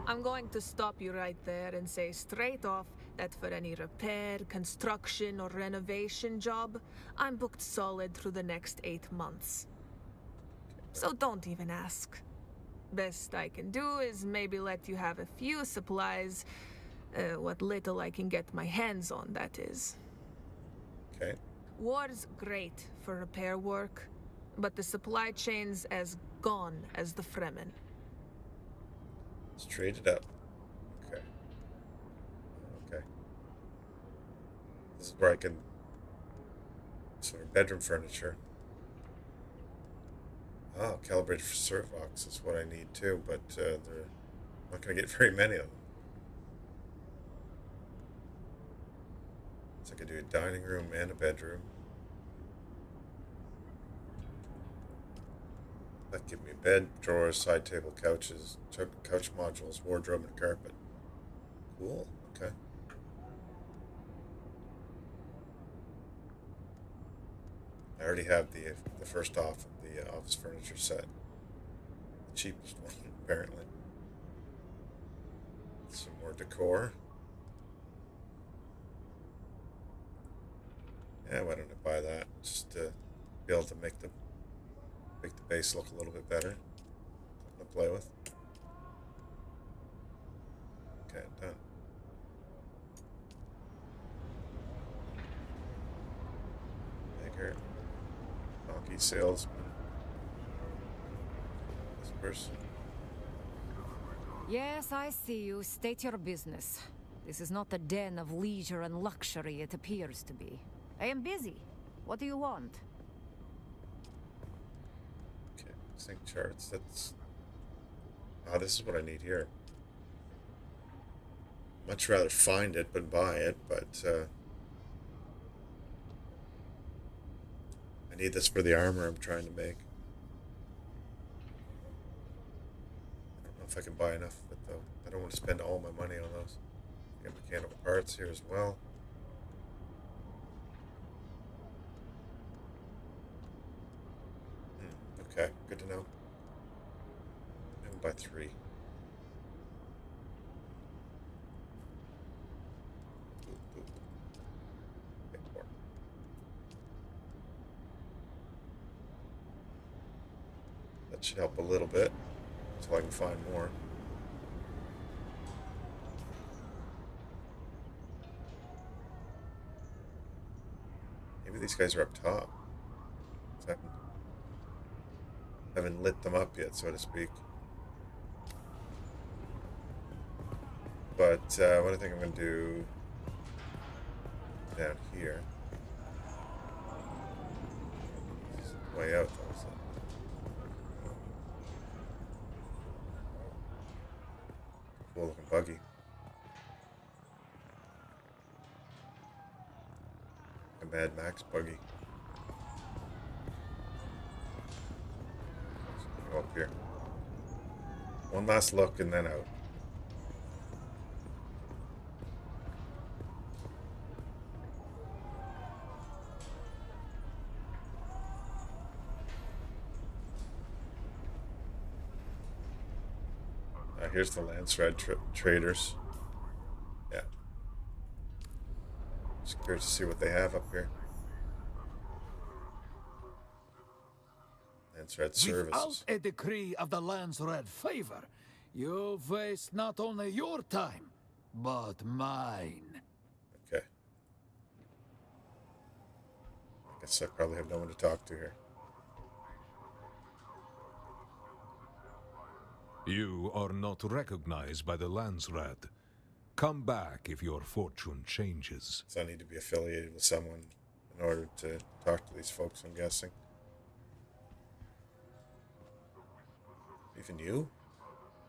I'm going to stop you right there and say straight off that for any repair, construction, or renovation job, I'm booked solid through the next 8 months. So don't even ask. Best I can do is maybe let you have a few supplies, what little I can get my hands on, that is. Okay. War's great for repair work, but the supply chain's as gone as the Fremen. Let's trade it up. Okay. Okay. This is where I can... sort of bedroom furniture. Oh, calibrated for Servox is what I need too, but they're not going to get very many of them. So I could do a dining room and a bedroom. That give me a bed, drawers, side table, couches, couch modules, wardrobe, and carpet. Cool. Okay. I already have the first off of the office furniture set. The cheapest one, apparently. Some more decor. Yeah, why don't I buy that? Just to be able to make the base look a little bit better. Something to play with. Okay, done. Bigger. Donkey salesman. This person. Yes, I see you. State your business. This is not a den of leisure and luxury it appears to be. I am busy. What do you want? Okay, sync charts. That's... oh, this is what I need here. Much rather find it than buy it, but I need this for the armor I'm trying to make. I don't know if I can buy enough of it though. I don't want to spend all my money on those. Get mechanical parts here as well. Okay, good to know. And by 3. Okay, 4. That should help a little bit, until I can find more. Maybe these guys are up top. What's happened? Haven't lit them up yet, so to speak. But what I think I'm going to do down here. This is the way out, though, so. Cool looking buggy. A Mad Max buggy. Go up here. One last look and then out. Here's the Lance Red traders. Yeah. Just curious to see what they have up here. Lance Red services. Without a decree of the Land's Red favor, you've wasted not only your time, but mine. Okay. I guess I probably have no one to talk to here. You are not recognized by the Landsrat. Come back if your fortune changes. So I need to be affiliated with someone in order to talk to these folks, I'm guessing. Even you?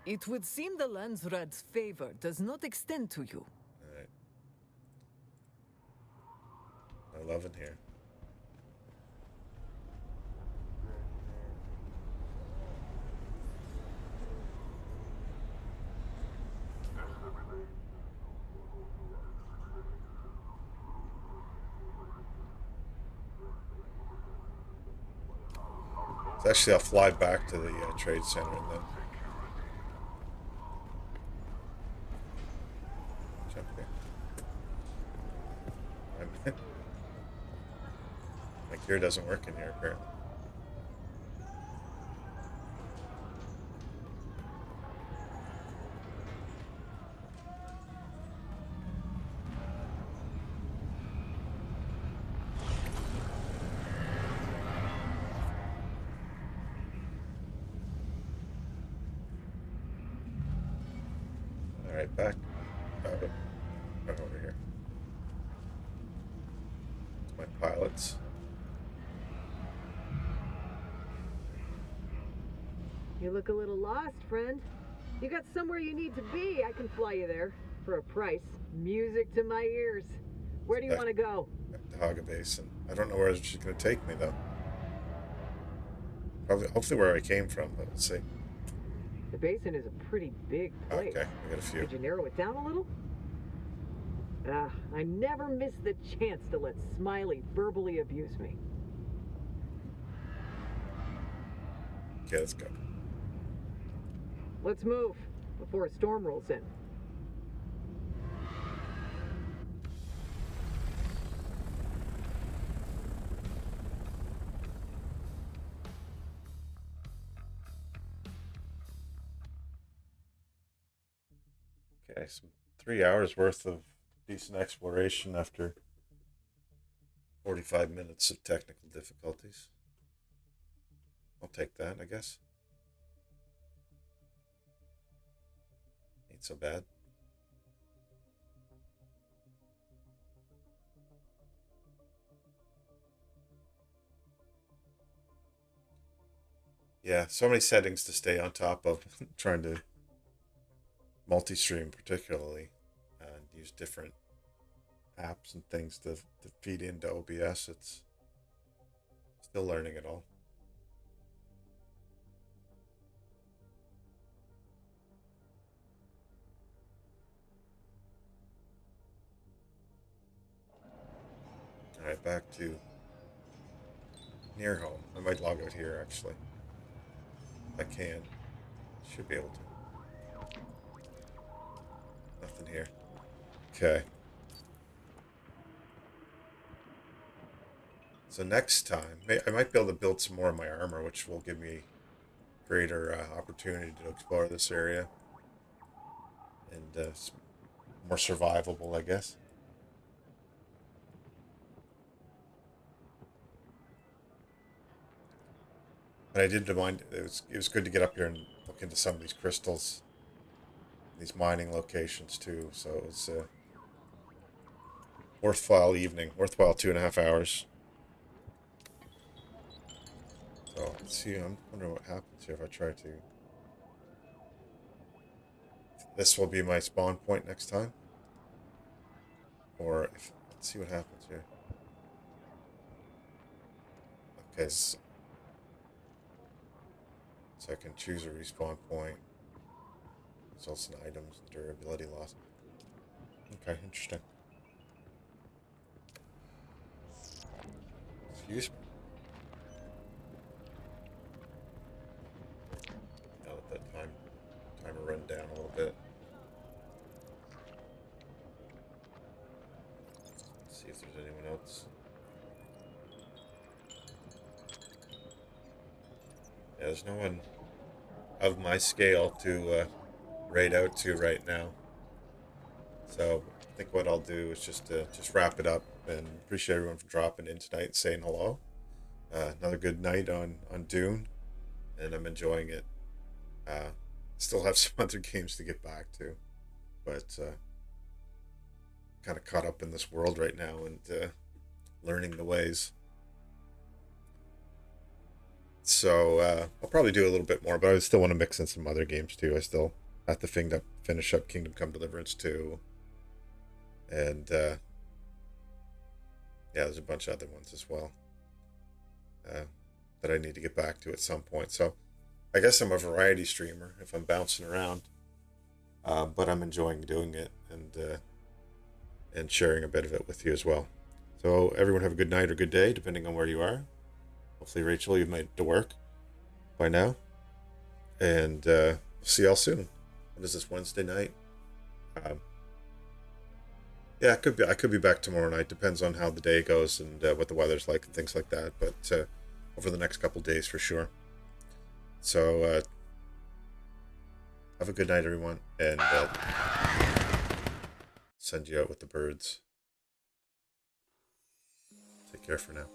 It would seem the Landsrat's favor does not extend to you. Alright. No love in here. So actually, I'll fly back to the trade center and then jump here. My gear doesn't work in here, apparently. Alright, back over here. It's my pilots. You look a little lost, friend. You got somewhere you need to be. I can fly you there for a price. Music to my ears. Where do you want to go? Back to Haga Basin. I don't know where she's going to take me, though. Probably, hopefully where I came from, but we'll see. The basin is a pretty big place. Okay, we got a few. Could you narrow it down a little? I never miss the chance to let Smiley verbally abuse me. Okay, let's go. Let's move before a storm rolls in. Okay, some 3 hours worth of decent exploration after 45 minutes of technical difficulties. I'll take that, I guess. Ain't so bad. Yeah, so many settings to stay on top of. Trying to multi-stream particularly and use different apps and things to feed into OBS. It's still learning it all. Alright, back to near home. I might log out here actually. If I can. Should be able to. Nothing here. Okay. So next time, I might be able to build some more of my armor, which will give me greater opportunity to explore this area. And more survivable, I guess. But I did mind, it was good to get up here and look into some of these crystals. these mining locations too. So it was a worthwhile evening, worthwhile 2.5 hours. So let's see. I'm wondering what happens here if I try to. This will be my spawn point next time, or if, let's see what happens here. Okay, so I can choose a respawn point. Results in items, durability loss. Okay, interesting. Excuse me. Now let that timer run down a little bit. Let's see if there's anyone else. Yeah, there's no one of my scale to raid out to right now. So I think what I'll do is just wrap it up, and appreciate everyone for dropping in tonight and saying hello. Another good night on Dune, and I'm enjoying it. Still have some other games to get back to, but kind of caught up in this world right now and learning the ways. So I'll probably do a little bit more, but I still want to mix in some other games too. I still have to finish up Kingdom Come Deliverance 2. And yeah, there's a bunch of other ones as well that I need to get back to at some point. So I guess I'm a variety streamer if I'm bouncing around, but I'm enjoying doing it and sharing a bit of it with you as well. So everyone have a good night or good day, depending on where you are. Hopefully, Rachel, you've made it to work by now. And we'll see y'all soon. What is this, Wednesday night? Yeah, I could be back tomorrow night. Depends on how the day goes and what the weather's like and things like that. But over the next couple days for sure. So have a good night, everyone, and send you out with the birds. Take care for now.